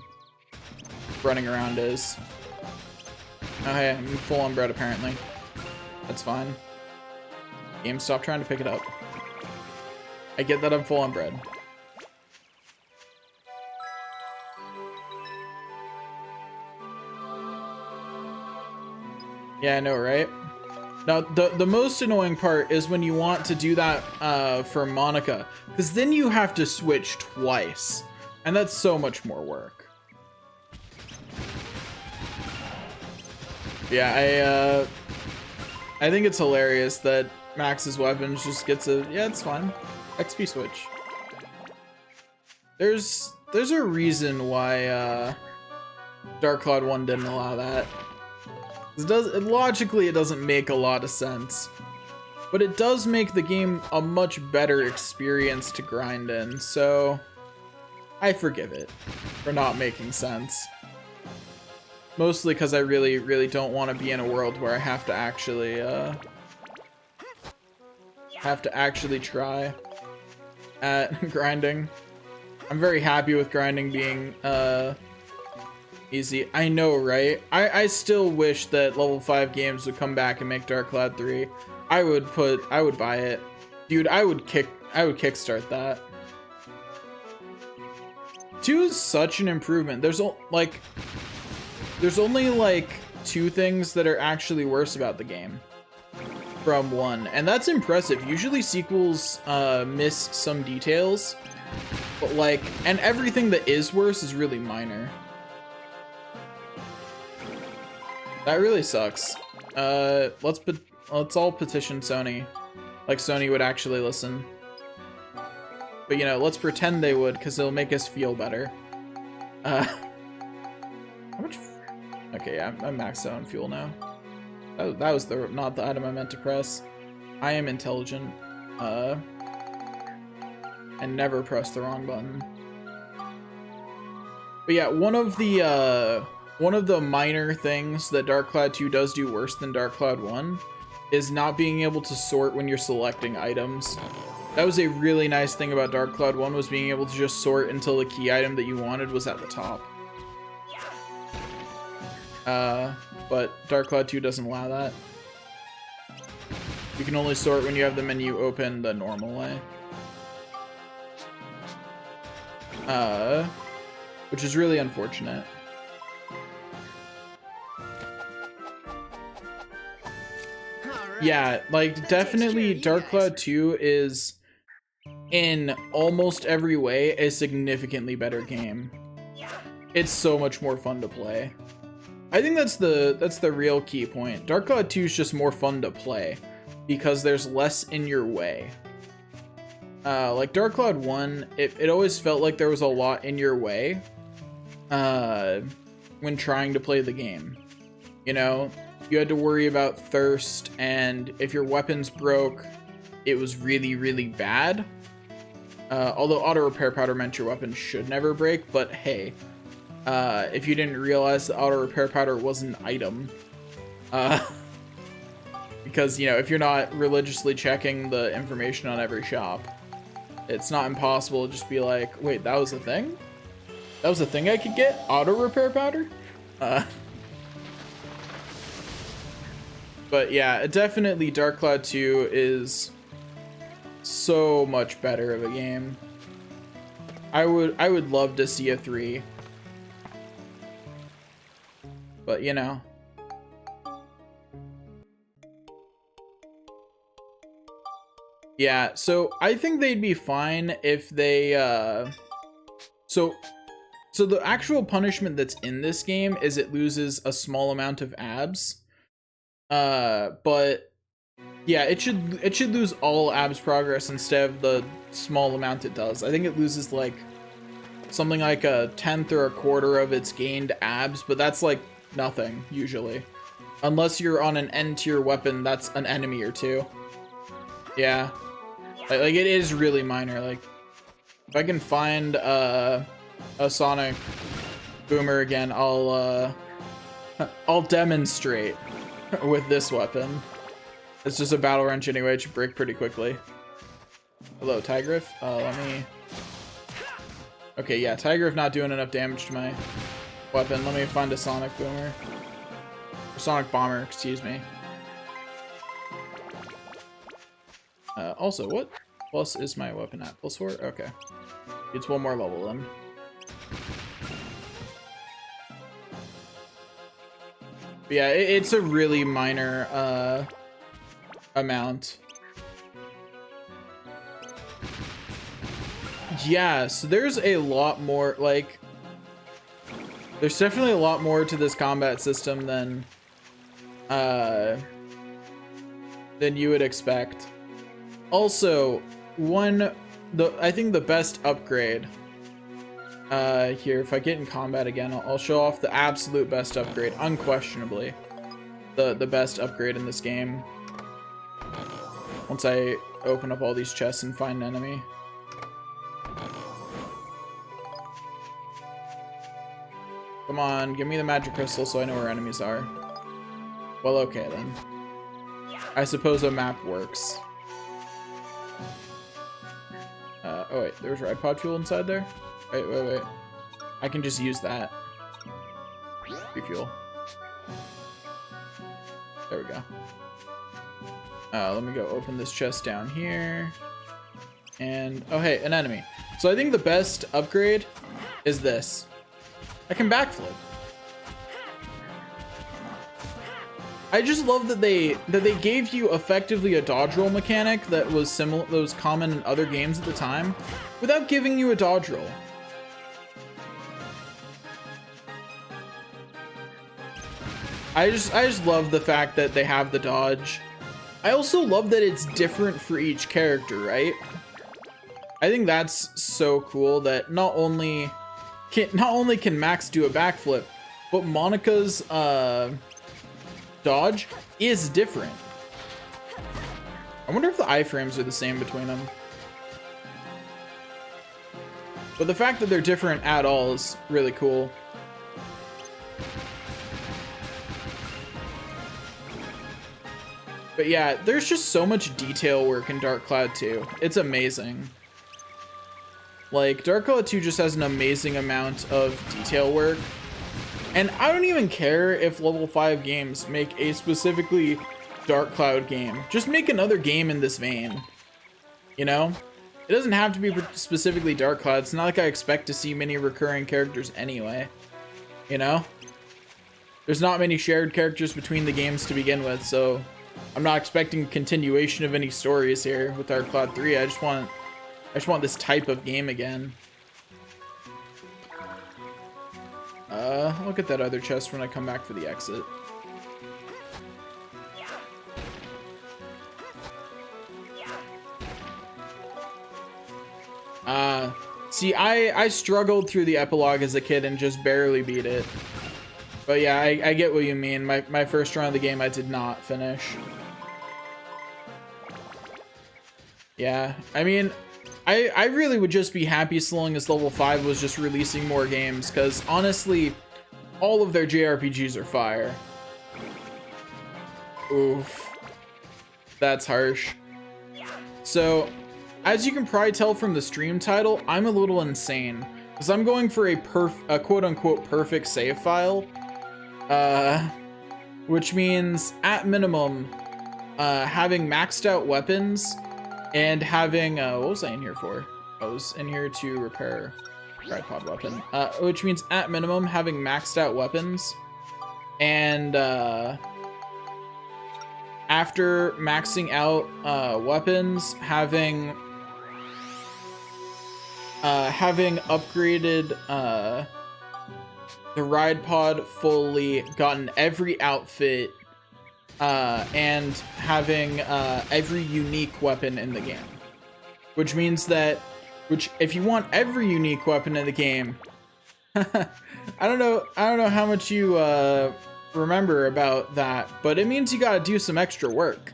running around is. Oh, hey, I'm full on bread, apparently. That's fine. Game, stop trying to pick it up. I get that I'm full on bread. Yeah, I know, right? Now, the most annoying part is when you want to do that for Monica, because then you have to switch twice, and that's so much more work. Yeah, I think it's hilarious that Max's weapons just gets a, yeah, it's fine, XP switch. There's a reason why Dark Cloud 1 didn't allow that. Logically, it doesn't make a lot of sense, but it does make the game a much better experience to grind in, so I forgive it for not making sense. Mostly because I really, really don't want to be in a world where I have to actually try at grinding. I'm very happy with grinding being easy. I know, right? I still wish that level 5 games would come back and make Dark Cloud 3. I would buy it. Dude, I would kickstart that. 2 is such an improvement. There's only like 2 things that are actually worse about the game from 1, and that's impressive. Usually sequels miss some details, but like, and everything that is worse is really minor. That really sucks. Let's all petition Sony, like Sony would actually listen. But you know, let's pretend they would, because it'll make us feel better. How much? Okay, yeah, I'm maxed out on fuel now. That was not the item I meant to press. I am intelligent, and never press the wrong button. But yeah, one of the minor things that Dark Cloud 2 does do worse than Dark Cloud 1 is not being able to sort when you're selecting items. That was a really nice thing about Dark Cloud 1, was being able to just sort until the key item that you wanted was at the top. But Dark Cloud 2 doesn't allow that. You can only sort when you have the menu open the normal way. Which is really unfortunate. Yeah, like, definitely Dark Cloud 2 is, in almost every way, a significantly better game. It's so much more fun to play. I think that's the real key point. Dark Cloud 2 is just more fun to play because there's less in your way. Like Dark Cloud 1, it always felt like there was a lot in your way when trying to play the game. You know, you had to worry about thirst, and if your weapons broke, it was really, really bad. Although auto repair powder meant your weapon should never break, but hey, if you didn't realize the auto repair powder was an item, because, you know, if you're not religiously checking the information on every shop, it's not impossible to just be like, wait, that was a thing? That was a thing I could get? Auto repair powder? But yeah, definitely Dark Cloud 2 is so much better of a game. I would love to see a 3. But you know. Yeah, so I think they'd be fine if they so the actual punishment that's in this game is it loses a small amount of abs. But yeah, it should lose all abs progress instead of the small amount it does. I think it loses like something like a 1/10 or a quarter of its gained abs, but that's like nothing usually. Unless you're on an N tier weapon, that's an enemy or 2. Yeah. Like it is really minor. Like if I can find a Sonic Boomer again, I'll demonstrate with this weapon. It's just a battle wrench anyway, it should break pretty quickly. Hello, Tigriff. Let me... Okay, yeah, Tigriff not doing enough damage to my weapon. Let me find a Sonic Boomer. Sonic Bomber, excuse me. Also, what plus is my weapon at? +4? Okay. It's one more level then. But yeah, it's a really minor amount. Yeah, so there's a lot more, like, there's definitely a lot more to this combat system than you would expect. Also, I think the best upgrade here, if I get in combat again, I'll show off the absolute best upgrade, unquestionably the best upgrade in this game. Once I open up all these chests and find an enemy. Come on, give me the magic crystal so I know where enemies are. Well, okay then. I suppose a map works. Oh wait, there's ride pod fuel inside there? Wait. I can just use that. Refuel. There we go. Let me go open this chest down here. And, oh hey, an enemy. So I think the best upgrade is this. I can backflip. I just love that they gave you effectively a dodge roll mechanic that was similar, that was common in other games at the time, without giving you a dodge roll. I just love the fact that they have the dodge. I also love that it's different for each character, right? I think that's so cool that not only can Max do a backflip, but Monica's dodge is different. I wonder if the iframes are the same between them. But the fact that they're different at all is really cool. But yeah, there's just so much detail work in Dark Cloud 2. It's amazing. Like, Dark Cloud 2 just has an amazing amount of detail work. And I don't even care if level 5 games make a specifically Dark Cloud game. Just make another game in this vein. You know? It doesn't have to be specifically Dark Cloud. It's not like I expect to see many recurring characters anyway. You know? There's not many shared characters between the games to begin with, so I'm not expecting continuation of any stories here with Dark Cloud 3. I just want this type of game again. Look at that other chest when I come back for the exit. See, I struggled through the epilogue as a kid and just barely beat it. But yeah, I get what you mean. My first run of the game I did not finish. Yeah, I mean, I really would just be happy so long as level 5 was just releasing more games, because honestly, all of their JRPGs are fire. Oof. That's harsh. So, as you can probably tell from the stream title, I'm a little insane, because I'm going for a quote-unquote perfect save file, which means, at minimum, having maxed out weapons, and having, what was I in here for? I was in here to repair tripod weapon. Which means, at minimum, having maxed out weapons. And, after maxing out, weapons, having upgraded, the ride pod fully, gotten every outfit, and having every unique weapon in the game, which means that, if you want every unique weapon in the game, I don't know how much you remember about that, but it means you gotta do some extra work,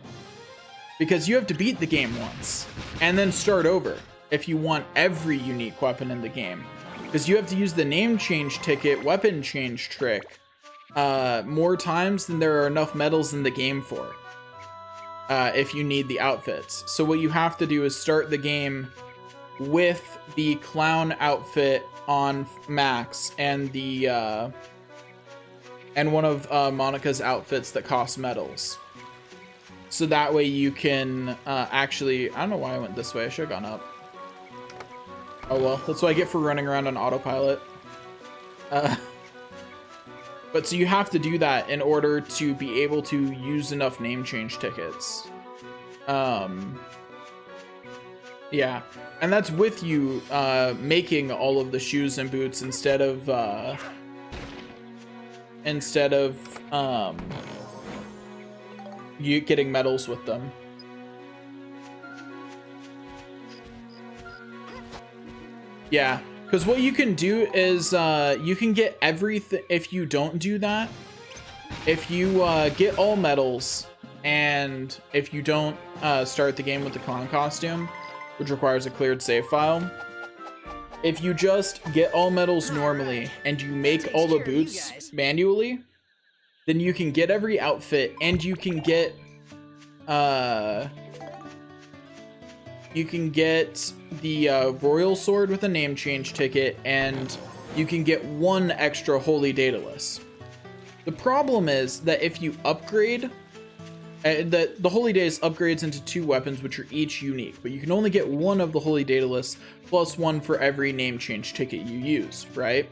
because you have to beat the game once and then start over if you want every unique weapon in the game, because you have to use the name change ticket weapon change trick more times than there are enough medals in the game for, if you need the outfits. So what you have to do is start the game with the clown outfit on max and the and one of Monica's outfits that costs medals. So that way you can actually... I don't know why I went this way. I should have gone up. Oh well, that's what I get for running around on autopilot. But so you have to do that in order to be able to use enough name change tickets. Yeah, and that's with you making all of the shoes and boots instead of you getting medals with them. Yeah, because what you can do is you can get everything. If you don't do that, if you get all medals, and if you don't start the game with the clown costume, which requires a cleared save file, if you just get all medals normally and you make all the boots manually, then you can get every outfit, and you can get the royal sword with a name change ticket, and you can get one extra holy daedalus. The problem is that if you upgrade, the holy daedalus upgrades into 2 weapons, which are each unique, but you can only get one of the holy daedalus plus 1 for every name change ticket you use, right?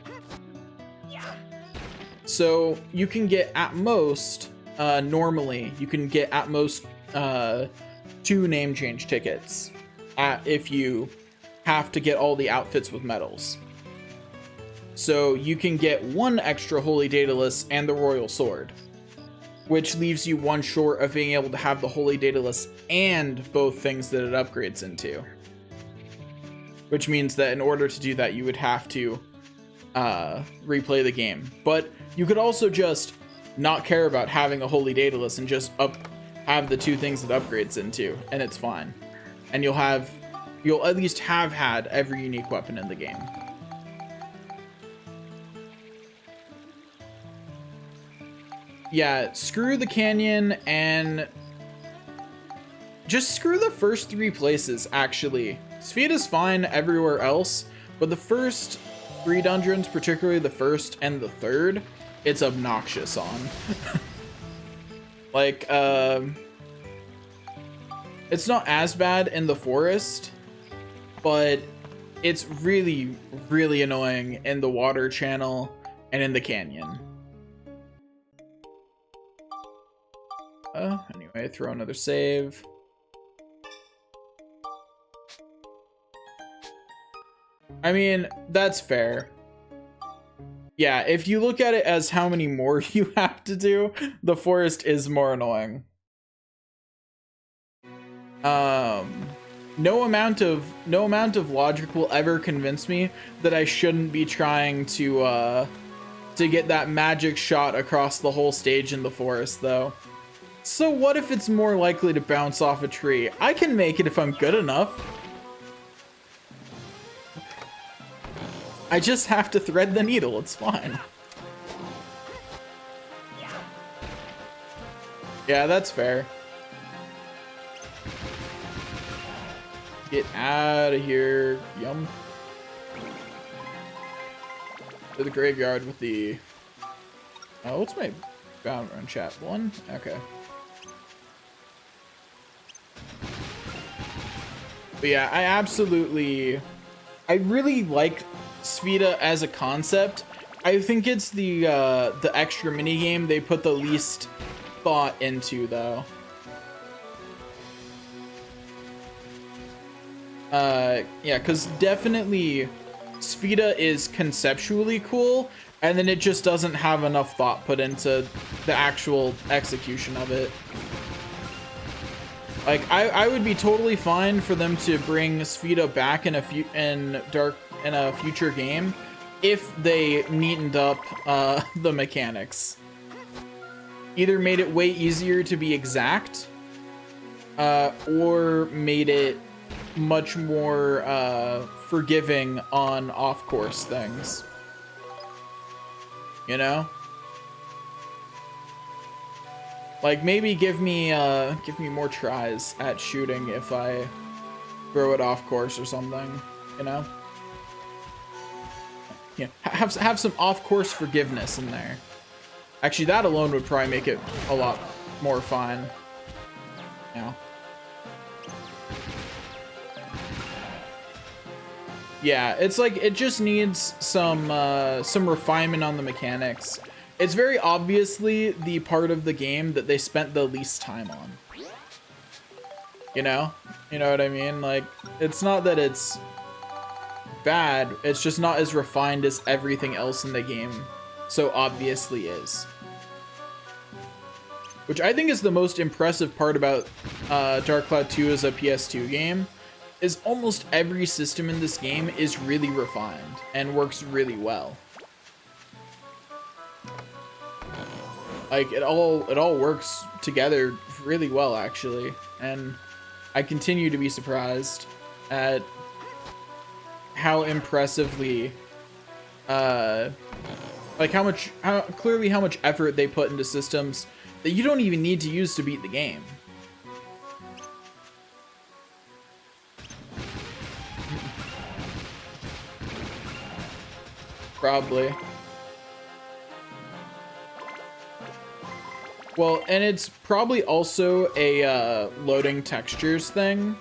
So you can get at most, normally, you can get at most 2 name change tickets if you have to get all the outfits with medals. So you can get 1 extra holy daedalus and the royal sword, which leaves you 1 short of being able to have the holy daedalus and both things that it upgrades into. Which means that in order to do that, you would have to replay the game. But you could also just not care about having a holy daedalus and just have the 2 things that upgrades into, and it's fine. And you'll at least have had every unique weapon in the game. Yeah, screw the canyon and just screw the first 3 places, actually. Sphera's fine everywhere else, but the first 3 dungeons, particularly the first and the third, it's obnoxious on. Like, it's not as bad in the forest, but it's really, really annoying in the water channel and in the canyon. Anyway, throw another save. I mean, that's fair. Yeah, if you look at it as how many more you have to do, the forest is more annoying. No amount of logic will ever convince me that I shouldn't be trying to get that magic shot across the whole stage in the forest, though. So what if it's more likely to bounce off a tree? I can make it if I'm good enough. I just have to thread the needle, it's fine. Yeah, that's fair. Get out of here, yum. To the graveyard with the... Oh, what's my bound run chat? 1? Okay. But yeah, I really like Sphera as a concept. I think it's the extra minigame they put the least thought into, though. Yeah, because definitely Sphera is conceptually cool, and then it just doesn't have enough thought put into the actual execution of it. Like, I would be totally fine for them to bring Sphera back in a future game if they neatened up the mechanics. Either made it way easier to be exact, or made it much more forgiving on off-course things. You know? Like, maybe give me more tries at shooting if I throw it off course or something, you know? Yeah, have some off course forgiveness in there. Actually, that alone would probably make it a lot more fun. Yeah. Yeah, it's like it just needs some refinement on the mechanics. It's very obviously the part of the game that they spent the least time on. You know what I mean? Like, it's not that it's bad, it's just not as refined as everything else in the game so obviously is. Which I think is the most impressive part about Dark Cloud 2 as a PS2 game, is almost every system in this game is really refined and works really well. Like, it all works together really well, actually, and I continue to be surprised at how impressively, like how much effort they put into systems that you don't even need to use to beat the game. Probably. Well, and it's probably also a loading textures thing.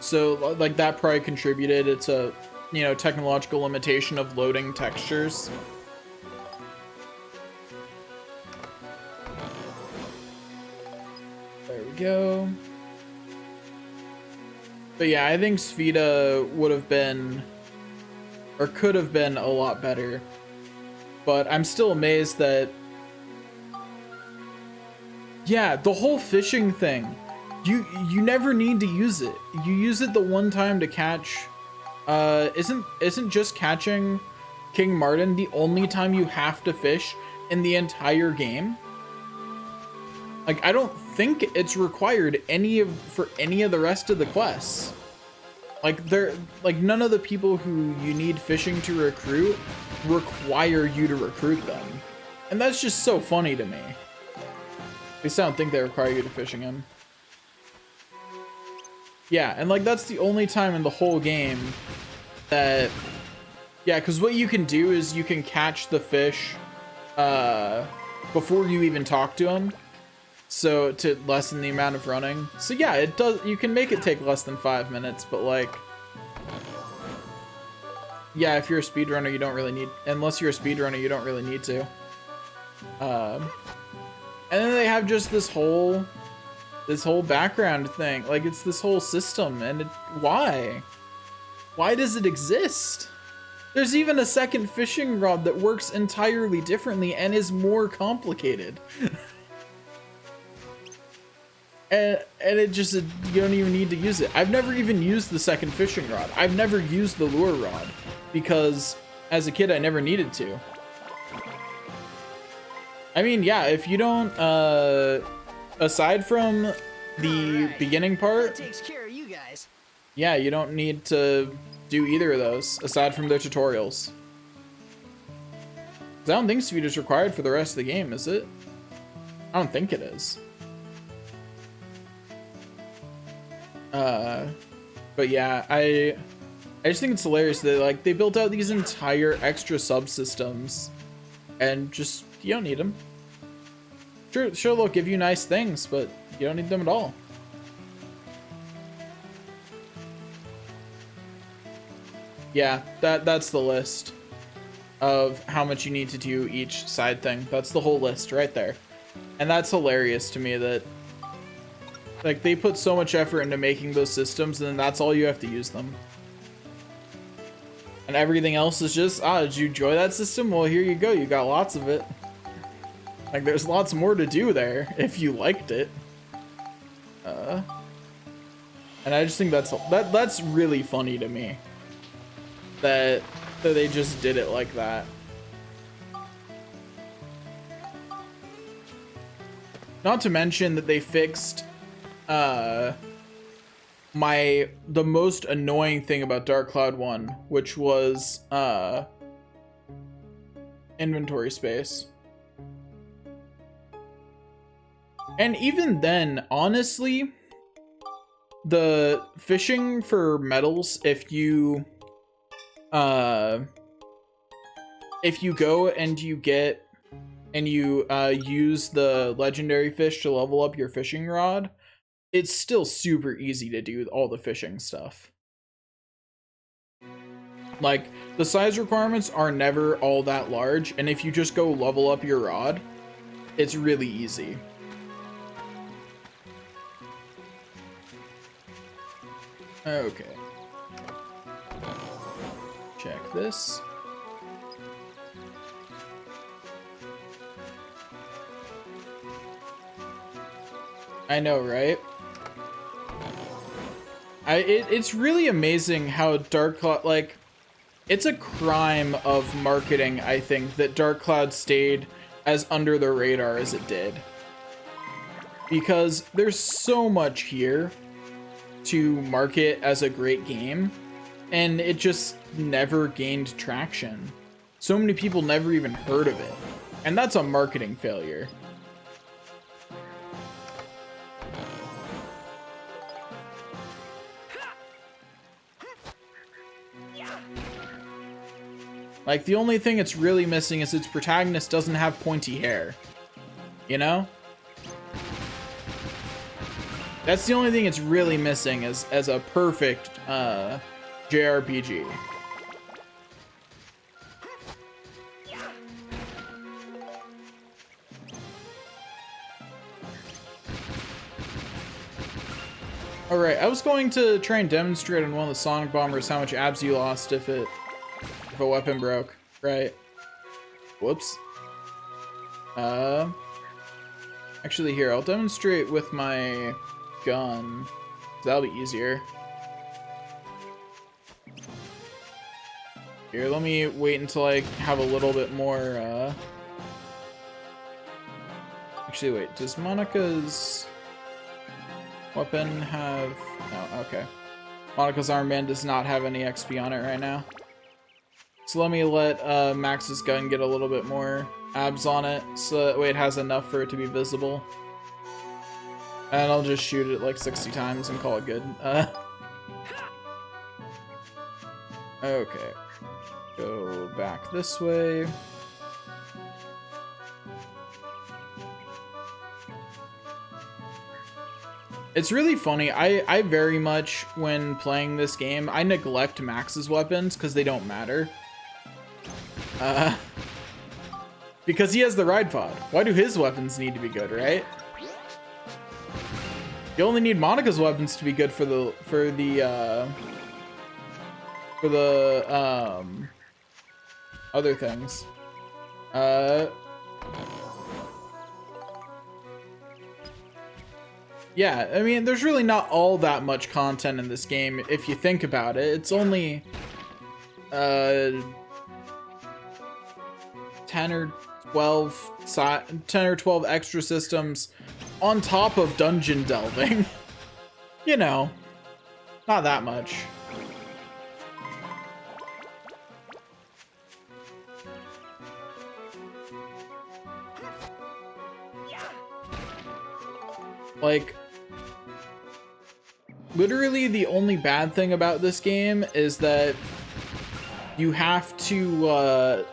So, like, that probably contributed. It's a, you know, technological limitation of loading textures. There we go. But yeah, I think Sphida would have been, or could have been, a lot better. But I'm still amazed that, yeah, the whole fishing thing, you never need to use it. You use it the one time to catch, isn't just catching King Martin the only time you have to fish in the entire game? Like, I don't think it's required for any of the rest of the quests. Like, none of the people who you need fishing to recruit require you to recruit them. And that's just so funny to me. At least I don't think they require you to fishing him. Yeah, and like, that's the only time in the whole game that, yeah, because what you can do is you can catch the fish before you even talk to him, so to lessen the amount of running. So yeah, it does, you can make it take less than 5 minutes, but like, yeah, if you're a speedrunner, you don't really need, unless you're a speedrunner, you don't really need to. And then they have just this whole background thing. Like, it's this whole system, and why? Why does it exist? There's even a second fishing rod that works entirely differently and is more complicated. and it just, you don't even need to use it. I've never even used the second fishing rod. I've never used the lure rod because as a kid I never needed to. I mean, yeah, if you don't, aside from the beginning part, That takes care of you guys. yeah, you don't need to do either of those, aside from the tutorials. 'Cause I don't think speed is required for the rest of the game, is it? I don't think it is. But yeah, I just think it's hilarious that, like, they built out these entire extra subsystems, and just, you don't need them. Sure, they'll give you nice things, but you don't need them at all. Yeah, that's the list of how much you need to do each side thing. That's the whole list right there. And that's hilarious to me that, like, they put so much effort into making those systems, and then that's all you have to use them. And everything else is just, did you enjoy that system? Well, here you go. You got lots of it. Like, there's lots more to do there if you liked it. And I just think that's really funny to me. That they just did it like that. Not to mention that they fixed the most annoying thing about Dark Cloud 1, which was inventory space. And even then, honestly, the fishing for metals, if you go and you get and you use the legendary fish to level up your fishing rod, it's still super easy to do all the fishing stuff. Like, the size requirements are never all that large, and if you just go level up your rod, it's really easy. Okay. Check this. I know, right? It's really amazing how Dark Cloud, like, it's a crime of marketing, I think, that Dark Cloud stayed as under the radar as it did. Because there's so much here to market as a great game, and it just never gained traction. So many people never even heard of it, and that's a marketing failure. Like, the only thing it's really missing is its protagonist doesn't have pointy hair. You know? That's the only thing it's really missing as a perfect JRPG. Alright, I was going to try and demonstrate on one of the Sonic Bombers how much abs you lost if a weapon broke, right? Whoops. Actually, here, I'll demonstrate with my gun. That'll be easier. Here, let me wait until I have a little bit more, Actually, wait, does Monica's weapon have... No, okay. Monica's armband does not have any XP on it right now. So let me let Max's gun get a little bit more abs on it, so that way it has enough for it to be visible. And I'll just shoot it like 60 times and call it good. Okay. Go back this way. It's really funny. I very much, when playing this game, I neglect Max's weapons because they don't matter. Because he has the ride pod. Why do his weapons need to be good, right? You only need Monica's weapons to be good for the other things. Yeah, I mean, there's really not all that much content in this game if you think about it. It's only 10 or 12 extra systems on top of dungeon delving. You know, not that much. Like, literally the only bad thing about this game is that you have to,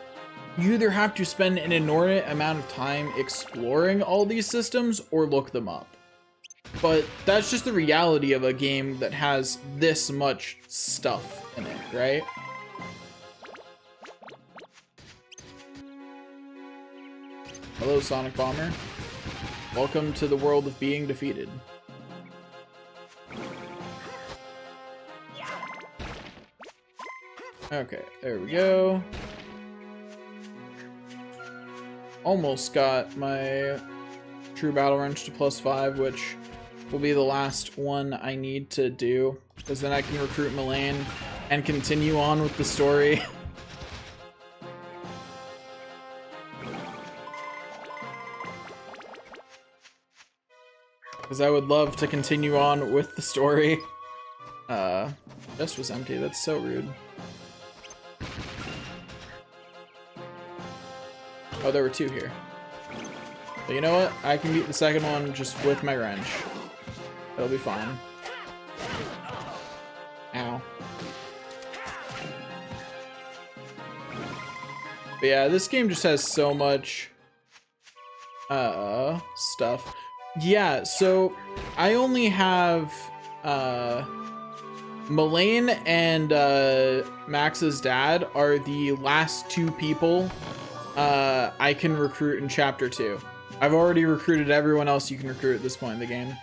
you either have to spend an inordinate amount of time exploring all these systems or look them up. But that's just the reality of a game that has this much stuff in it, right? Hello, Sonic Bomber. Welcome to the world of being defeated. Okay, there we go. Almost got my True Battle Wrench to +5, which will be the last one I need to do, because then I can recruit Milaine and continue on with the story. Because I would love to continue on with the story. Chest was empty, that's so rude. Oh, there were two here. But you know what? I can beat the second one just with my wrench. It'll be fine. Ow. But yeah, this game just has so much stuff. Yeah, so I only have Mullane and Max's dad are the last two people I can recruit in chapter 2. I've already recruited everyone else you can recruit at this point in the game.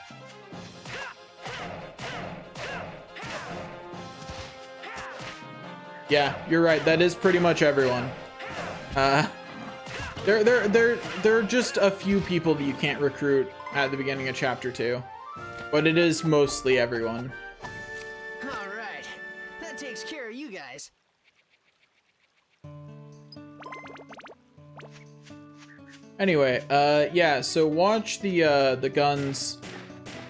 Yeah, you're right. That is pretty much everyone. There are just a few people that you can't recruit at the beginning of chapter 2, but it is mostly everyone. All right, that takes care of you guys. Anyway, yeah. So watch the guns,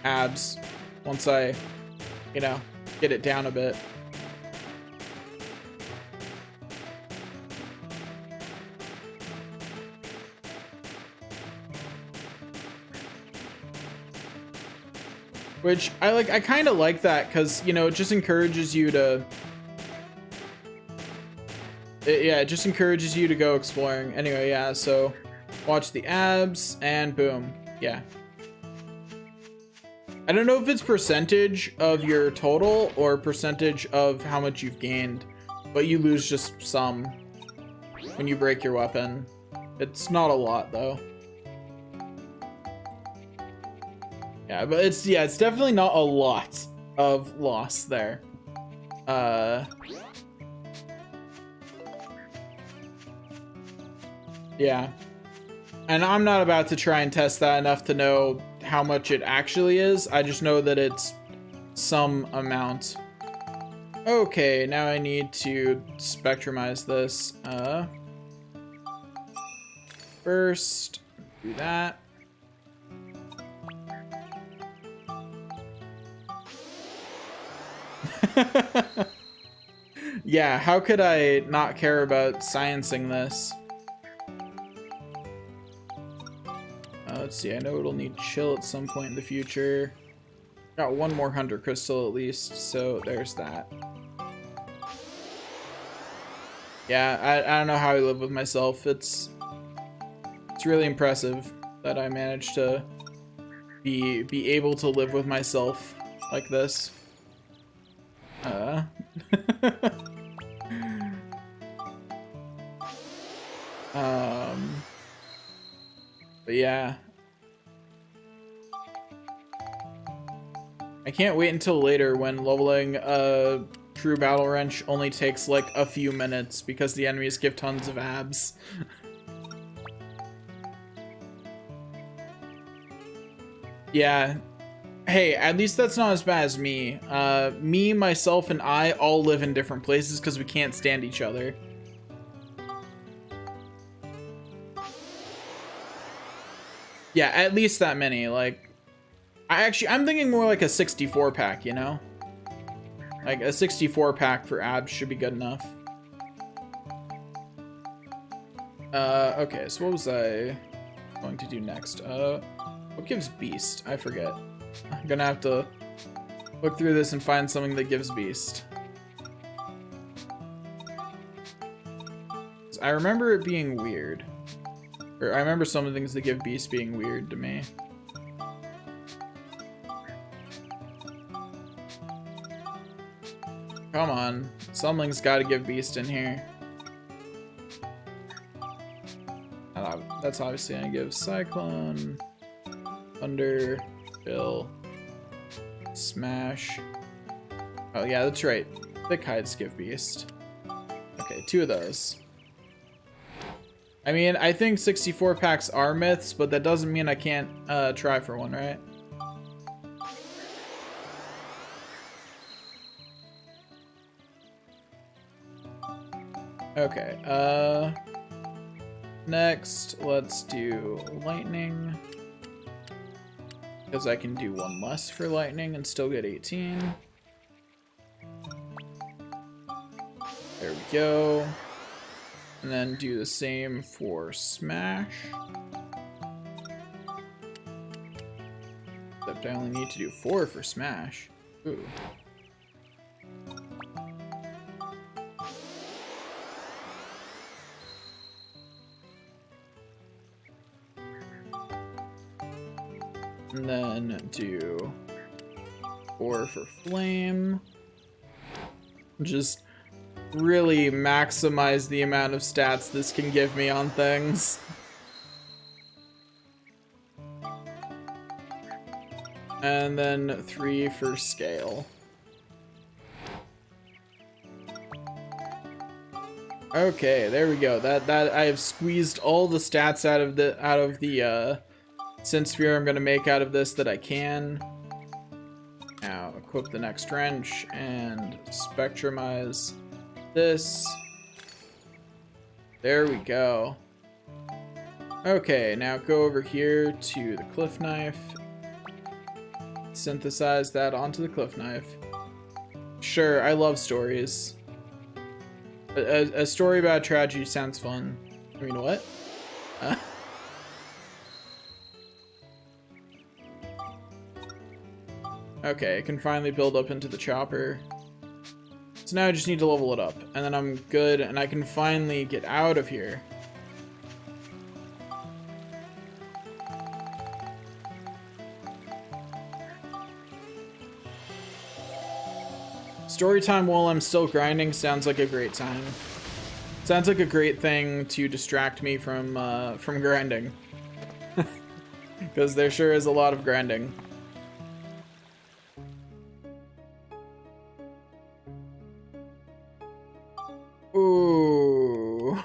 abs, once I, get it down a bit. Which I kind of like that because, it just encourages you to, it just encourages you to go exploring. Anyway, yeah, so watch the abs and boom. Yeah. I don't know if it's percentage of your total or percentage of how much you've gained, but you lose just some when you break your weapon. It's not a lot though. Yeah, but it's definitely not a lot of loss there. Yeah. And I'm not about to try and test that enough to know how much it actually is. I just know that it's some amount. Okay, now I need to spectrumize this. First, do that. Yeah, how could I not care about sciencing this? Let's see, I know it'll need chill at some point in the future. Got one more Hunter Crystal at least, so there's that. Yeah, I don't know how I live with myself. It's really impressive that I managed to be able to live with myself like this. But yeah. I can't wait until later when leveling a true battle wrench only takes like a few minutes because the enemies give tons of abs. Yeah. Hey, at least that's not as bad as me. Me, myself, and I all live in different places because we can't stand each other. Yeah, at least that many. Like, I'm thinking more like a 64 pack, you know? Like, a 64 pack for abs should be good enough. Okay, so what was I going to do next? What gives Beast? I forget. I'm gonna have to look through this and find something that gives Beast. I remember it being weird. Or I remember some of the things that give Beast being weird to me. Come on. Something's gotta give Beast in here. That's obviously gonna give Cyclone, Thunder, Bill, Smash. Oh yeah, that's right. Thick Hides give Beast. Okay, 2 of those. I mean, I think 64 packs are myths, but that doesn't mean I can't try for one, right? Okay, next, let's do Lightning. Because I can do 1 less for Lightning and still get 18. There we go. And then do the same for Smash. Except I only need to do 4 for Smash. Ooh. And then do 4 for flame. Just really maximize the amount of stats this can give me on things. And then 3 for scale. Okay, there we go. That I have squeezed all the stats out of the Synth Sphere I'm gonna make out of this that I can. Now equip the next wrench and spectrumize this. There we go. Okay, now go over here to the cliff knife. Synthesize that onto the cliff knife. Sure, I love stories. A story about tragedy sounds fun. I mean, what? Okay, I can finally build up into the chopper. So now I just need to level it up, and then I'm good, and I can finally get out of here. Story time while I'm still grinding sounds like a great time. Sounds like a great thing to distract me from grinding. Because there sure is a lot of grinding. Ooh.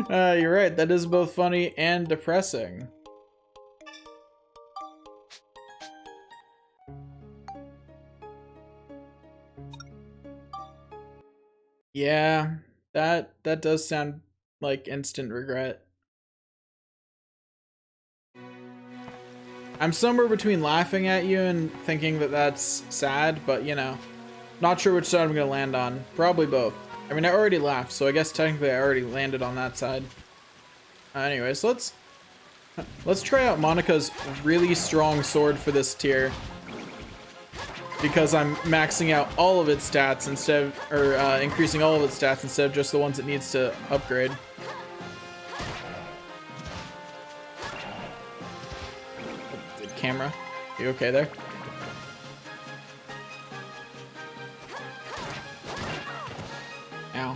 You're right, that is both funny and depressing. Yeah, that does sound like instant regret. I'm somewhere between laughing at you and thinking that that's sad, but you know, not sure which side I'm gonna land on. Probably both. I mean, I already laughed, so I guess technically I already landed on that side. Anyways, let's try out Monika's really strong sword for this tier. Because I'm maxing out all of its stats instead of, or increasing all of its stats instead of just the ones it needs to upgrade. Camera, you okay there? Ow.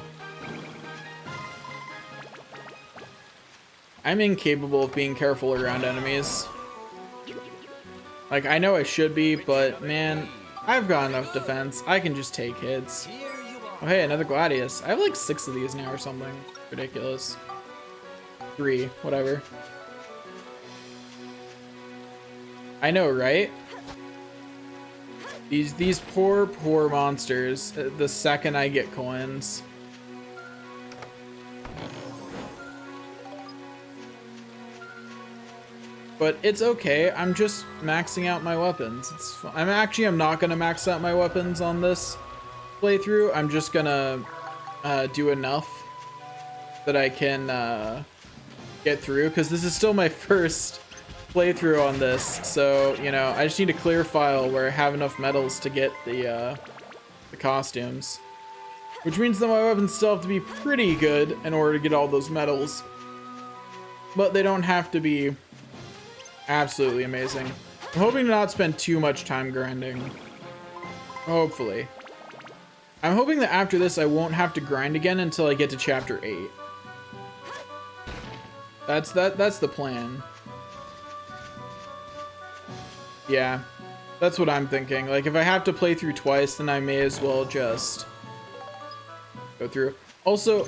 I'm incapable of being careful around enemies. Like, I know I should be, but man, I've got enough defense. I can just take hits. Oh hey, another Gladius. I have like 6 of these now or something. Ridiculous. 3, whatever. I know, right? These poor monsters. The second I get coins. But it's okay. I'm just maxing out my weapons. It's fun. I'm not gonna max out my weapons on this playthrough. I'm just gonna do enough that I can get through, because this is still my first playthrough on this. So you know, I just need a clear file where I have enough medals to get the costumes, which means that my weapons still have to be pretty good in order to get all those medals. But they don't have to be absolutely amazing. I'm hoping to not spend too much time grinding. Hopefully. I'm hoping that after this I won't have to grind again until I get to chapter 8. That's the plan. Yeah. That's what I'm thinking. Like, if I have to play through twice, then I may as well just go through. Also,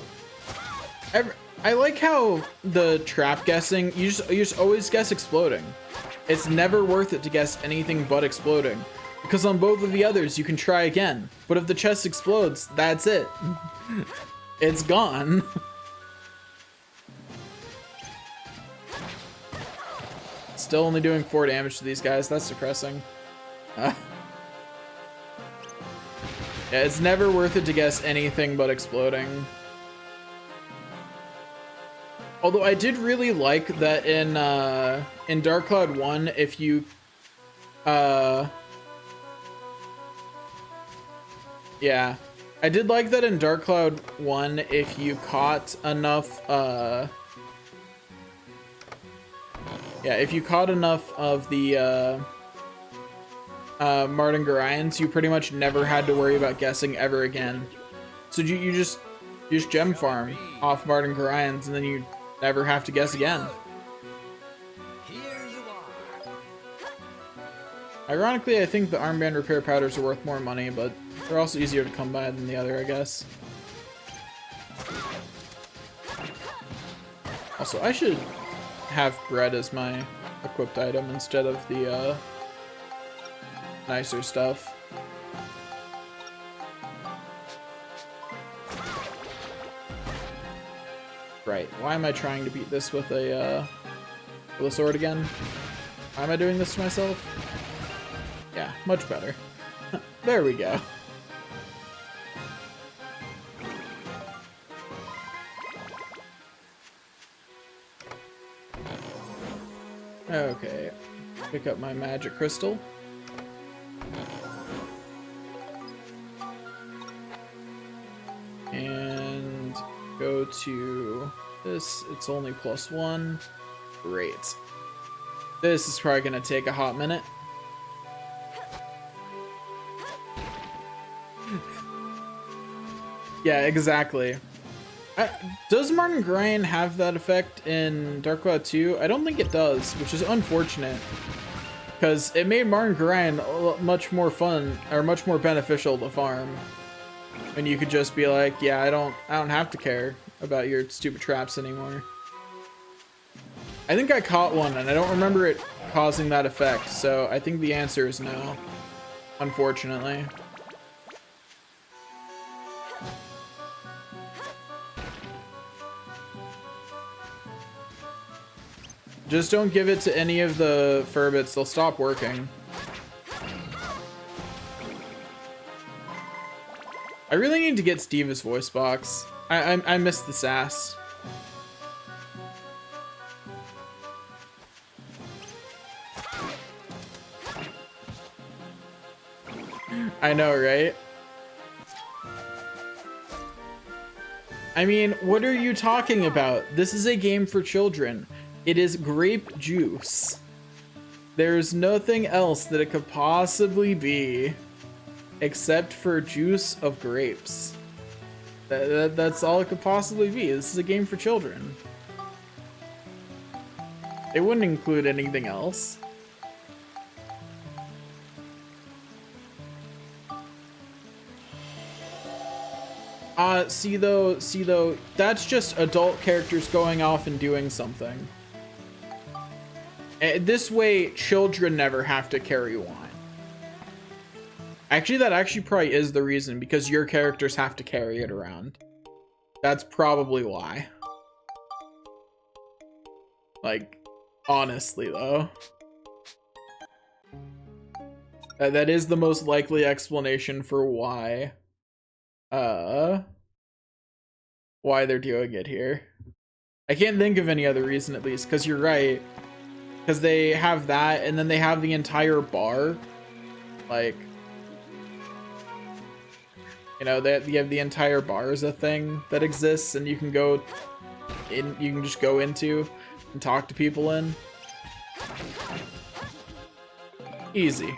I like how the trap guessing, you just always guess exploding. It's never worth it to guess anything but exploding, because on both of the others you can try again. But if the chest explodes, that's it. It's gone. Still only doing 4 damage to these guys. That's depressing. Yeah, it's never worth it to guess anything but exploding. Although I did really like that in Dark Cloud 1, if you yeah, I did like that in Dark Cloud 1, if you caught enough Yeah, if you caught enough of the Martin Garians, you pretty much never had to worry about guessing ever again. So you just gem farm off Martin Garians, and then you never have to guess again. Here you are. Ironically, I think the armband repair powders are worth more money, but they're also easier to come by than the other, I guess. Also, I should have bread as my equipped item instead of the nicer stuff. Right, why am I trying to beat this with a sword again? Why am I doing this to myself? Yeah, much better. There we go. Okay, pick up my magic crystal. And go to this, it's only +1. Great. This is probably gonna take a hot minute. Yeah, exactly. Does Martin Garian have that effect in Dark Cloud 2? I don't think it does, which is unfortunate. Because it made Martin Garian much more fun, or much more beneficial to farm. And you could just be like, yeah, I don't have to care about your stupid traps anymore. I think I caught one, and I don't remember it causing that effect, so I think the answer is no. Unfortunately. Just don't give it to any of the Furbits, they'll stop working. I really need to get Steve's voice box. I miss the sass. I know, right? I mean, what are you talking about? This is a game for children. It is grape juice. There's nothing else that it could possibly be except for juice of grapes. That's all it could possibly be. This is a game for children. It wouldn't include anything else. See though, that's just adult characters going off and doing something. This way, children never have to carry wine. Actually, that actually probably is the reason, because your characters have to carry it around. That's probably why. Like, honestly though. That is the most likely explanation for why they're doing it here. I can't think of any other reason, at least, because you're right. Because they have that, and then they have the entire bar. Like, you know, you have the entire bar as a thing that exists, and you can go in, you can just go into and talk to people in. Easy.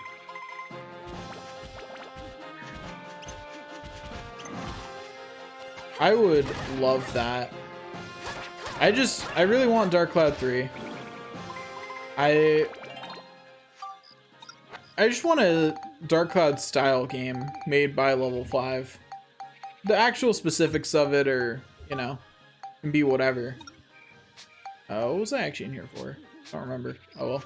I would love that. I really want Dark Cloud 3. I just want a Dark Cloud style game made by Level 5. The actual specifics of it are, you know, can be whatever. What was I actually in here for? I don't remember. Oh well.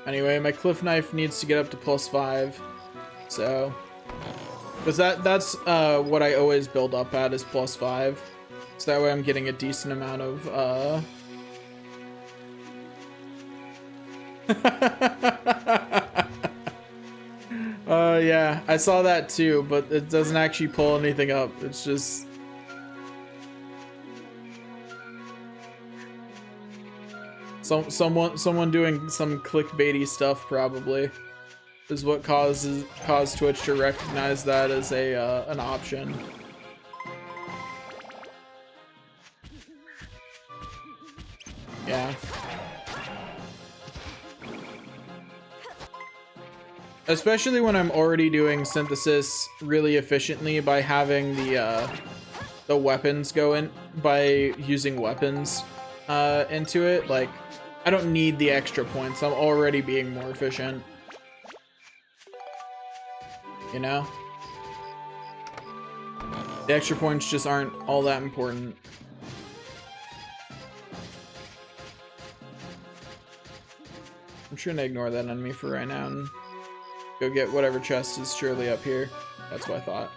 Anyway, my Cliff Knife needs to get up to +5. So, because that's what I always build up at, is +5. So that way I'm getting a decent amount of yeah, I saw that too, but it doesn't actually pull anything up. It's just someone doing some clickbaity stuff, probably, is what caused Twitch to recognize that as an option. Yeah. Especially when I'm already doing synthesis really efficiently by having the weapons go in, by using weapons into it. Like, I don't need the extra points. I'm already being more efficient. You know? The extra points just aren't all that important. I'm trying to ignore that enemy for right now and go get whatever chest is surely up here. That's what I thought.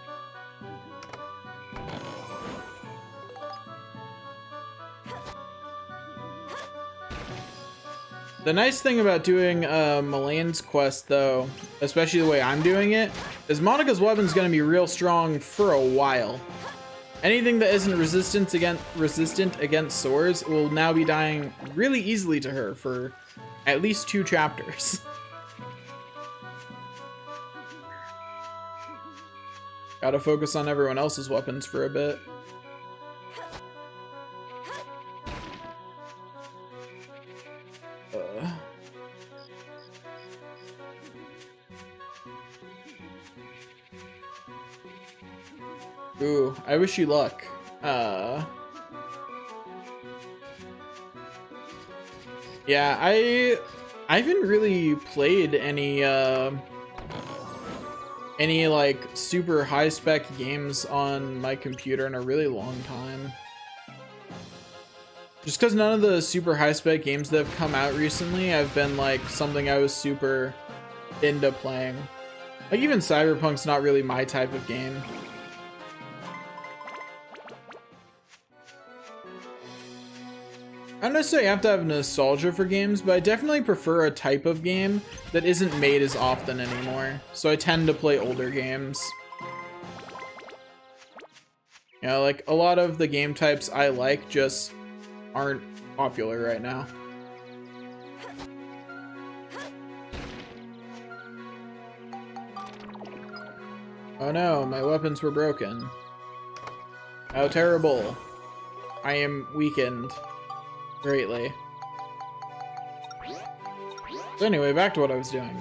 The nice thing about doing Melane's quest, though, especially the way I'm doing it, is Monika's weapon's gonna be real strong for a while. Anything that isn't resistant against swords will now be dying really easily to her for at least 2 chapters. Gotta focus on everyone else's weapons for a bit. Ooh, I wish you luck. Yeah, I haven't really played any like super high spec games on my computer in a really long time. Just because none of the super high spec games that have come out recently have been like something I was super into playing. Like even Cyberpunk's not really my type of game. I don't necessarily have to have nostalgia for games, but I definitely prefer a type of game that isn't made as often anymore. So I tend to play older games. You know, like a lot of the game types I like just aren't popular right now. Oh no, my weapons were broken. How terrible. I am weakened. Greatly. So anyway, back to what I was doing.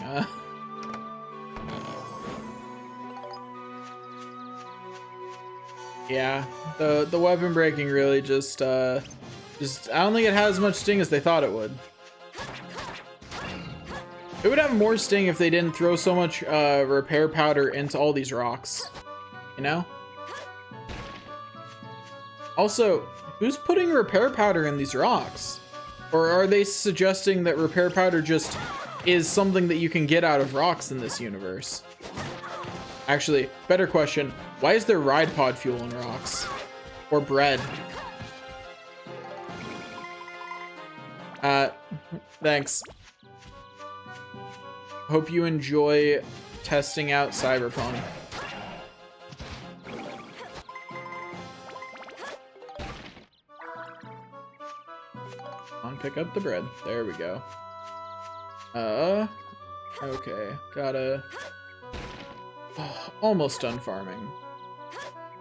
Yeah, the weapon breaking really just I don't think it has as much sting as they thought it would. It would have more sting if they didn't throw so much repair powder into all these rocks, you know? Also, who's putting repair powder in these rocks? Or are they suggesting that repair powder just is something that you can get out of rocks in this universe? Actually, better question, why is there ride pod fuel in rocks? Or bread? Thanks. Hope you enjoy testing out Cyberpunk. Pick up the bread. There we go. Okay. Gotta... Oh, almost done farming.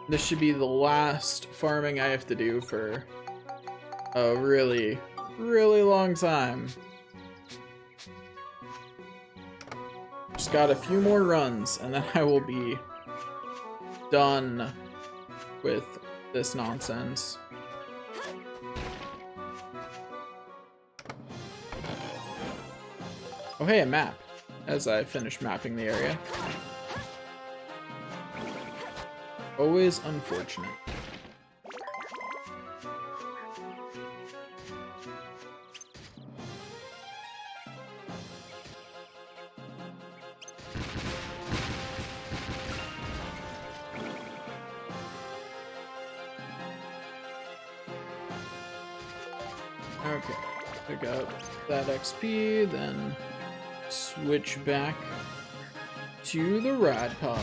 This should be the last farming I have to do for a really, really long time. Just got a few more runs, and then I will be done with this nonsense. Oh hey, a map, as I finish mapping the area. Always unfortunate. Okay, pick up that XP, then switch back to the ride pod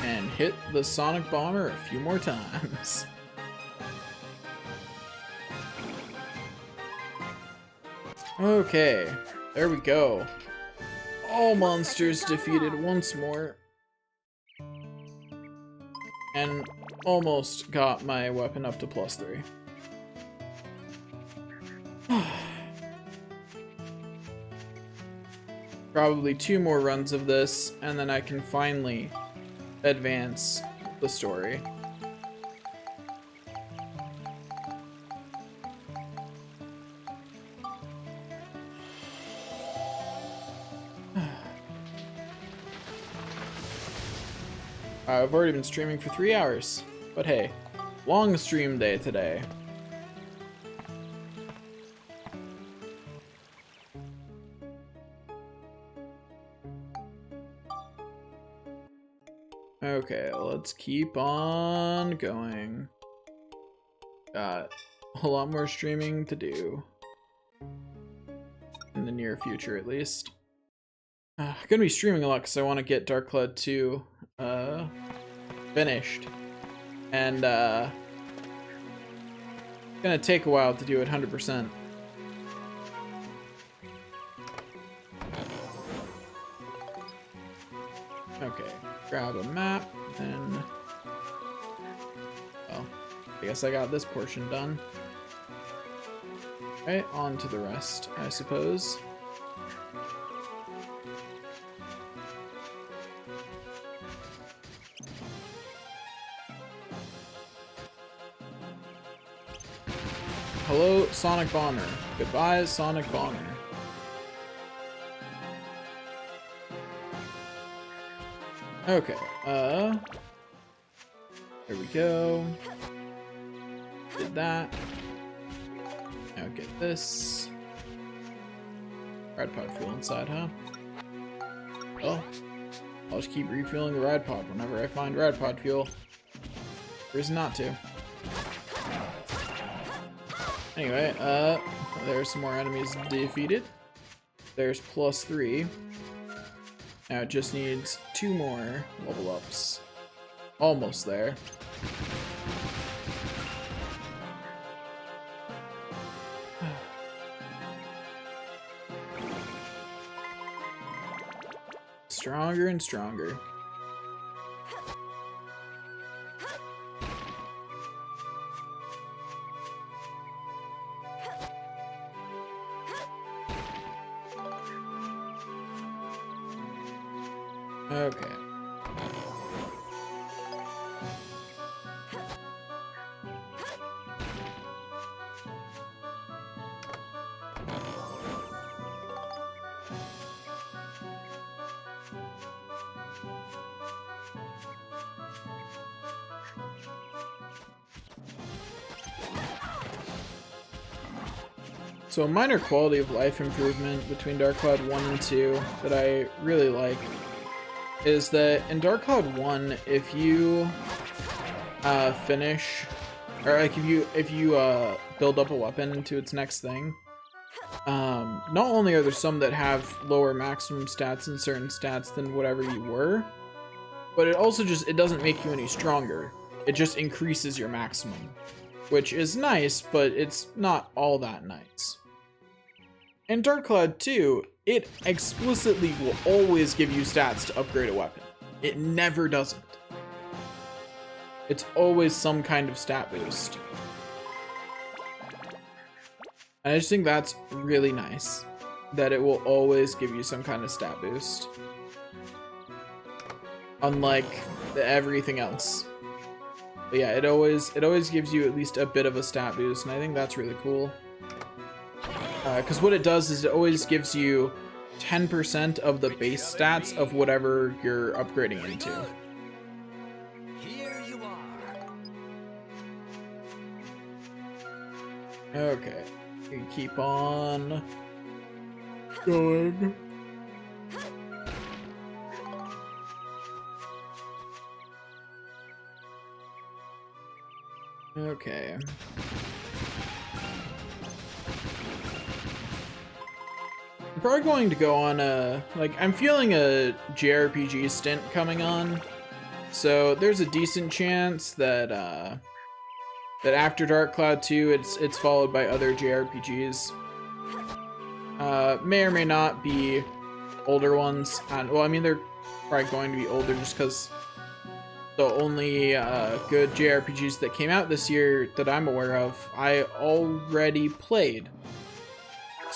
and hit the Sonic Bomber a few more times. Okay, there we go. All monsters defeated once more. And almost got my weapon up to +3. Probably 2 more runs of this, and then I can finally advance the story. I've already been streaming for 3 hours, but hey, long stream day today. Okay, let's keep on going. Got a lot more streaming to do. In the near future, at least. I'm gonna be streaming a lot because I want to get Dark Cloud 2 finished. And it's gonna take a while to do it 100%. Okay, grab a map, and well, I guess I got this portion done. Right, on to the rest, I suppose. Hello, Sonic Bomber. Goodbye, Sonic Bomber. Okay, there we go. Did that. Now get this. Ride pod fuel inside, huh? Well, I'll just keep refueling the ride pod whenever I find ride pod fuel. Reason not to. Anyway, there's some more enemies defeated. There's +3. Now it just needs 2 more level ups. Almost there. Stronger and stronger. Okay. So a minor quality of life improvement between Dark Cloud 1 and 2 that I really like is that in Dark Cloud 1, if you finish, or like if you build up a weapon to its next thing, not only are there some that have lower maximum stats and certain stats than whatever you were, but it also just, it doesn't make you any stronger. It just increases your maximum, which is nice, but it's not all that nice. In Dark Cloud 2, it explicitly will always give you stats to upgrade a weapon. It never doesn't. It's always some kind of stat boost. And I just think that's really nice, that it will always give you some kind of stat boost. Unlike everything else. But yeah, it always gives you at least a bit of a stat boost, and I think that's really cool. Because what it does is it always gives you 10% of the base stats of whatever you're upgrading into. Here you are. Okay, you can keep on going. Okay. I'm probably going to go on a, I'm feeling a JRPG stint coming on. So there's a decent chance that that after Dark Cloud 2 it's followed by other JRPGs. May or may not be older ones. And well, I mean they're probably going to be older just because the only good JRPGs that came out this year that I'm aware of, I already played.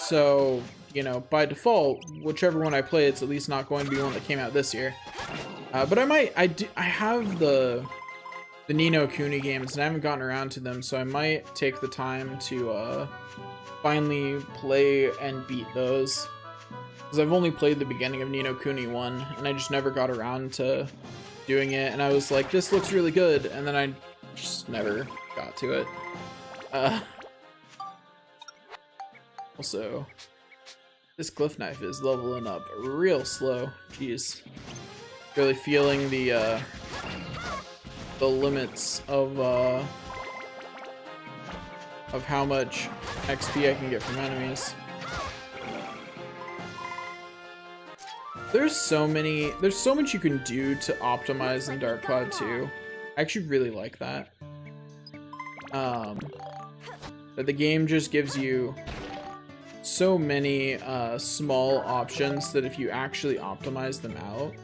So, you know, by default, whichever one I play, it's at least not going to be one that came out this year. But I have the Ni no Kuni games, and I haven't gotten around to them, so I might take the time to finally play and beat those. Because I've only played the beginning of Ni no Kuni 1, and I just never got around to doing it, and I was like, this looks really good, and then I just never got to it. Also, this glyph knife is leveling up real slow. Jeez. Really feeling the limits of how much XP I can get from enemies. There's so much you can do to optimize in Dark Cloud 2. I actually really like that. That the game just gives you so many small options that if you actually optimize them out,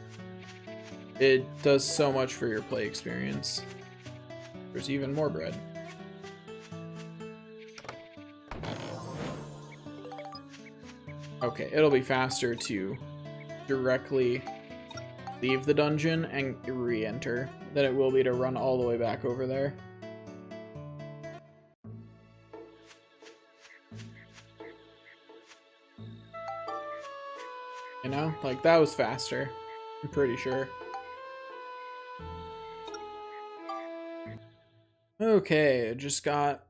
it does so much for your play experience. There's even more bread. Okay, it'll be faster to directly leave the dungeon and re-enter than it will be to run all the way back over there. You know, like that was faster, I'm pretty sure. Okay, I just got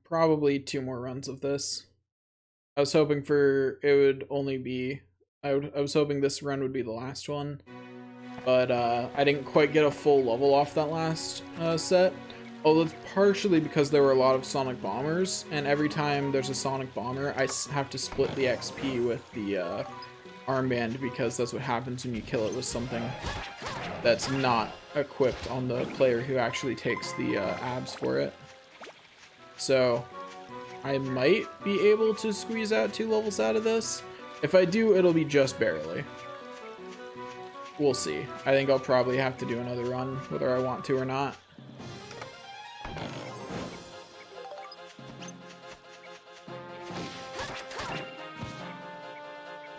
probably 2 more runs of this. I was hoping for it would only be I was hoping this run would be the last one, but I didn't quite get a full level off that last set. Although it's partially because there were a lot of Sonic Bombers, and every time there's a Sonic Bomber, I have to split the XP with the armband, because that's what happens when you kill it with something that's not equipped on the player who actually takes the abs for it. So I might be able to squeeze out 2 levels out of this. If I do, it'll be just barely. We'll see. I think I'll probably have to do another run, whether I want to or not.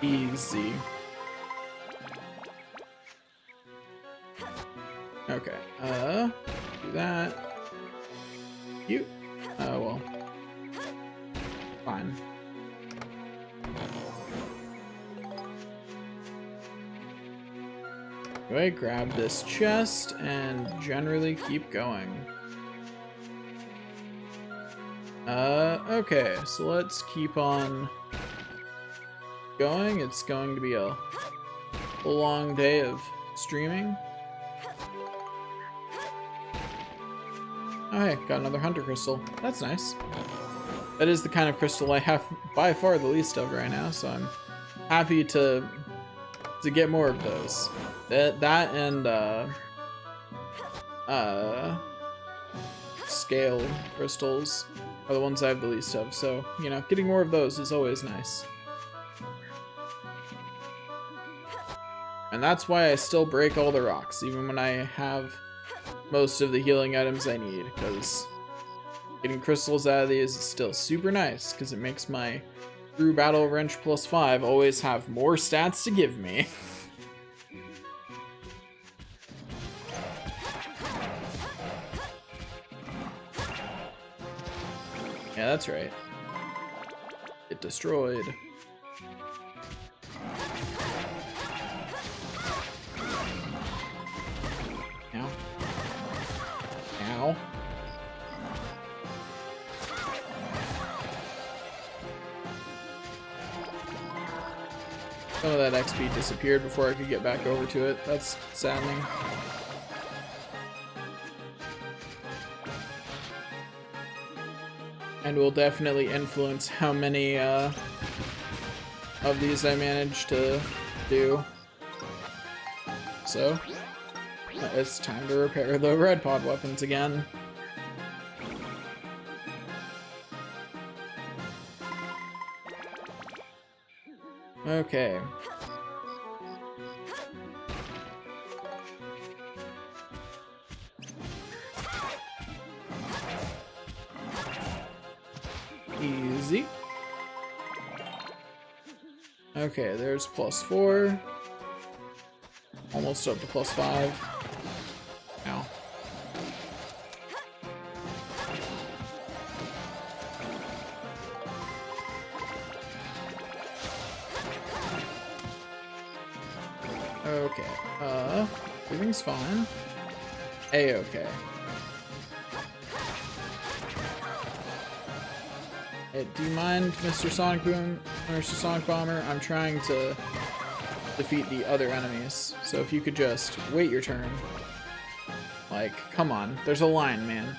Easy. Okay, do that. You. Oh, well. Fine. Anyway, grab this chest and generally keep going. Okay, so let's keep on going. It's going to be a long day of streaming. Oh, hey, got another Hunter Crystal. That's nice. That is the kind of crystal I have by far the least of right now, so I'm happy to get more of those. That and scale crystals are the ones I have the least of, so, you know, getting more of those is always nice. And that's why I still break all the rocks, even when I have most of the healing items I need, because getting crystals out of these is still super nice, because it makes my True Battle Wrench +5 always have more stats to give me. Yeah, that's right. Get destroyed. Ow. Ow. Some of that XP disappeared before I could get back over to it. That's saddening. And will definitely influence how many of these I manage to do. So, it's time to repair the red pod weapons again. Okay. Easy. Okay, there's +4. Almost up to +5. Ow. Okay, everything's fine. A-okay. Hey, do you mind, Mr. Sonic Boom, Mr. Sonic Bomber? I'm trying to defeat the other enemies, so if you could just wait your turn. Like, come on, there's a line, man.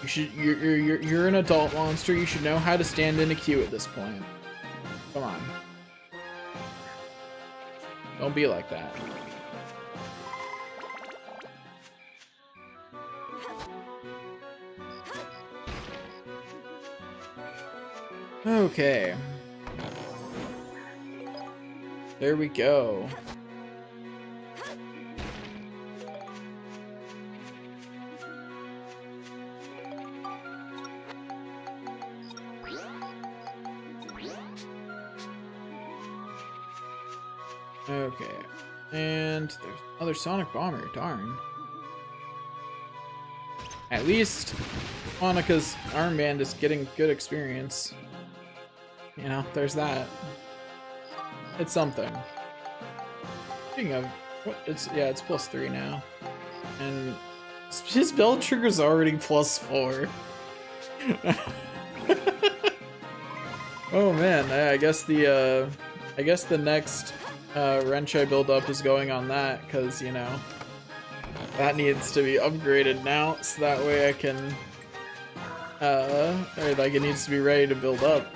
You should, you're an adult monster. You should know how to stand in a queue at this point. Come on. Don't be like that. Okay. There we go. Okay. And there's another Sonic Bomber, darn. At least Monica's armband is getting good experience. You know, there's that. It's something. Speaking of, what, it's +3 now. And his belt trigger's already +4. Oh man, I guess the next wrench I build up is going on that, because, you know, that needs to be upgraded now, so that way I can, or like it needs to be ready to build up.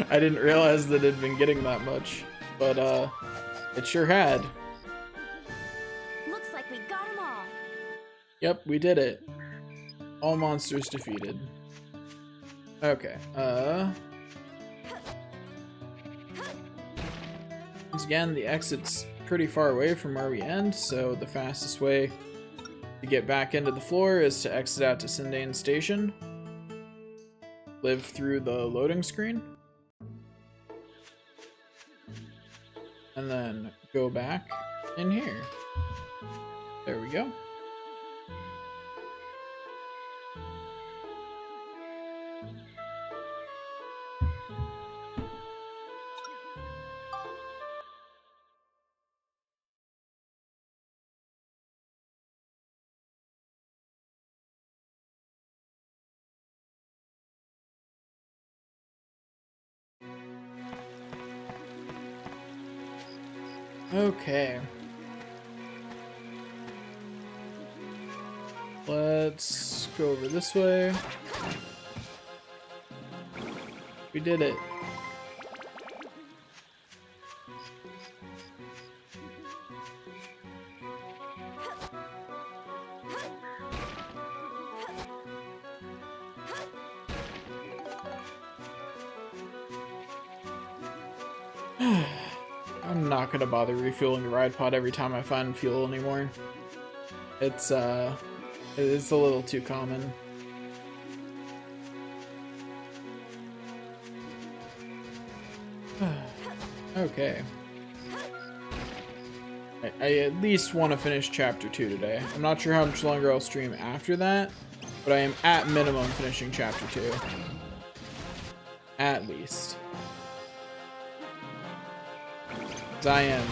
I didn't realize that it had been getting that much, but it sure had. Looks like we got them all. Yep, we did it. All monsters defeated. Okay, once again, the exit's pretty far away from where we end, so the fastest way to get back into the floor is to exit out to Sindane Station, live through the loading screen, and then go back in here. There we go. Okay. Let's go over this way. We did it. I'm not gonna bother refueling the ride pod every time I find fuel anymore. It's a little too common. Okay. I at least want to finish chapter 2 today. I'm not sure how much longer I'll stream after that, but I am at minimum finishing chapter 2. At least. I am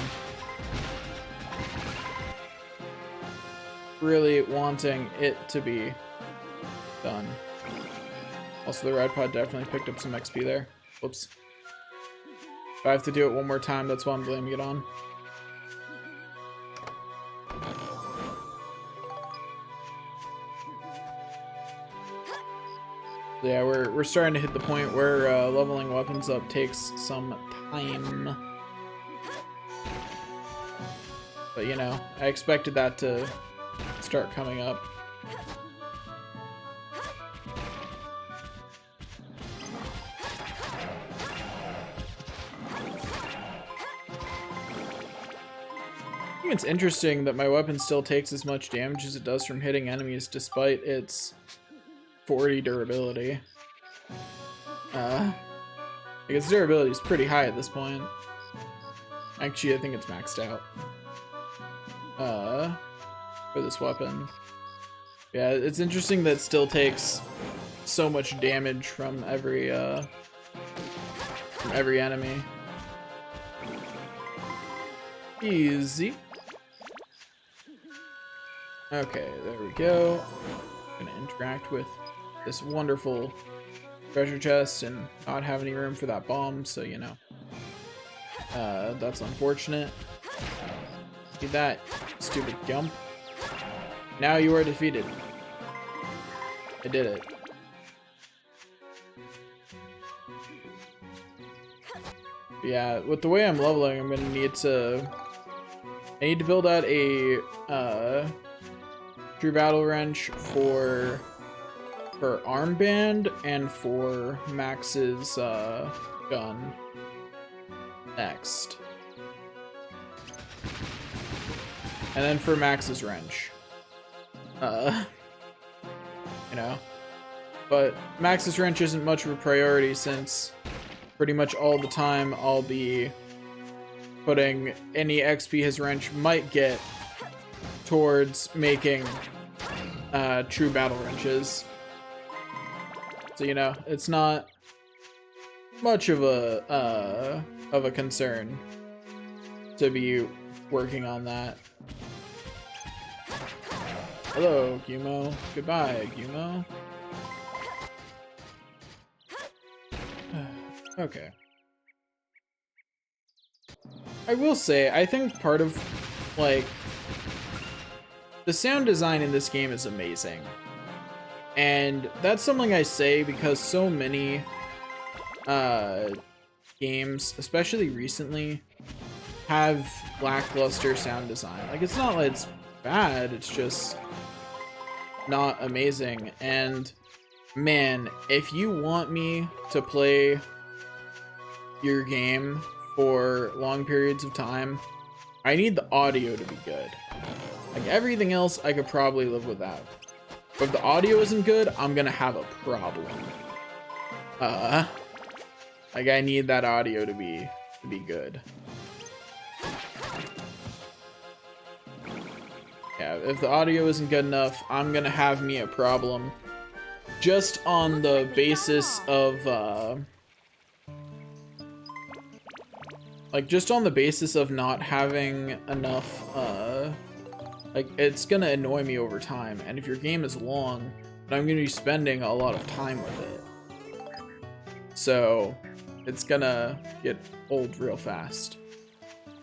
really wanting it to be done. Also, the ride pod definitely picked up some XP there. Whoops. If I have to do it one more time, that's what I'm blaming it on. Yeah, we're starting to hit the point where leveling weapons up takes some time. But, you know, I expected that to start coming up. I think it's interesting that my weapon still takes as much damage as it does from hitting enemies despite its 40 durability. Like its durability is pretty high at this point. Actually, I think it's maxed out. For this weapon. Yeah, it's interesting that it still takes so much damage from every enemy. Easy. Okay, there we go. I'm gonna interact with this wonderful treasure chest and not have any room for that bomb, so you know. That's unfortunate. See that, stupid gump. Now you are defeated. I did it. Yeah, with the way I'm leveling, I'm gonna need to... I need to build out a True Battle Wrench for Armband and for Max's gun next. And then for Max's wrench. You know. But Max's wrench isn't much of a priority since pretty much all the time I'll be putting any XP his wrench might get towards making true battle wrenches. So you know, it's not much of a concern to be working on that. Hello, Gumo. Goodbye, Gumo. Okay. I will say, I think part of, like, the sound design in this game is amazing. And that's something I say because so many games, especially recently, have lackluster sound design. Like, it's not like it's bad, it's just not amazing. And man, if you want me to play your game for long periods of time, I need the audio to be good. Like, everything else I could probably live without. But if the audio isn't good, I'm gonna have a problem. Like, I need that audio to be good. Yeah, if the audio isn't good enough, I'm gonna have me a problem. Just on the basis of, like, just on the basis of not having enough, like, it's gonna annoy me over time. And if your game is long, then I'm gonna be spending a lot of time with it. So, it's gonna get old real fast.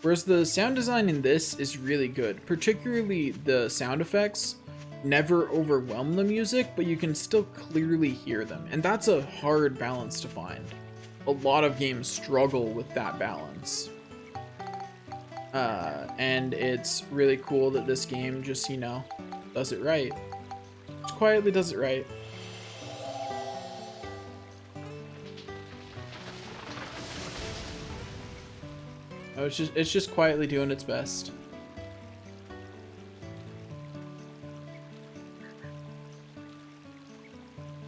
Whereas the sound design in this is really good, particularly the sound effects never overwhelm the music, but you can still clearly hear them. And that's a hard balance to find. A lot of games struggle with that balance. And it's really cool that this game just, you know, does it right. Just quietly does it right. Oh, it's just quietly doing its best.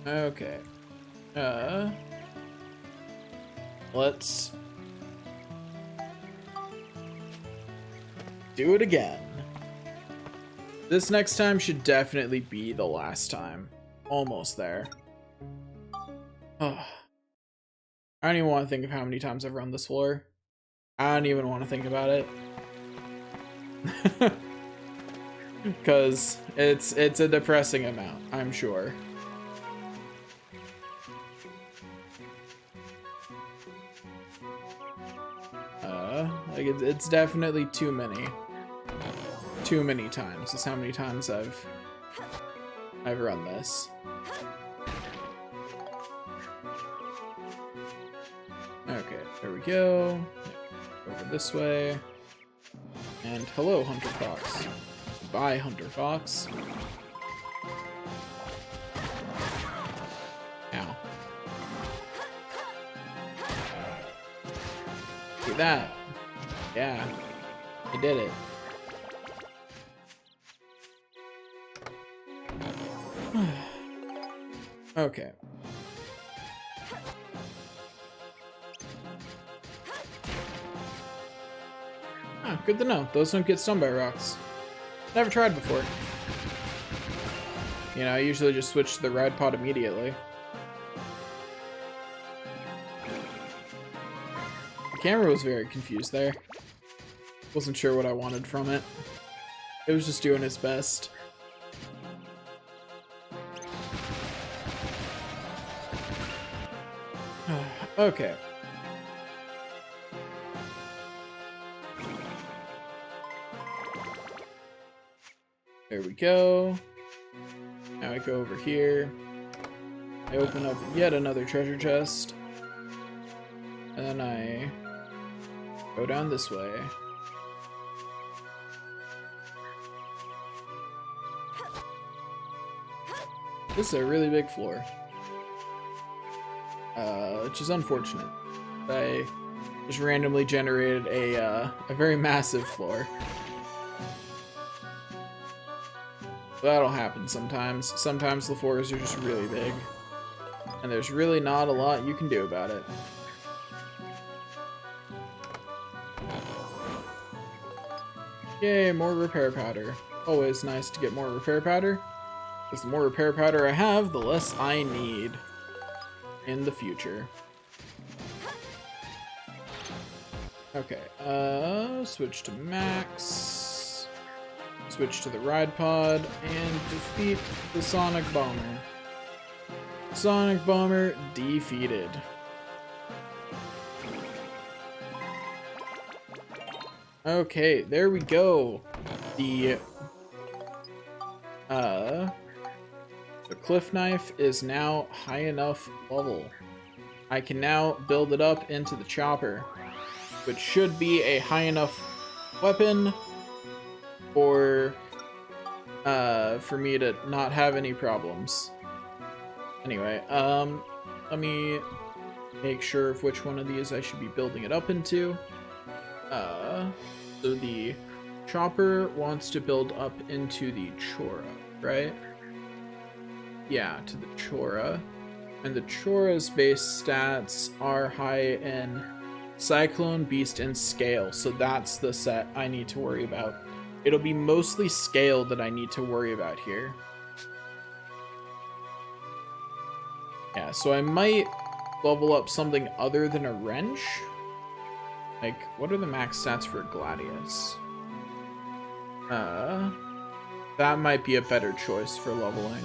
Okay. Let's do it again. This next time should definitely be the last time. Almost there. Oh. I don't even want to think of how many times I've run this floor. I don't even want to think about it. Because it's a depressing amount, I'm sure. Like it's definitely too many. Too many times. That's how many times I've run this. Okay, there we go. Over this way. And hello, Hunter Fox. Bye, Hunter Fox. Ow. Look at that. Yeah, I did it. Okay. Oh, good to know. Those don't get stung by rocks. Never tried before. You know, I usually just switch to the ride pod immediately. The camera was very confused there. Wasn't sure what I wanted from it. It was just doing its best. Okay. There we go. Now I go over here. I open up yet another treasure chest. And then I go down this way. This is a really big floor. Which is unfortunate. I just randomly generated a very massive floor. That'll happen sometimes. Sometimes the floors are just really big. And there's really not a lot you can do about it. Yay, more repair powder. Always nice to get more repair powder. Because the more repair powder I have, the less I need in the future. Okay, switch to max. Switch to the ride pod and defeat the Sonic Bomber. Sonic Bomber defeated. Okay, there we go. The Cliff Knife is now high enough level. I can now build it up into the chopper, which should be a high enough weapon for me to not have any problems. Anyway, let me make sure of which one of these I should be building it up into. So the chopper wants to build up into the Chora, right? Yeah, to the Chora. And the Chora's base stats are high in Cyclone, Beast, and Scale, so that's the set I need to worry about. It'll be mostly Scale that I need to worry about here. Yeah, so I might level up something other than a wrench. Like, what are the max stats for Gladius? That might be a better choice for leveling.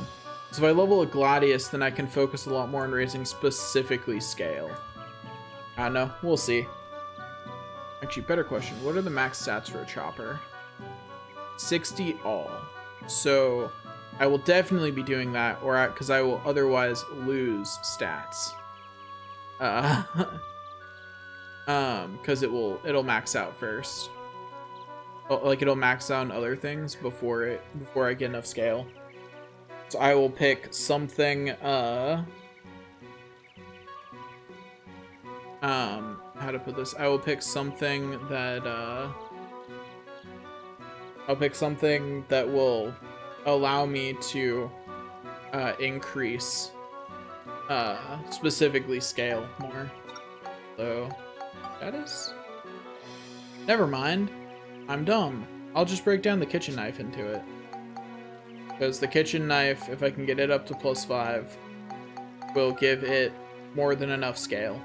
So if I level a Gladius, then I can focus a lot more on raising specifically Scale. I don't know. We'll see. Actually, better question. What are the max stats for a chopper? 60 all. So I will definitely be doing that, or because I will otherwise lose stats. Because it'll max out first. Like it'll max out on other things before I get enough scale. So I will pick something how to put this? I will pick something that I'll pick something that will allow me to increase specifically scale more. So that is, never mind. I'm dumb. I'll just break down the kitchen knife into it. Because the kitchen knife, if I can get it up to +5, will give it more than enough scale.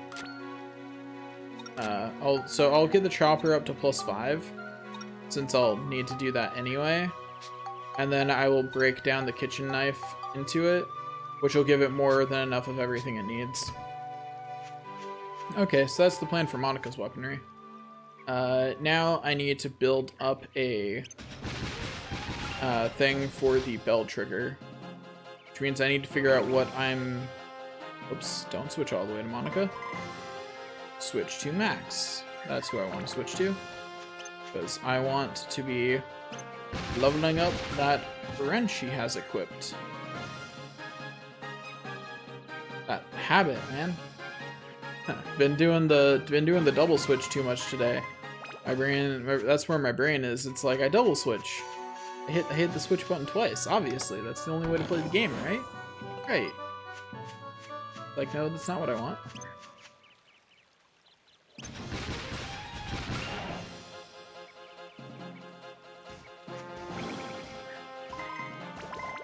I'll get the chopper up to +5, since I'll need to do that anyway. And then I will break down the kitchen knife into it, which will give it more than enough of everything it needs. Okay, so that's the plan for Monika's weaponry. Now I need to build up a thing for the bell trigger, which means I need to figure out what I'm... Oops, don't switch all the way to Monika. Switch to Max. That's who I want to switch to, because I want to be leveling up that wrench she has equipped. That habit, man. Been doing the double switch too much today. My brain, that's where my brain is. It's like I double switch. I hit the switch button twice. Obviously, that's the only way to play the game, right? Right. Like, no, that's not what I want.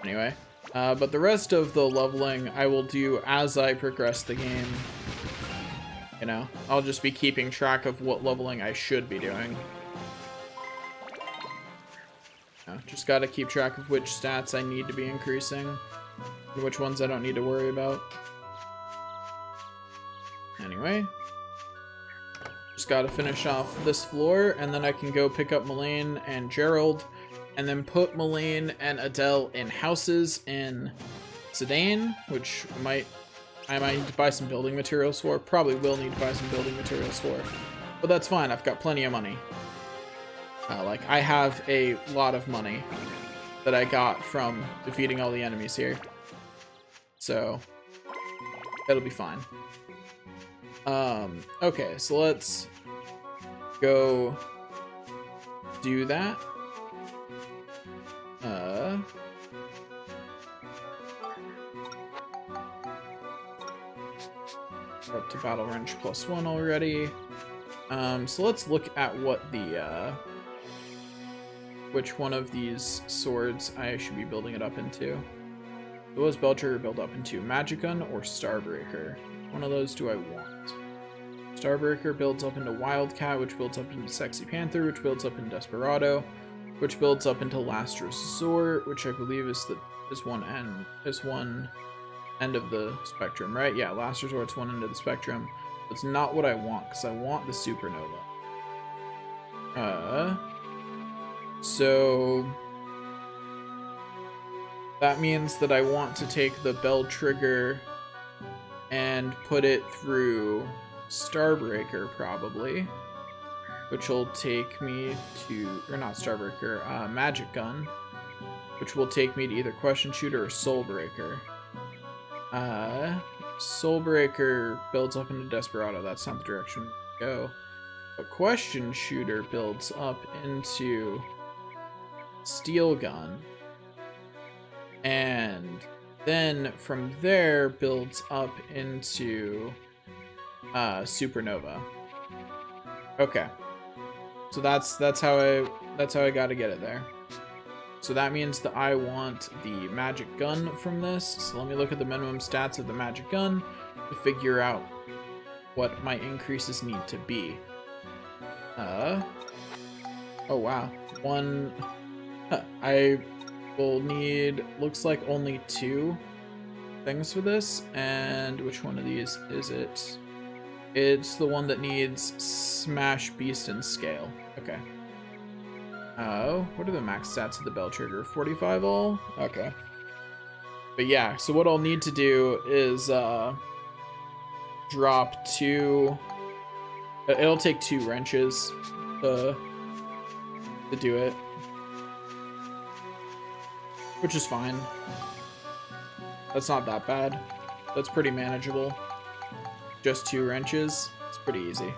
Anyway, but the rest of the leveling I will do as I progress the game. You know, I'll just be keeping track of what leveling I should be doing. Just gotta keep track of which stats I need to be increasing and which ones I don't need to worry about. Anyway, just gotta finish off this floor, and then I can go pick up Melaine and Gerald, and then put Melaine and Adele in houses in Sedan, which I might need to buy some building materials for. Probably will need to buy some building materials for, but that's fine. I've got plenty of money. Like, I have a lot of money that I got from defeating all the enemies here. So, it'll be fine. Okay, so let's go do that. We're up to Battle Wrench +1 already. So let's look at what the, which one of these swords I should be building it up into. What was Belltrigger build up into? Magic Gun or Starbreaker? One of those do I want? Starbreaker builds up into Wildcat, which builds up into Sexy Panther, which builds up into Desperado, which builds up into Last Resort, which I believe is one end of the spectrum, right? Yeah, Last Resort's one end of the spectrum. That's not what I want, because I want the Supernova. So that means that I want to take the Belltrigger and put it through Starbreaker, probably, which will take me to, or not Starbreaker, Magic Gun, which will take me to either Question Shooter or Soulbreaker. Soulbreaker builds up into Desperado. That's not the direction we go. But Question Shooter builds up into Steel Gun, and then from there builds up into Supernova. Okay, so that's how I gotta get it there. So that means that I want the Magic Gun from this. So let me look at the minimum stats of the Magic Gun to figure out what my increases need to be. Oh wow, one. I will need, looks like only 2 things for this, and which one of these is it? It's the one that needs Smash, Beast, and Scale. Okay. Oh, what are the max stats of the Belltrigger? 45 all? Okay. But yeah, so what I'll need to do is drop 2. It'll take 2 wrenches to do it, which is fine. That's not that bad. That's pretty manageable. Just 2 wrenches. It's pretty easy.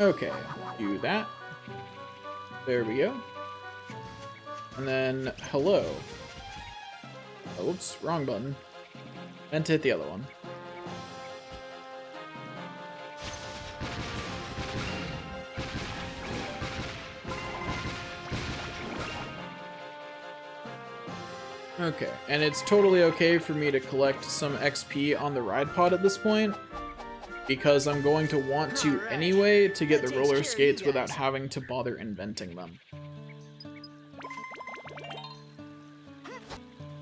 Okay, do that. There we go. And then, hello. Oh, oops, wrong button. Meant to hit the other one. Okay, and it's totally okay for me to collect some XP on the ride pod at this point, because I'm going to want to anyway to get the roller skates without having to bother inventing them.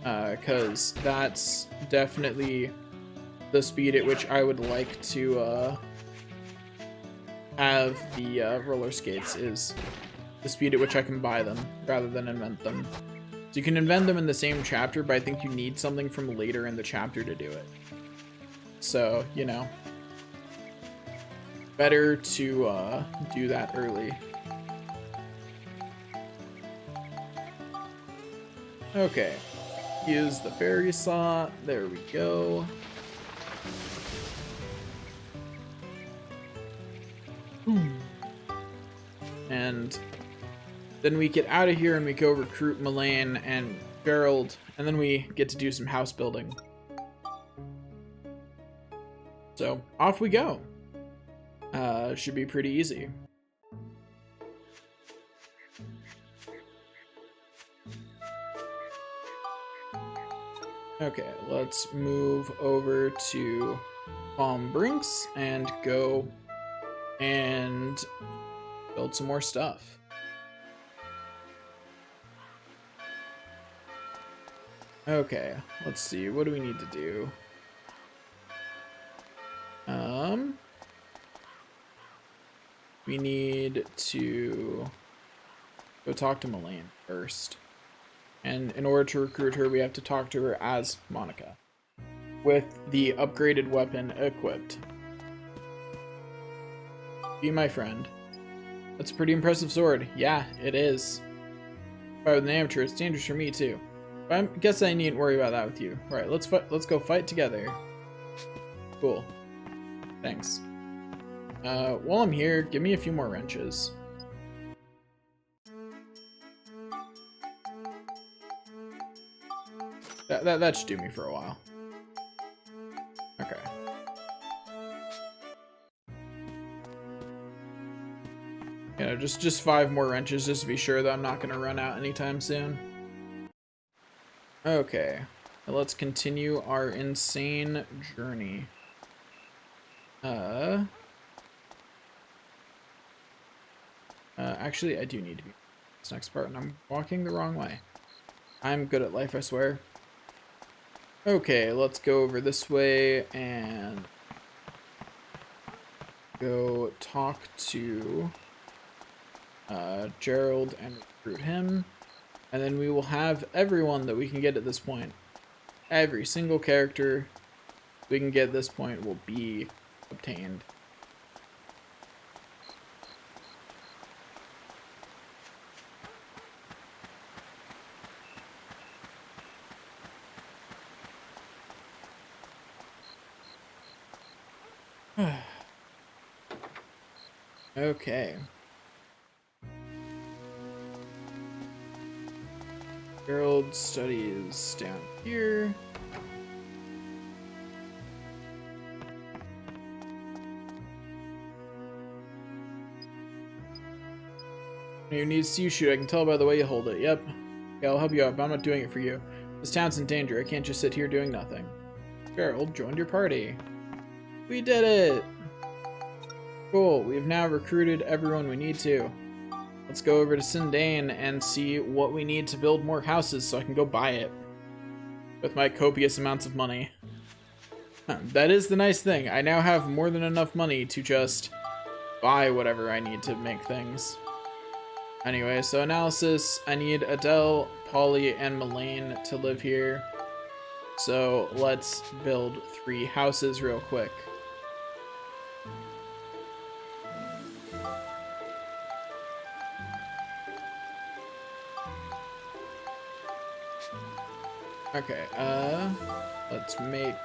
Because that's definitely the speed at which I would like to have the roller skates, is the speed at which I can buy them rather than invent them. So you can invent them in the same chapter, but I think you need something from later in the chapter to do it. So, you know, better to do that early. Okay, use the fairy saw. There we go. And then we get out of here and we go recruit Melaine and Gerald, and then we get to do some house building. So off we go. Should be pretty easy. Okay, let's move over to Palm Brinks and go and build some more stuff. Okay, let's see. What do we need to do? We need to go talk to Melaine first. And in order to recruit her, we have to talk to her as Monica, with the upgraded weapon equipped. Be my friend. That's a pretty impressive sword. Yeah, it is. If I was an amateur, it's dangerous for me too. But I guess I needn't worry about that with you. Alright, let's go fight together. Cool. Thanks. While I'm here, give me a few more wrenches. That should do me for a while. Okay. You know, just 5 more wrenches just to be sure that I'm not gonna run out anytime soon. Okay, let's continue our insane journey. Actually, I do need to be this next part, and I'm walking the wrong way. I'm good at life, I swear. Okay, let's go over this way and go talk to Gerald and recruit him. And then we will have everyone that we can get at this point. Every single character we can get at this point will be obtained. Okay. Gerald studies down here. You need to see shoot. I can tell by the way you hold it. Yep. Okay, I'll help you out, but I'm not doing it for you. This town's in danger. I can't just sit here doing nothing. Gerald joined your party. We did it! Cool. We've now recruited everyone we need to. Let's go over to Sindane and see what we need to build more houses so I can go buy it. With my copious amounts of money. That is the nice thing. I now have more than enough money to just buy whatever I need to make things. Anyway, so analysis. I need Adele, Polly, and Melaine to live here. So let's build 3 houses real quick. Okay, let's make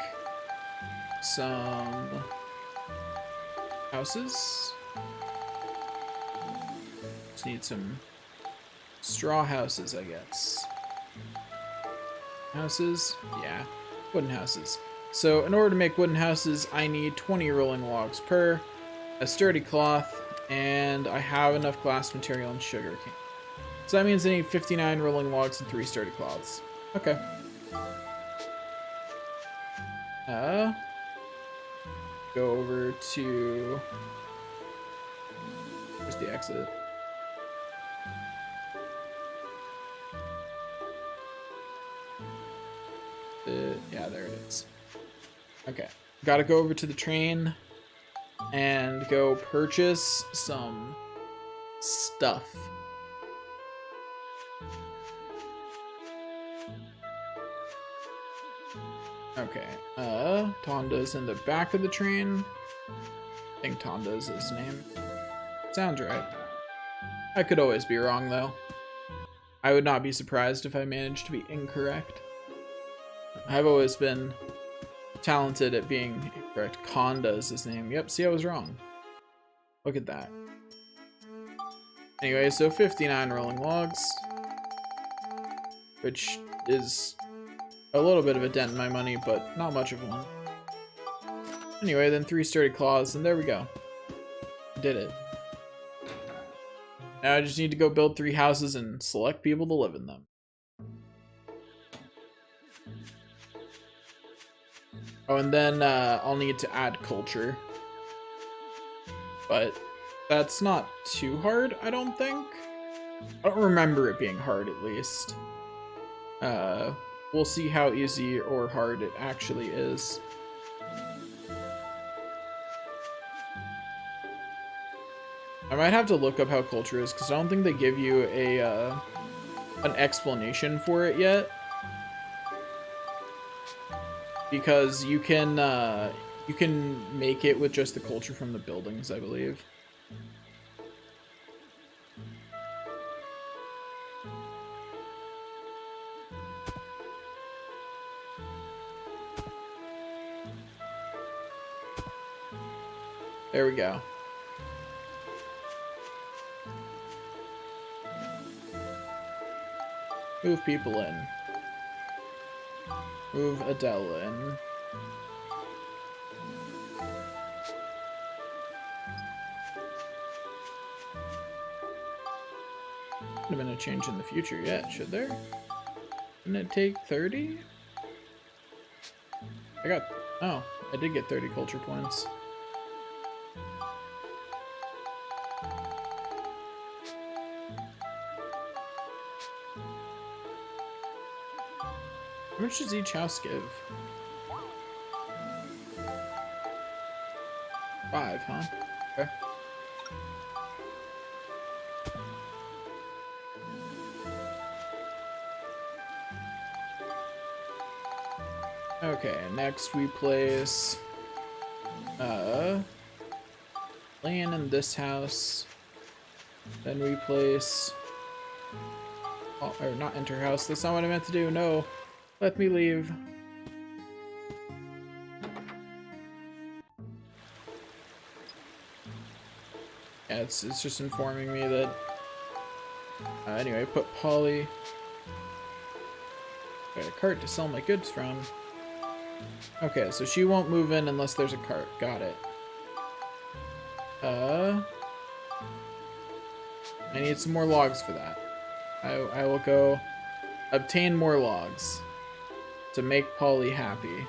some houses. Just need some straw houses, I guess. Houses? Yeah, wooden houses. So in order to make wooden houses, I need 20 rolling logs per, a sturdy cloth, and I have enough glass material and sugar cane. So that means I need 59 rolling logs and 3 sturdy cloths. Okay. Go over to... Where's the exit? Yeah, there it is. Okay. Gotta go over to the train and go purchase some stuff. Okay, Tonda's in the back of the train. I think Tonda's his name. Sounds right. I could always be wrong, though. I would not be surprised if I managed to be incorrect. I've always been talented at being incorrect. Konda is his name. Yep, see, I was wrong. Look at that. Anyway, so 59 rolling logs, which is a little bit of a dent in my money, but not much of one. Anyway, then 3 sturdy claws, and there we go. Did it. Now I just need to go build 3 houses and select people to live in them. Oh, and then I'll need to add culture. But that's not too hard, I don't think. I don't remember it being hard, at least. We'll see how easy or hard it actually is. I might have to look up how culture is, because I don't think they give you an explanation for it yet. Because you can make it with just the culture from the buildings, I believe. There we go. Move people in. Move Adele in. Could have been a change in the future yet, should there? Didn't it take 30? Oh, I did get 30 culture points. How much does each house give? 5, huh? Okay. Okay, next we place land in this house. Then we place or not enter house. That's not what I meant to do. No. Let me leave. Yeah, it's just informing me that anyway, put Polly. Got a cart to sell my goods from. Okay, so she won't move in unless there's a cart. Got it. I need some more logs for that. I will go obtain more logs to make Polly happy.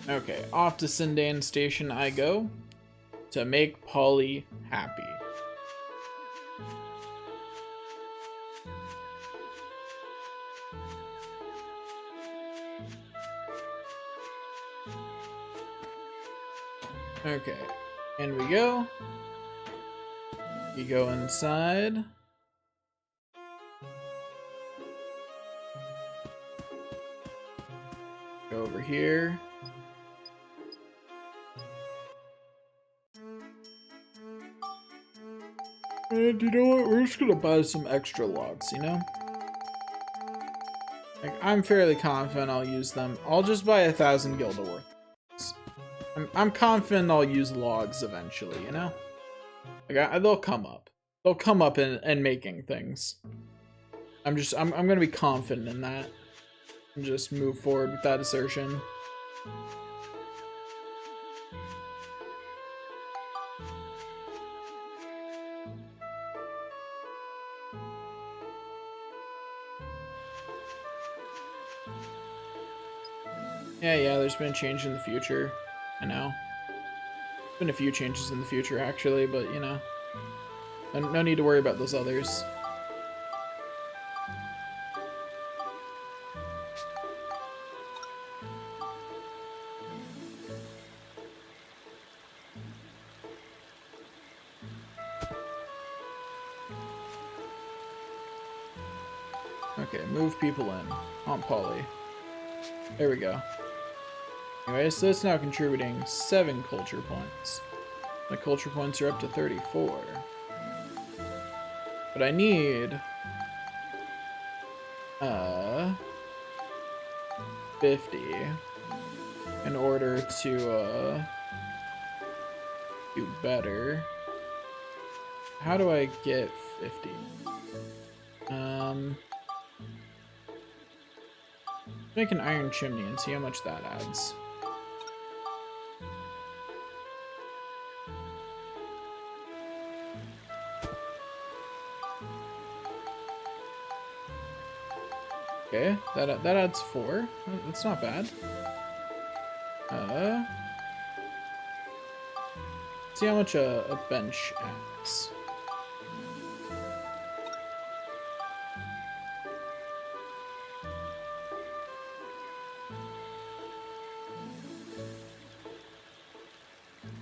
Okay, off to Sindan Station I go to make Polly happy. Okay, in we go. We go inside. Go over here. And you know what? We're just gonna buy some extra logs, you know? Like, I'm fairly confident I'll use them. I'll just buy 1,000 gilda worth. I'm confident I'll use logs eventually, you know? Like, they'll come up. They'll come up in making things. I'm gonna be confident in that. And just move forward with that assertion. Yeah, there's been a change in the future. I know. There's been a few changes in the future, actually, but, you know. No need to worry about those others. Okay, move people in. Aunt Polly. There we go. Anyway, so it's now contributing 7 culture points. My culture points are up to 34. But I need 50 in order to do better. How do I get 50? Make an iron chimney and see how much that adds. Okay, that adds 4. That's not bad. See how much a bench adds.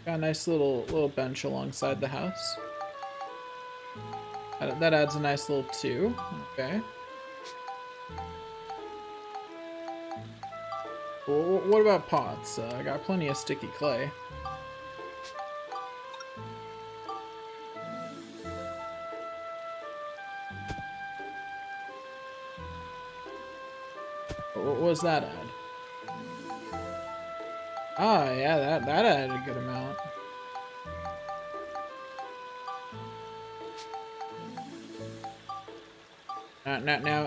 Got a nice little bench alongside the house. That adds a nice little 2. Okay. Well, what about pots? I got plenty of sticky clay. What was that add? Ah, yeah, that added a good amount.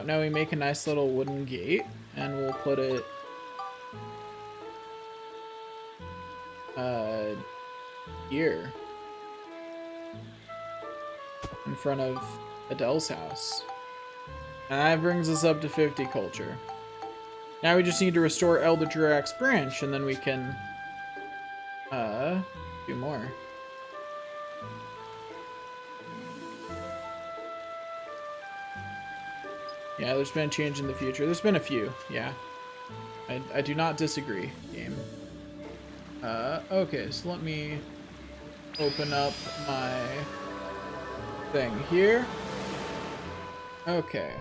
Now we make a nice little wooden gate, and we'll put it here in front of Adele's house. And that brings us up to 50 culture. Now we just need to restore Elder Durack's branch, and then we can do more. Yeah, there's been a change in the future. There's been a few, yeah. I do not disagree, game. Okay, so let me open up my thing here. Okay.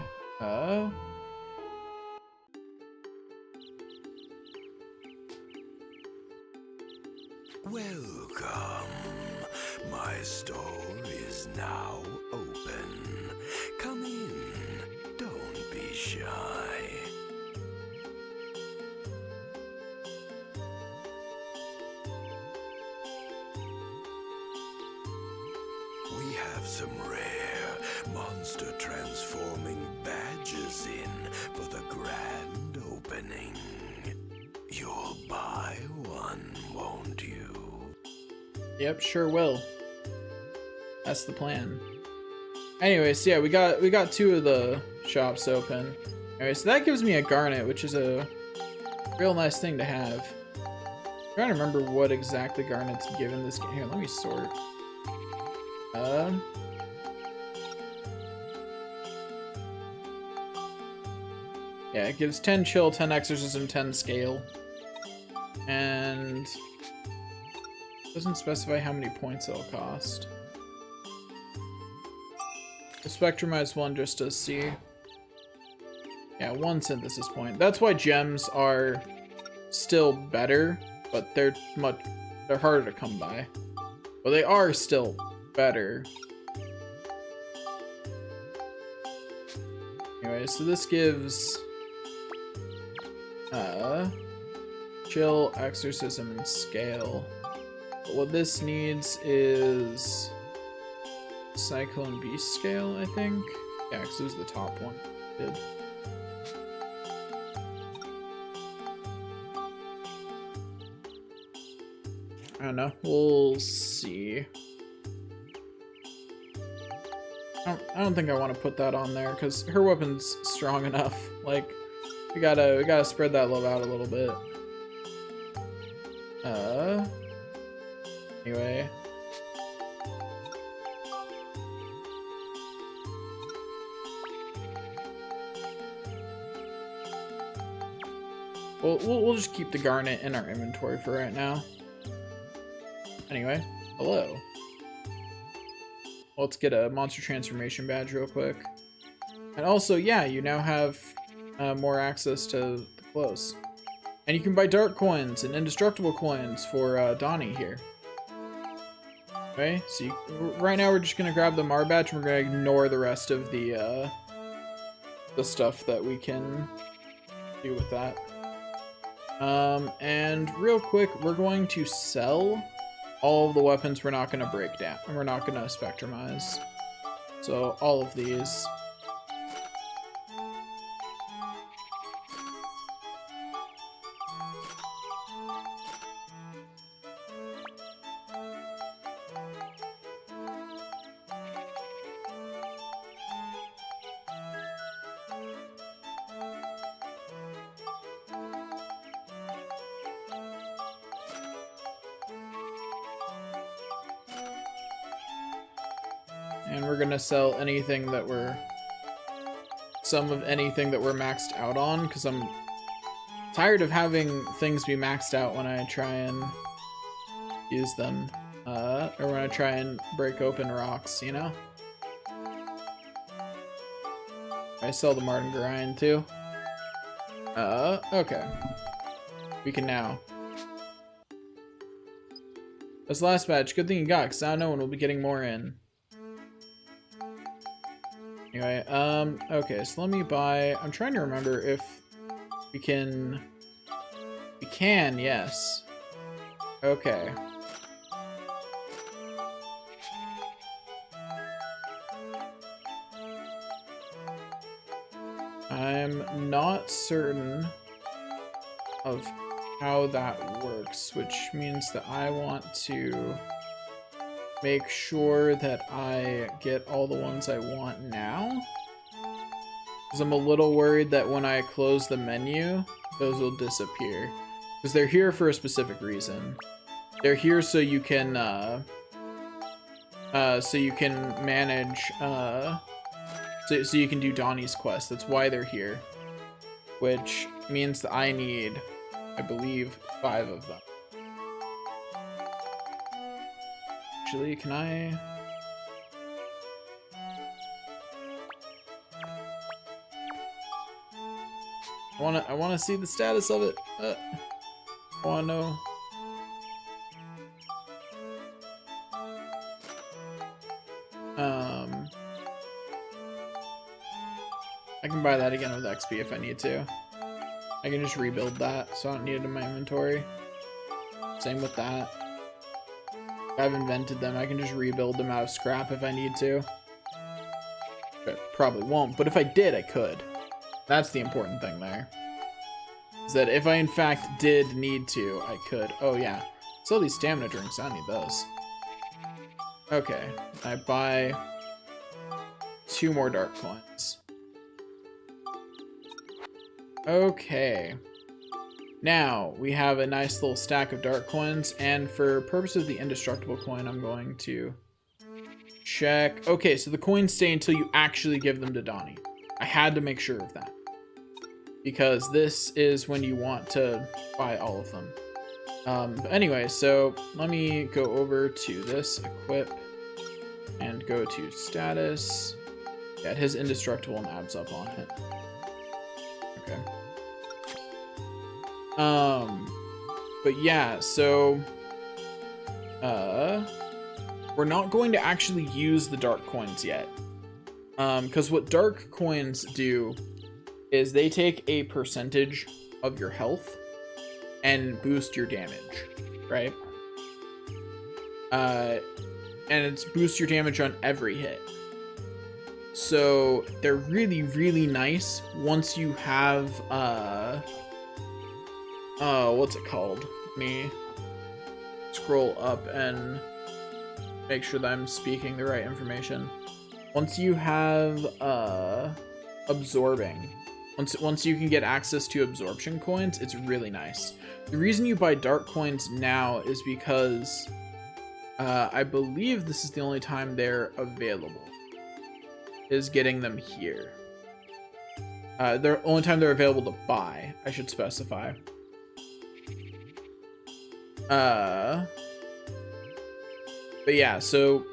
Welcome. My store is now open. Come in. Don't be shy. We have some rare monster transforming badges in for the grand opening. You'll buy one, won't you? Yep, sure will. That's the plan. Anyways, yeah, we got 2 of the shops open. Anyway, so that gives me a garnet, which is a real nice thing to have. I'm trying to remember what exactly garnets give in this game. Here, let me sort. Yeah, it gives 10 chill, 10 exorcism, 10 scale. And doesn't specify how many points it'll cost. The Spectrumize one just does C. Yeah, 1 synthesis point. That's why gems are still better, but they're harder to come by. But they are still better. Anyway, so this gives chill, exorcism, and scale. But what this needs is Cyclone Beast scale, I think. Yeah, because it was the top one. Did. I don't know. We'll see. I don't think I want to put that on there because her weapon's strong enough. Like, we gotta spread that love out a little bit. Anyway. We'll just keep the garnet in our inventory for right now. Anyway, hello. Let's get a monster transformation badge real quick. And also, yeah, you now have more access to the clothes. And you can buy dark coins and indestructible coins for Donnie here. Okay, so right now we're just gonna grab the Mar badge and we're gonna ignore the rest of the stuff that we can do with that. And real quick, we're going to sell all of the weapons we're not gonna break down. We're not gonna spectrumize. So all of these. and we're gonna sell anything that some of anything that we're maxed out on, because I'm tired of having things be maxed out when I try and use them, or when I try and break open rocks, you know? I sell the Martin Grind too. Okay. We can now. This last badge, good thing you got, because now no one will be getting more in. Anyway, okay, so let me buy, I'm trying to remember if we can, yes. Okay. I'm not certain of how that works, which means that I want to make sure that I get all the ones I want now, because I'm a little worried that when I close the menu, those will disappear, because they're here for a specific reason. They're here so you can manage, so you can do Donnie's quest. That's why they're here, which means that I need, I believe, 5 of them. Actually, can I? I wanna see the status of it. I wanna know. I can buy that again with XP if I need to. I can just rebuild that, so I don't need it in my inventory. Same with that. I've invented them. I can just rebuild them out of scrap if I need to. But probably won't, but if I did, I could. That's the important thing there. Is that if I in fact did need to, I could. Oh yeah. Sell these stamina drinks. I don't need those. Okay. I buy 2 more dark coins. Okay. Now, we have a nice little stack of dark coins, and for purposes of the indestructible coin, I'm going to check. Okay, so the coins stay until you actually give them to Donnie. I had to make sure of that, because this is when you want to buy all of them. But anyway, so let me go over to this, equip, and go to status. Yeah, it has indestructible and adds up on it. Okay. But yeah, so, we're not going to actually use the dark coins yet. Because what dark coins do is they take a percentage of your health and boost your damage, right? And it's boost your damage on every hit. So they're really, really nice once you have, what's it called? Let me scroll up and make sure that I'm speaking the right information. Once you have, absorbing, once you can get access to absorption coins, it's really nice. The reason you buy dark coins now is because, I believe this is the only time they're available, is getting them here. The only time they're available to buy, I should specify. But yeah, so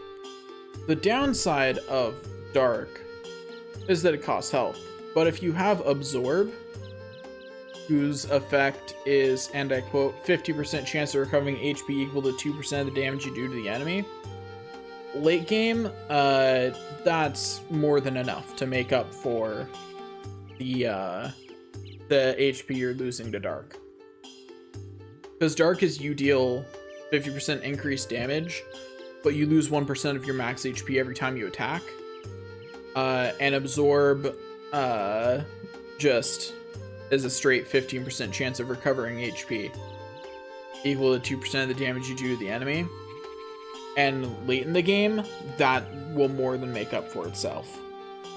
the downside of dark is that it costs health. But if you have absorb, whose effect is, and I quote, 50% chance of recovering HP equal to 2% of the damage you do to the enemy, late game, that's more than enough to make up for the HP you're losing to dark. Because dark is you deal 50% increased damage, but you lose 1% of your max HP every time you attack. And absorb just is a straight 15% chance of recovering HP, equal to 2% of the damage you do to the enemy. And late in the game, that will more than make up for itself.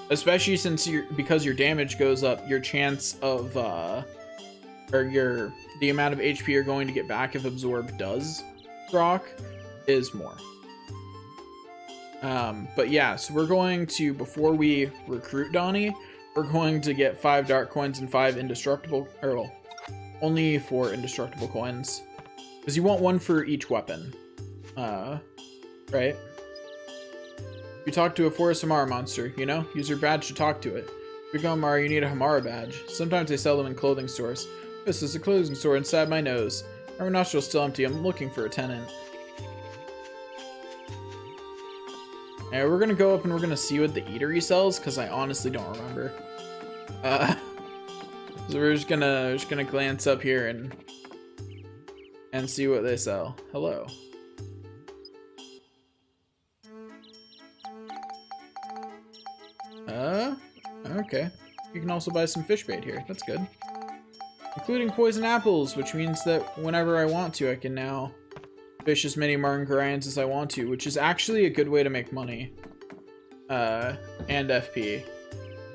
Especially since because your damage goes up, your chance of, the amount of HP you're going to get back if absorb does proc is more. But yeah, so we're going to, before we recruit Donnie, we're going to get 5 dark coins and 5 indestructible, or well, only 4 indestructible coins. Because you want 1 for each weapon. Right? You talk to a Forest Hamara monster, you know? Use your badge to talk to it. To become Hamara, you need a Hamara badge. Sometimes they sell them in clothing stores. This is a clothing store inside my nose. My nostril's still empty. I'm looking for a tenant. And we're gonna go up and we're gonna see what the eatery sells, because I honestly don't remember. So we're just gonna glance up here and see what they sell. Hello. Okay. You can also buy some fish bait here. That's good. Including poison apples, which means that whenever I want to, I can now fish as many Marngarians as I want to, which is actually a good way to make money. And FP.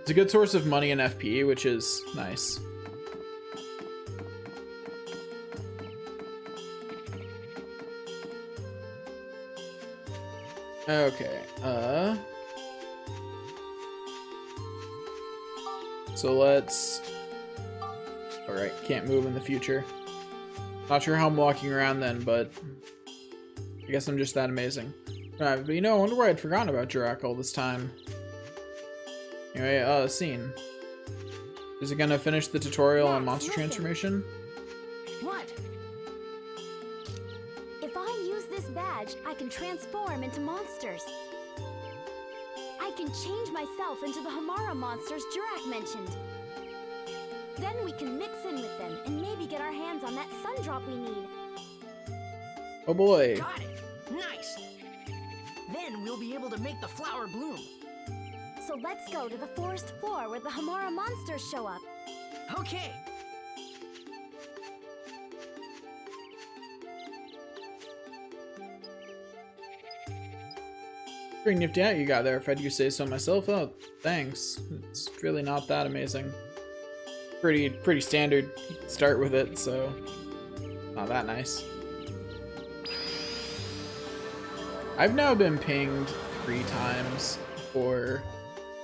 It's a good source of money and FP, which is nice. Okay, so let's... Alright, can't move in the future. Not sure how I'm walking around then, but I guess I'm just that amazing. But you know, I wonder why I'd forgotten about Jurak all this time. Anyway, scene. Is it gonna finish the tutorial on monster transformation? What? If I use this badge, I can transform into monsters. I can change myself into the Hamara monsters Jurak mentioned. Then we can mix in with them and maybe get our hands on that sun drop we need. Oh boy. Got it. Nice. Then we'll be able to make the flower bloom. So let's go to the forest floor where the Hamara monsters show up. Okay. Pretty nifty out you got there, if I do say so myself. Oh, thanks. It's really not that amazing. Pretty standard. You can start with it, so not that nice. I've now been pinged 3 times for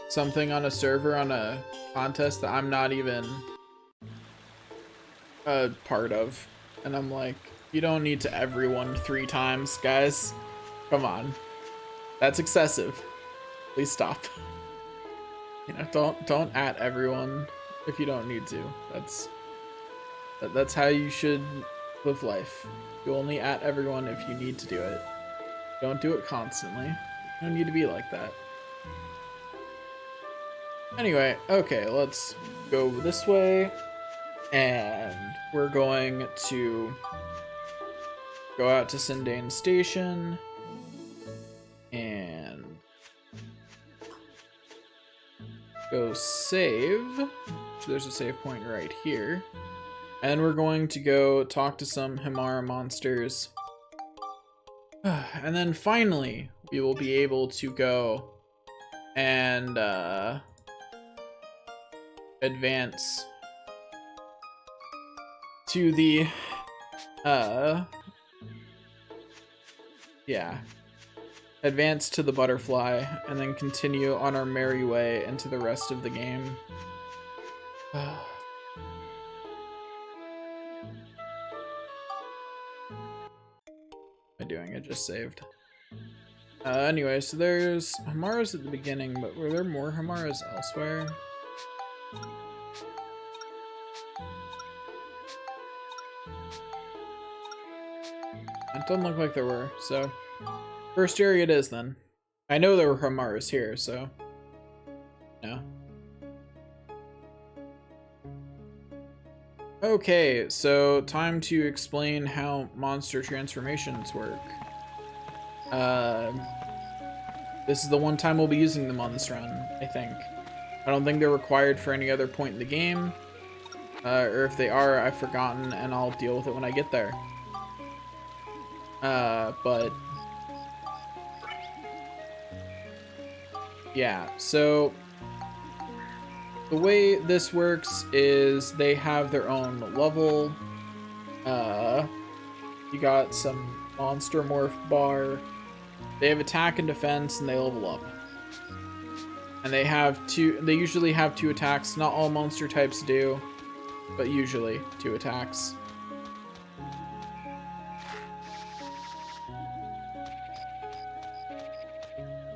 something on a server on a contest that I'm not even a part of. And I'm like, you don't need to everyone 3 times, guys. Come on. That's excessive. Please stop. You know, don't at everyone if you don't need to. That's how you should live life. You only at everyone if you need to do it. Don't do it constantly. You don't need to be like that. Anyway, okay, let's go this way. And we're going to go out to Sindane Station. And go save. So there's a save point right here. And we're going to go talk to some Hamara monsters. And then finally, we will be able to go and advance to the advance to the butterfly and then continue on our merry way into the rest of the game. Doing? I just saved. Anyway, so there's Hamaras at the beginning, but were there more Hamaras elsewhere? It doesn't look like there were, so first area it is then. I know there were Hamaras here, so no. Okay, so time to explain how monster transformations work. This is the one time we'll be using them on this run, I think. I don't think they're required for any other point in the game. Or if they are, I've forgotten, and I'll deal with it when I get there. But yeah, so the way this works is they have their own level. You got some monster morph bar, They have attack and defense, and they level up. And they have they usually have 2 attacks. Not all monster types do, but usually 2 attacks.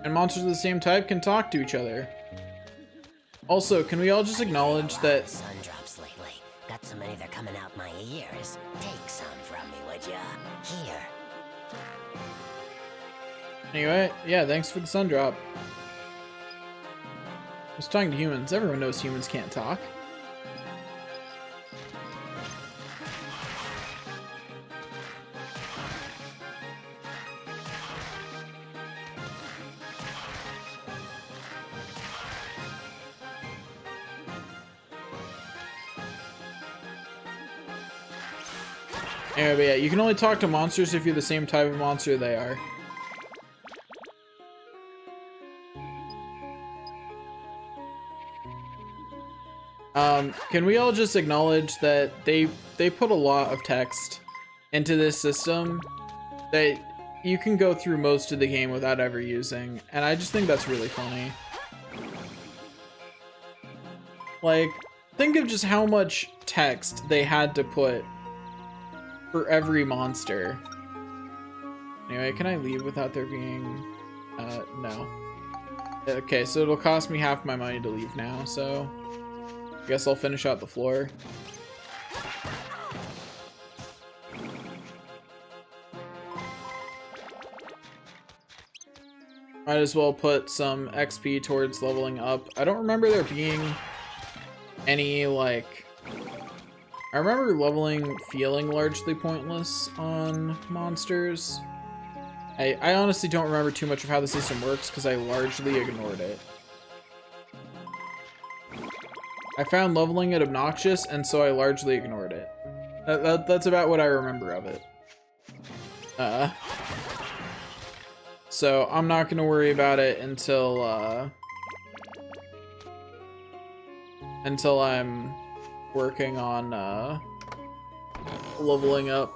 And monsters of the same type can talk to each other. Also, can we all just acknowledge that... Sun drops lately. Got so many they're coming out my ears. Take some from me, would ya? Here. Anyway, yeah, thanks for the sun drop. I was talking to humans. Everyone knows humans can't talk. Anyway, but yeah, you can only talk to monsters if you're the same type of monster they are. Can we all just acknowledge that they put a lot of text into this system that you can go through most of the game without ever using, and I just think that's really funny. Like, think of just how much text they had to put for every monster. Anyway, can I leave without there being... no. Okay, so it'll cost me half my money to leave now, so... I guess I'll finish out the floor. Might as well put some XP towards leveling up. I don't remember there being any, like... I remember leveling feeling largely pointless on monsters. I honestly don't remember too much of how the system works because I largely ignored it. I found leveling it obnoxious, and so I largely ignored it. That's about what I remember of it. So I'm not gonna worry about it until I'm working on leveling up.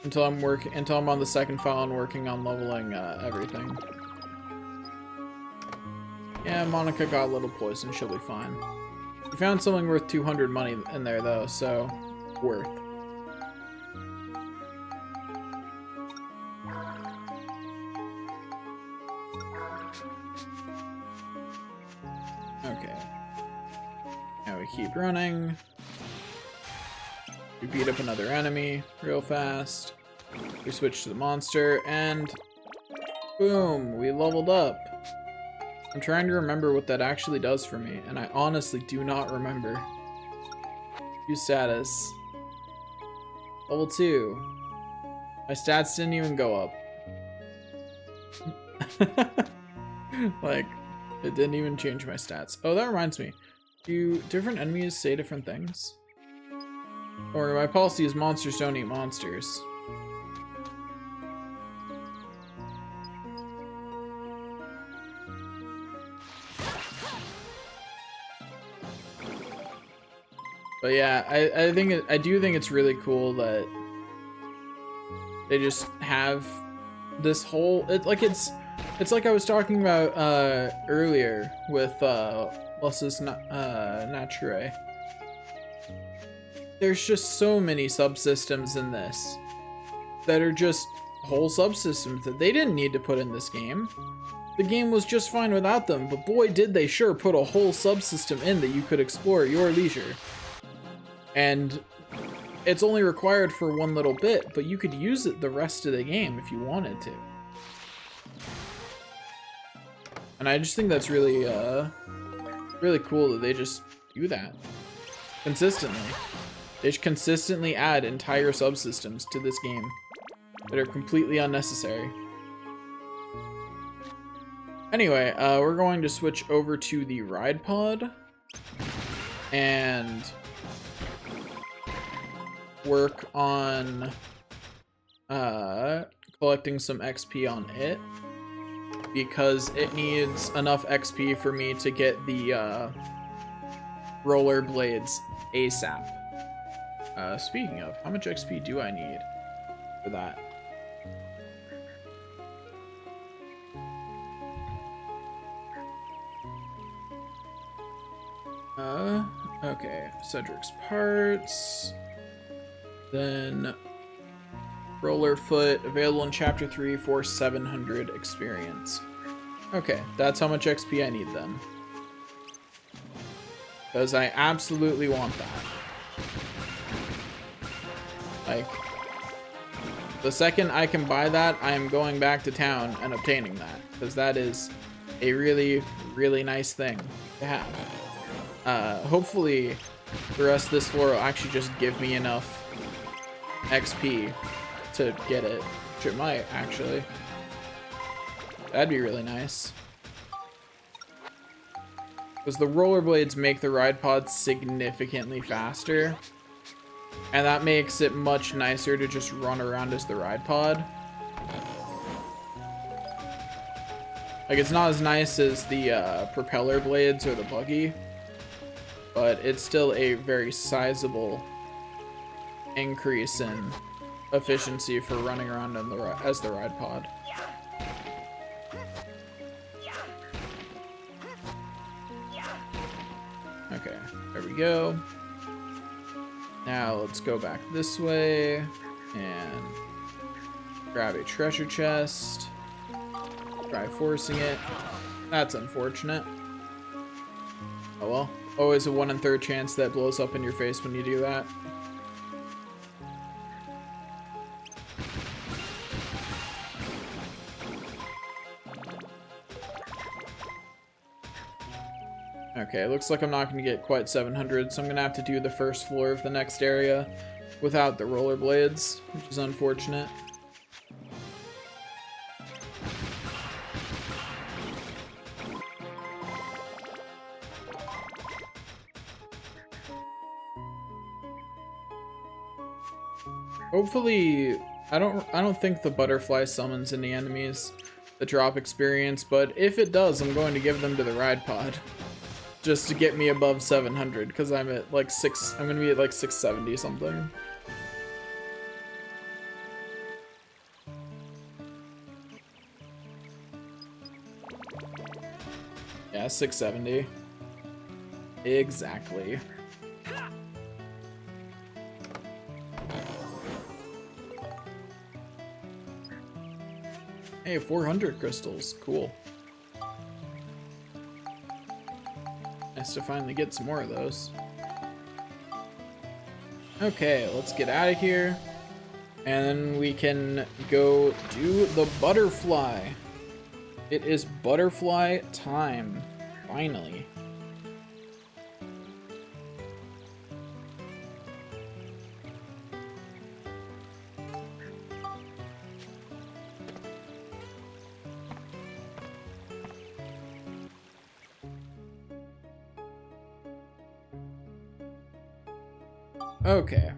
Until I'm on the second file and working on leveling everything. Yeah, Monica got a little poison, she'll be fine. We found something worth 200 money in there though, so worth. Okay. Now we keep running. We beat up another enemy real fast. We switch to the monster, and boom, we leveled up. I'm trying to remember what that actually does for me, and I honestly do not remember. View status. Level 2. My stats didn't even go up. Like, it didn't even change my stats. Oh, that reminds me. Do different enemies say different things? Or my policy is monsters don't eat monsters. But yeah, I do think it's really cool that they just have this whole it's like I was talking about earlier with Lusus Naturae. There's just so many subsystems in this that are just whole subsystems that they didn't need to put in this game. The game was just fine without them, but boy did they sure put a whole subsystem in that you could explore at your leisure. And it's only required for one little bit, but you could use it the rest of the game if you wanted to. And I just think that's really, really cool that they just do that consistently. They just consistently add entire subsystems to this game that are completely unnecessary. Anyway, we're going to switch over to the ride pod and work on collecting some XP on it, because it needs enough XP for me to get the roller blades ASAP. Speaking of, how much XP do I need for that? Okay, Cedric's parts. Then Rollerfoot, available in Chapter 3 for 700 experience. Okay, that's how much XP I need then. Because I absolutely want that. Like, the second I can buy that, I am going back to town and obtaining that. Because that is a really, really nice thing to have. Hopefully, the rest of this floor will actually just give me enough XP to get it. Which it might, actually. That'd be really nice. Because the rollerblades make the ride pod significantly faster. And that makes it much nicer to just run around as the ride pod. Like, it's not as nice as the propeller blades or the buggy. But it's still a very sizable increase in efficiency for running around in as the ride pod. Okay, there we go. Now let's go back this way and grab a treasure chest. Try forcing it. That's unfortunate. Oh well. Always a 1 in 3 chance that blows up in your face when you do that. Okay, looks like I'm not going to get quite 700, so I'm going to have to do the first floor of the next area without the rollerblades, which is unfortunate. Hopefully, I don't think the butterfly summons any enemies that drop experience, but if it does, I'm going to give them to the ride pod. Just to get me above 700, because I'm at like I'm gonna be at like 670 something. Yeah, 670. Exactly. Hey, 400 crystals. Cool. Nice to finally get some more of those. Okay, let's get out of here. And then we can go do the butterfly. It is butterfly time. Finally. Okay,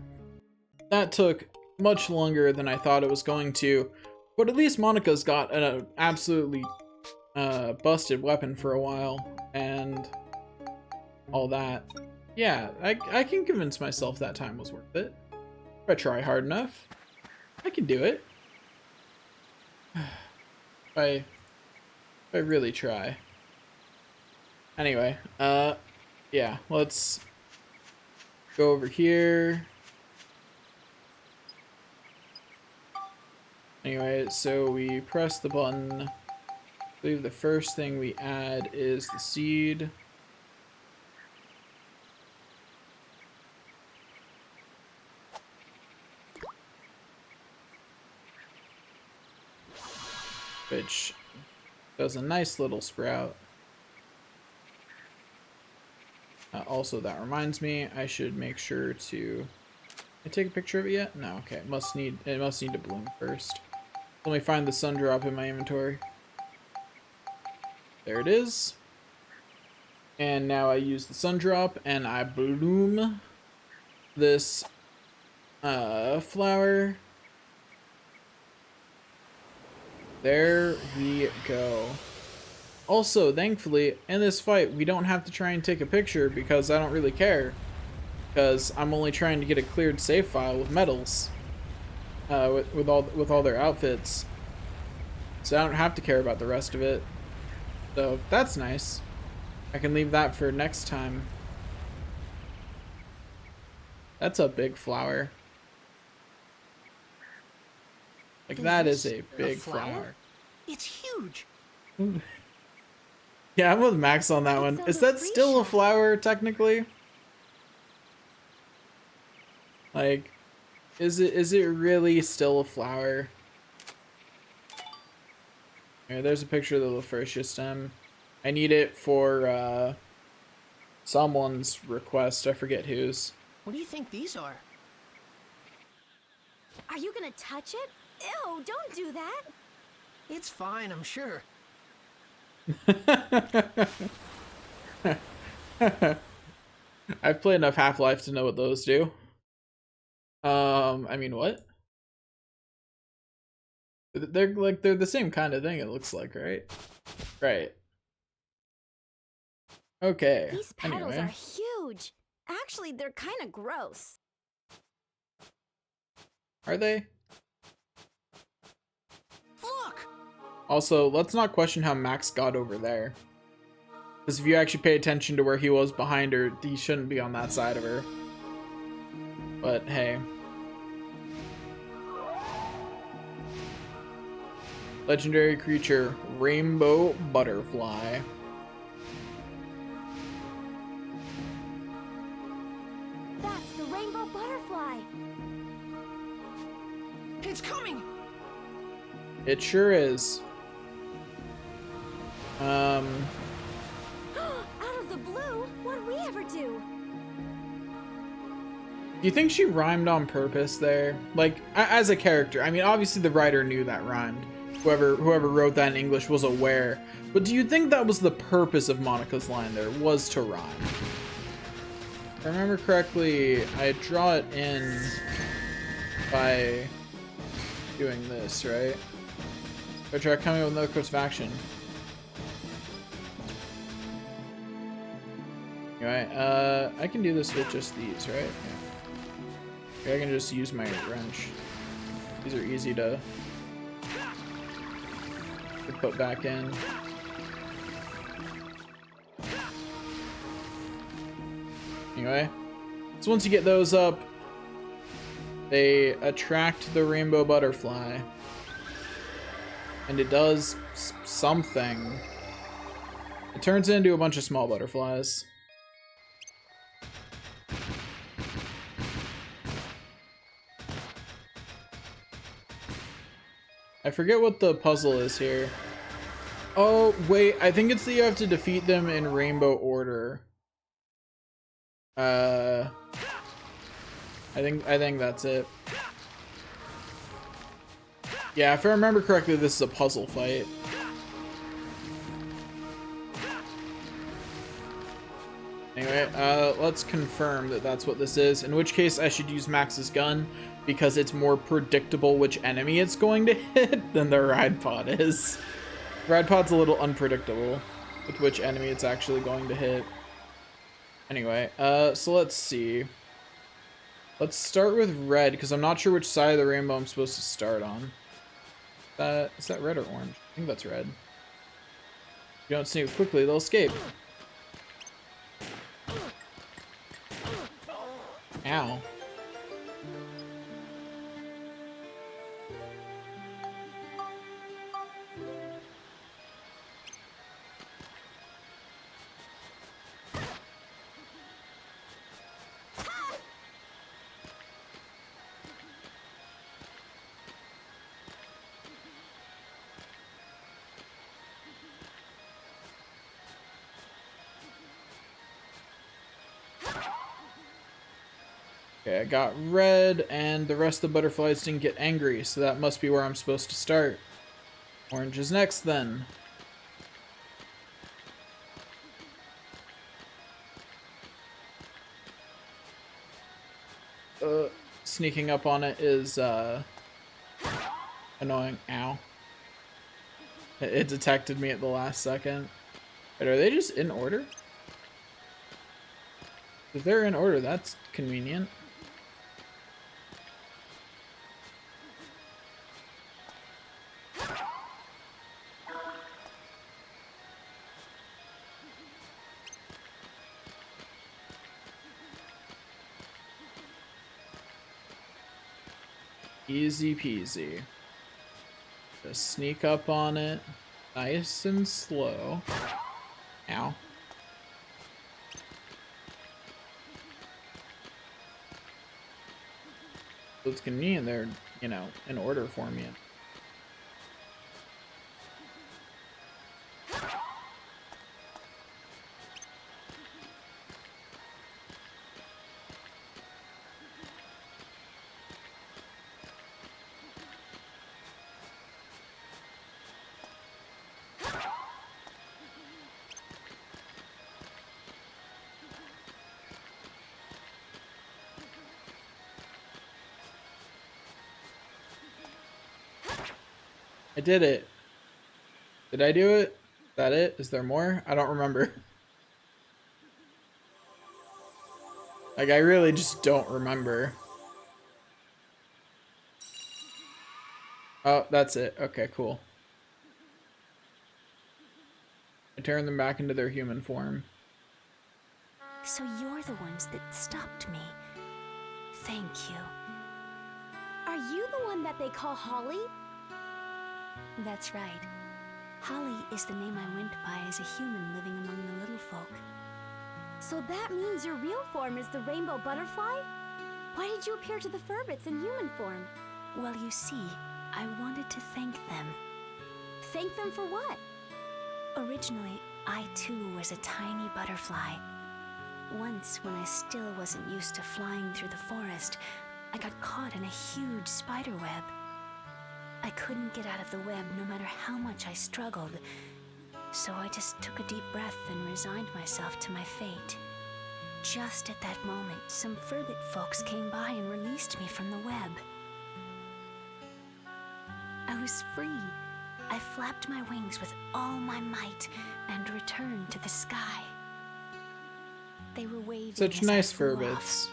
that took much longer than I thought it was going to, but at least Monica's got an absolutely busted weapon for a while, and all that. Yeah, I can convince myself that time was worth it. If I try hard enough, I can do it. If I really try. Anyway, yeah, let's go over here. Anyway, so we press the button. I believe the first thing we add is the seed. Which does a nice little sprout. Also, that reminds me, I should make sure to... Did I take a picture of it yet? No, okay. It must need to bloom first. Let me find the sun drop in my inventory. There it is. And now I use the sun drop and I bloom this flower. There we go. Also, thankfully, in this fight, we don't have to try and take a picture because I don't really care. because I'm only trying to get a cleared save file with medals, with all their outfits, so I don't have to care about the rest of it. So that's nice. I can leave that for next time. That's a big flower. Like, that is a big flower. It's huge. Yeah, I'm with Max on that It's one. a Is that still a Lucretia. flower, technically? Like, is it really still a flower? Yeah, there's a picture of the Lucretia stem. I need it for someone's request. I forget whose. What do you think these are? Are you gonna touch it? Ew, don't do that. It's fine, I'm sure. I've played enough Half-Life to know what those do. I mean, what? They're the same kind of thing, it looks like, right? Right. Okay. These petals Anyway. are huge. Actually, they're kind of gross. Are they? Look! Also, let's not question how Max got over there. Because if you actually pay attention to where he was behind her, he shouldn't be on that side of her. But hey. Legendary creature, Rainbow Butterfly. That's the rainbow butterfly. It's coming! It sure is. Out of the blue? What'd we ever do? Do you think she rhymed on purpose there? Like, as a character. I mean, obviously the writer knew that rhymed. Whoever wrote that in English was aware. But do you think that was the purpose of Monica's line there, was to rhyme? If I remember correctly, I draw it in by doing this, right? I try coming up with another course of action. Anyway, I can do this with just these, right? Yeah. Okay, I can just use my wrench. These are easy to put back in. Anyway, so once you get those up, they attract the rainbow butterfly. And it does something. It turns into a bunch of small butterflies. I forget what the puzzle is here. Oh, wait, I think it's that you have to defeat them in rainbow order. I think that's it. Yeah, if I remember correctly, this is a puzzle fight. Anyway, let's confirm that that's what this is, in which case I should use Max's gun, because it's more predictable which enemy it's going to hit than the ride pod is. Ride pod's a little unpredictable with which enemy it's actually going to hit. Anyway, so let's see. Let's start with red, because I'm not sure which side of the rainbow I'm supposed to start on. Is that red or orange? I think that's red. If you don't sneak quickly, they'll escape. Ow. Okay, I got red, and the rest of the butterflies didn't get angry, so that must be where I'm supposed to start. Orange is next, then. Sneaking up on it is, annoying. Ow. It detected me at the last second. But are they just in order? If they're in order, that's convenient. Easy peasy. Just sneak up on it, nice and slow. Ow. So it's convenient they're, you know, in order for me. I did it. Did I do it? Is that it? Is there more? I don't remember. Like, I really just don't remember. Oh, that's it. Okay, cool. I turned them back into their human form. So you're the ones that stopped me. Thank you. Are you the one that they call Holly? That's right. Holly is the name I went by as a human living among the little folk. So that means your real form is the rainbow butterfly? Why did you appear to the Furbits in human form? Well, you see, I wanted to thank them. Thank them for what? Originally, I too was a tiny butterfly. Once, when I still wasn't used to flying through the forest, I got caught in a huge spider web. I couldn't get out of the web no matter how much I struggled, so I just took a deep breath and resigned myself to my fate. Just at that moment, some Furbit folks came by and released me from the web. I was free. I flapped my wings with all my might and returned to the sky. They were waving Such as I nice flew Furbits. off.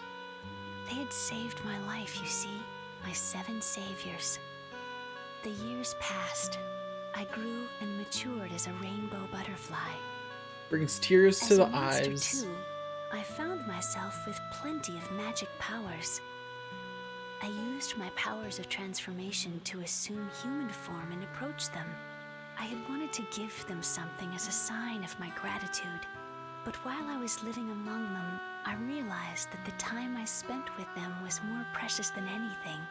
They had saved my life, you see, my 7 saviors. The years passed. I grew and matured as a rainbow butterfly. Brings tears As to a the monster eyes. too, I found myself with plenty of magic powers. I used my powers of transformation to assume human form and approach them. I had wanted to give them something as a sign of my gratitude. But while I was living among them, I realized that the time I spent with them was more precious than anything.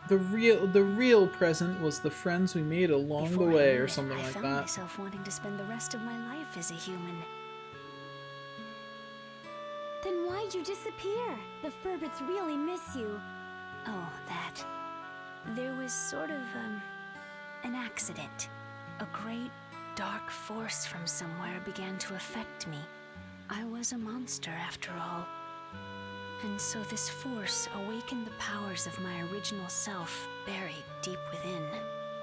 The real present was the friends we made along Before the I way, knew or it, something I like found that. myself wanting to spend the rest of my life as a human. Then why'd you disappear? The Furbits really miss you. Oh, that. There was sort of, an accident. A great, dark force from somewhere began to affect me. I was a monster, after all. And so this force awakened the powers of my original self buried deep within.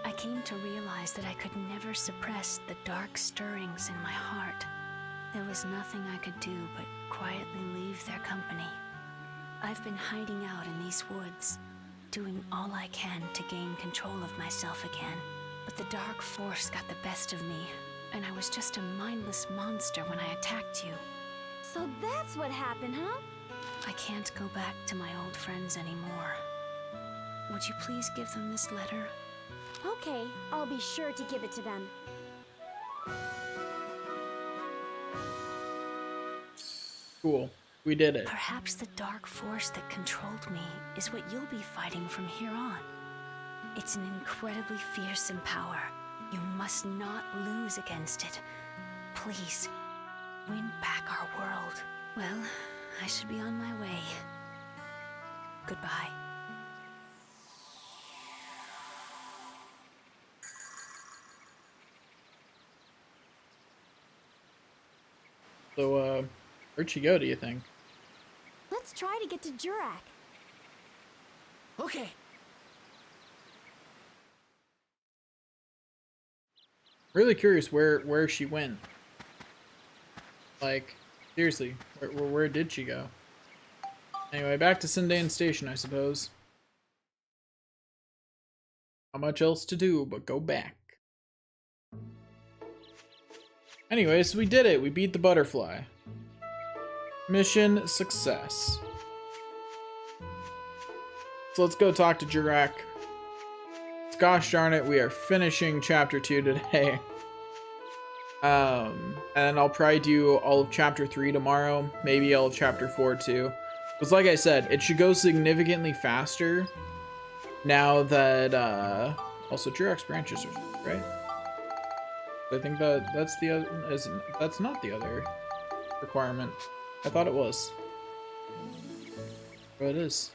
I came to realize that I could never suppress the dark stirrings in my heart. There was nothing I could do but quietly leave their company. I've been hiding out in these woods, doing all I can to gain control of myself again. But the dark force got the best of me, and I was just a mindless monster when I attacked you. So that's what happened, huh? I can't go back to my old friends anymore. Would you please give them this letter? Okay, I'll be sure to give it to them. Cool. We did it. Perhaps the dark force that controlled me is what you'll be fighting from here on. It's an incredibly fearsome power. You must not lose against it. Please, win back our world. Well, I should be on my way. Goodbye. So, where'd she go, do you think? Let's try to get to Jurak. Okay. Really curious where she went. Like, seriously, where did she go? Anyway, back to Sindane Station, I suppose. Not much else to do but go back. Anyways, we did it. We beat the butterfly. Mission success. So let's go talk to Jurak. Gosh darn it, we are finishing chapter 2 today. And I'll probably do all of chapter 3 tomorrow. Maybe all of chapter 4 too. Because like I said, it should go significantly faster now that, also Jurak's branches are, right? I think that's the other, that's not the other requirement. I thought it was. But it is.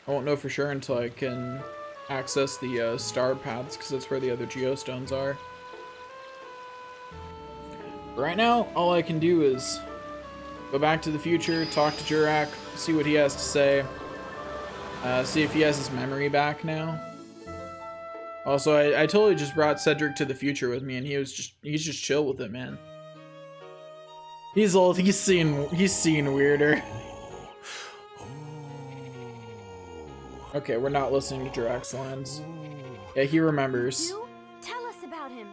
I won't know for sure until I can access the star paths, because that's where the other geostones are. Right now, all I can do is go back to the future, talk to Jurak, see what he has to say, see if he has his memory back now. Also, I totally just brought Cedric to the future with me, and he's just chill with it, man. He's old. He's seen weirder. Okay, we're not listening to Jurak's lines. Yeah, he remembers. You? Tell us about him.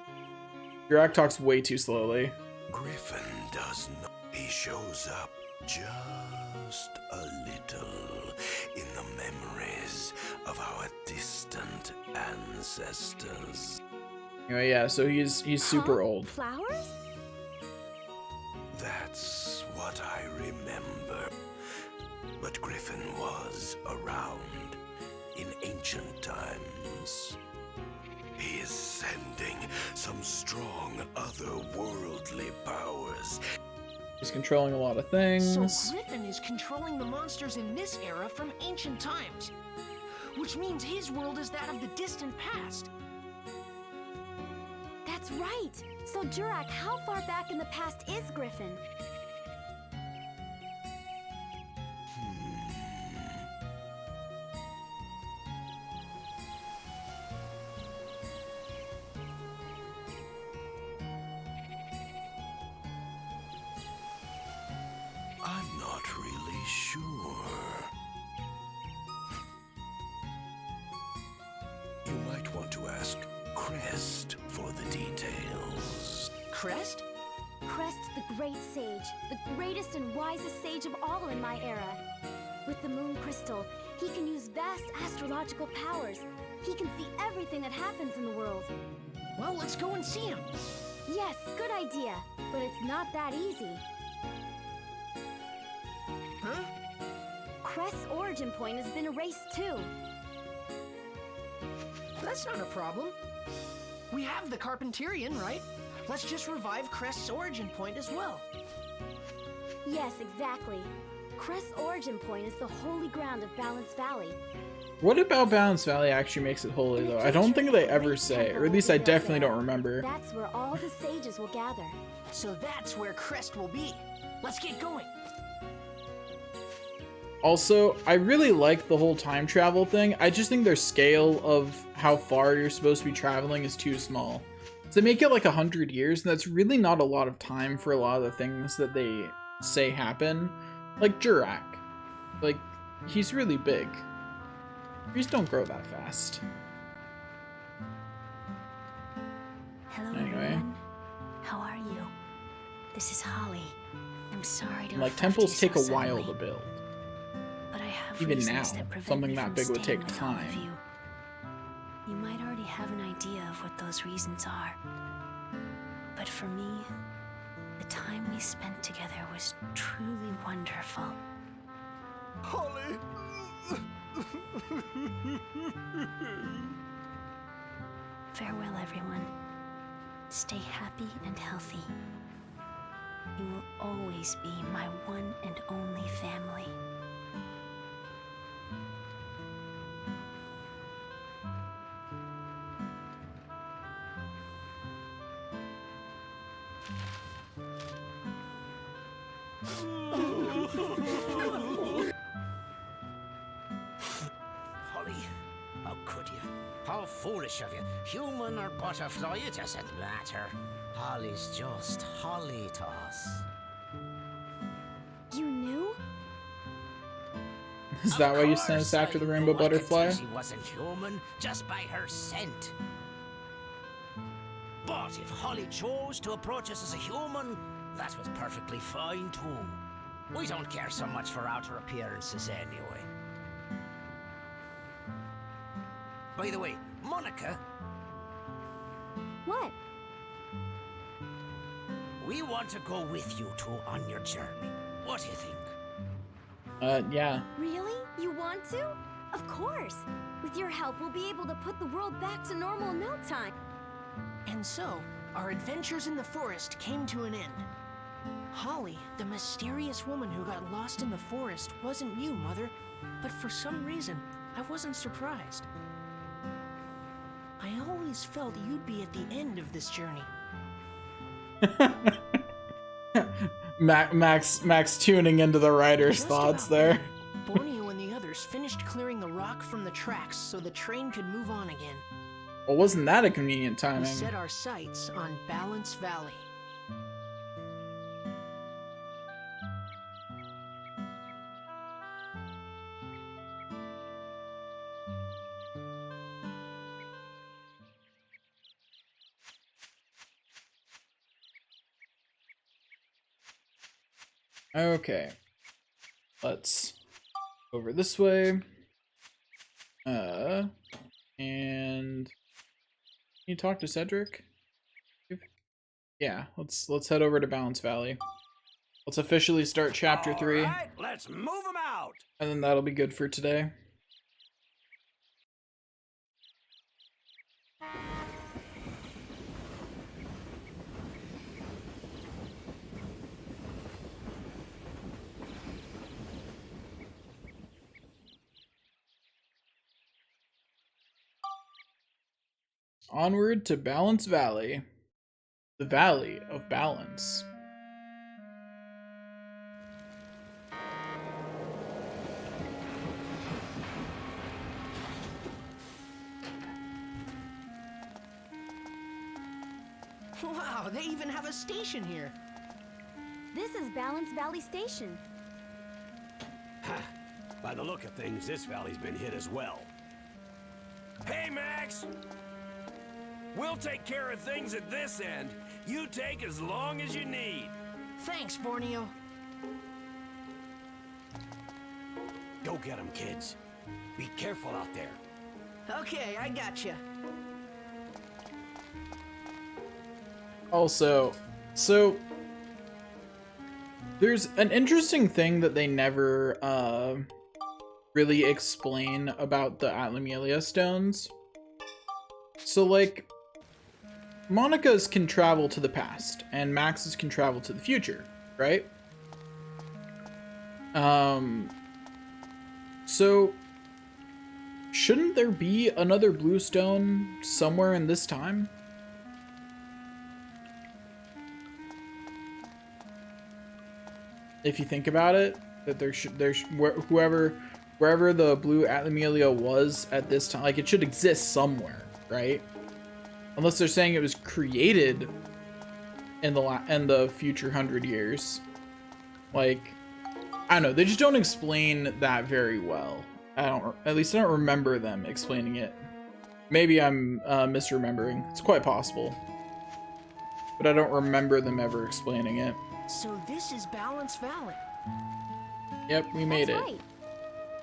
Jurak talks way too slowly. Griffin does not. He shows up just a little in the memories of our distant ancestors. Anyway, yeah, so he's super old. Flowers? That's what I remember. But Griffin was around in ancient times. He is sending some strong otherworldly powers. He's controlling a lot of things. So Griffin is controlling the monsters in this era from ancient times. Which means his world is that of the distant past. That's right. So Jurak, how far back in the past is Griffin? I'm not really sure. You might want to ask Crest for the details. Crest? Crest, the great sage, the greatest and wisest sage of all in my era. With the moon crystal, he can use vast astrological powers. He can see everything that happens in the world. Well, let's go and see him. Yes, good idea, but it's not that easy. Huh? Crest's origin point has been erased too. That's not a problem. We have the Carpenterian, right? Let's just revive Crest's origin point as well. Yes, exactly. Crest's origin point is the holy ground of Balance Valley. What about Balance Valley actually makes it holy, though? I don't think they ever say, or at least I definitely don't remember. That's where all the sages will gather. So that's where Crest will be. Let's get going. Also, I really like the whole time travel thing. I just think their scale of how far you're supposed to be traveling is too small. So they make it like 100 years, and that's really not a lot of time for a lot of the things that they say happen. Like Jurak. Like, he's really big. Trees don't grow that fast. Hello, Anyway. everyone. How are you? This is Holly. I'm sorry to Like, have left temples you take so a while suddenly, to build. but I have Even reasons now, that prevent something me that from big would staying take with all of time. You. You might already have an idea of what those reasons are, but for me, the time we spent together was truly wonderful. Holly! Farewell, everyone. Stay happy and healthy. You will always be my one and only family. Holly, how could you? How foolish of you. Human or butterfly, it doesn't matter. Holly's just Holly to us. You knew? Is that why you sent us after the rainbow butterfly? She wasn't human just by her scent. But if Holly chose to approach us as a human, that was perfectly fine too. We don't care so much for outer appearances anyway. By the way, Monica, What? we want to go with you two on your journey. What do you think? Yeah. Really? You want to? Of course. With your help, we'll be able to put the world back to normal in no time. And so, our adventures in the forest came to an end. Holly, the mysterious woman who got lost in the forest, wasn't you, Mother. But for some reason, I wasn't surprised. I always felt you'd be at the end of this journey. Max tuning into the writer's Just thoughts about there. then, Borneo and the others finished clearing the rock from the tracks so the train could move on again. Well, wasn't that a convenient We timing? set our sights on Balance Valley. Okay. Let's go over this way. And can you talk to Cedric? Yeah, let's head over to Balance Valley. Let's officially start chapter 3, All right, let's move them out. and then that'll be good for today. Onward to Balance Valley, the Valley of Balance. Wow, they even have a station here. This is Balance Valley Station. By the look of things, this valley's been hit as well. Hey, Max! We'll take care of things at this end. You take as long as you need. Thanks, Borneo. Go get them, kids. Be careful out there. Okay, I gotcha. Also, so there's an interesting thing that they never really explain about the Atlamelia stones. So like Monica's can travel to the past and Max's can travel to the future, right? So shouldn't there be another blue stone somewhere in this time? If you think about it, that wherever the blue Atlamelia was at this time, like it should exist somewhere, right? Unless they're saying it was created in the future 100 years. Like, I don't know, they just don't explain that very well. At least I don't remember them explaining it. Maybe I'm misremembering. It's quite possible. But I don't remember them ever explaining it. So this is Balance Valley. Yep, we made That's it. right.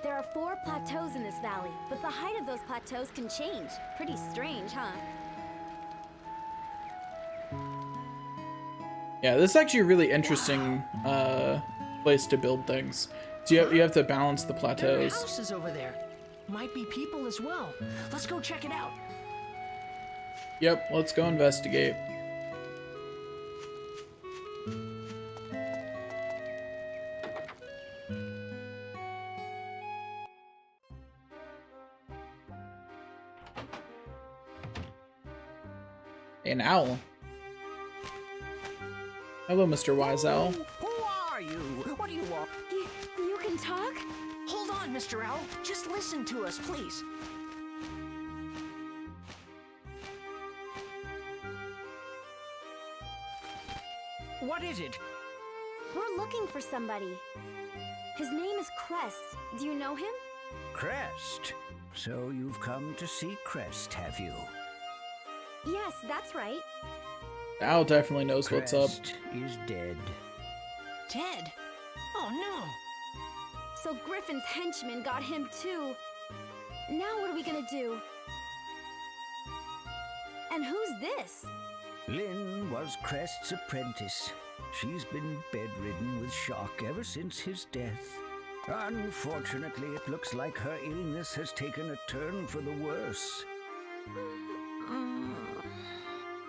There are 4 plateaus in this valley, but the height of those plateaus can change. Pretty strange, huh? Yeah, this is actually a really interesting place to build things. So you have to balance the There are plateaus. houses over there. Might be people as well. Let's go check it out. Yep, let's go investigate. An owl. Hello, Mr. Wise Owl. Who are you? What do you want? You can talk? Hold on, Mr. Owl. Just listen to us, please. What is it? We're looking for somebody. His name is Crest. Do you know him? Crest. So you've come to see Crest, have you? Yes, that's right. Al definitely knows what's up. Crest is dead. Dead? Oh no! So Griffin's henchmen got him too. Now what are we gonna do? And who's this? Lynn was Crest's apprentice. She's been bedridden with shock ever since his death. Unfortunately, it looks like her illness has taken a turn for the worse.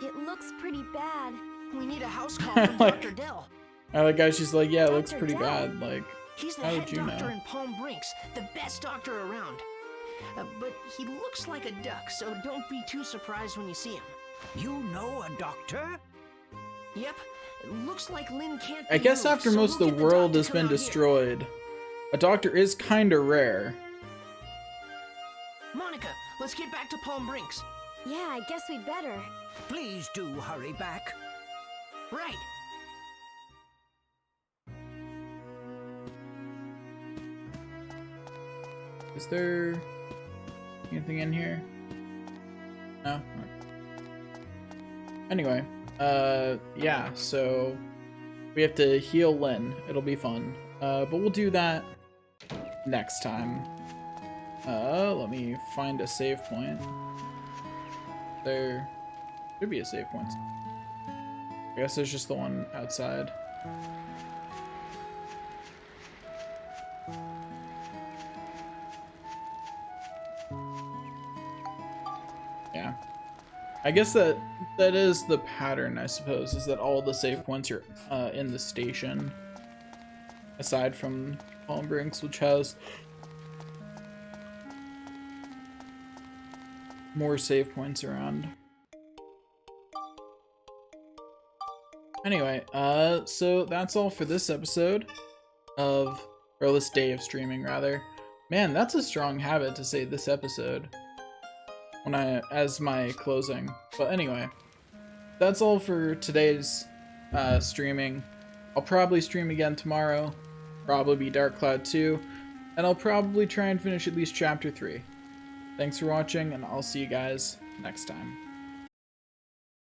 It looks pretty bad. We need a house call from Dr. Dell. I like how she's like, yeah, it looks Dr. pretty Dell? bad. Like, He's the how head did you doctor know? in Palm Brinks, the best doctor around. But he looks like a duck, so don't be too surprised when you see him. You know a doctor? Yep, it looks like Lynn can't I be guess moved, after so most we'll of the get doc world to has come been out here. destroyed, a doctor is kinda rare. Monica, let's get back to Palm Brinks. Yeah, I guess we'd better. Please do hurry back. Right. Is there anything in here? No? Anyway, yeah, so we have to heal Lynn. It'll be fun. But we'll do that next time. Let me find a save point. There should be a save point. I guess there's just the one outside. Yeah. I guess that is the pattern, I suppose, is that all the save points are in the station. Aside from Palm Brinks, which has more save points around. Anyway, so that's all for this episode of, or this day of streaming, rather. Man, that's a strong habit to say this episode when as my closing. But anyway, that's all for today's streaming. I'll probably stream again tomorrow, probably be Dark Cloud 2, and I'll probably try and finish at least Chapter 3. Thanks for watching, and I'll see you guys next time.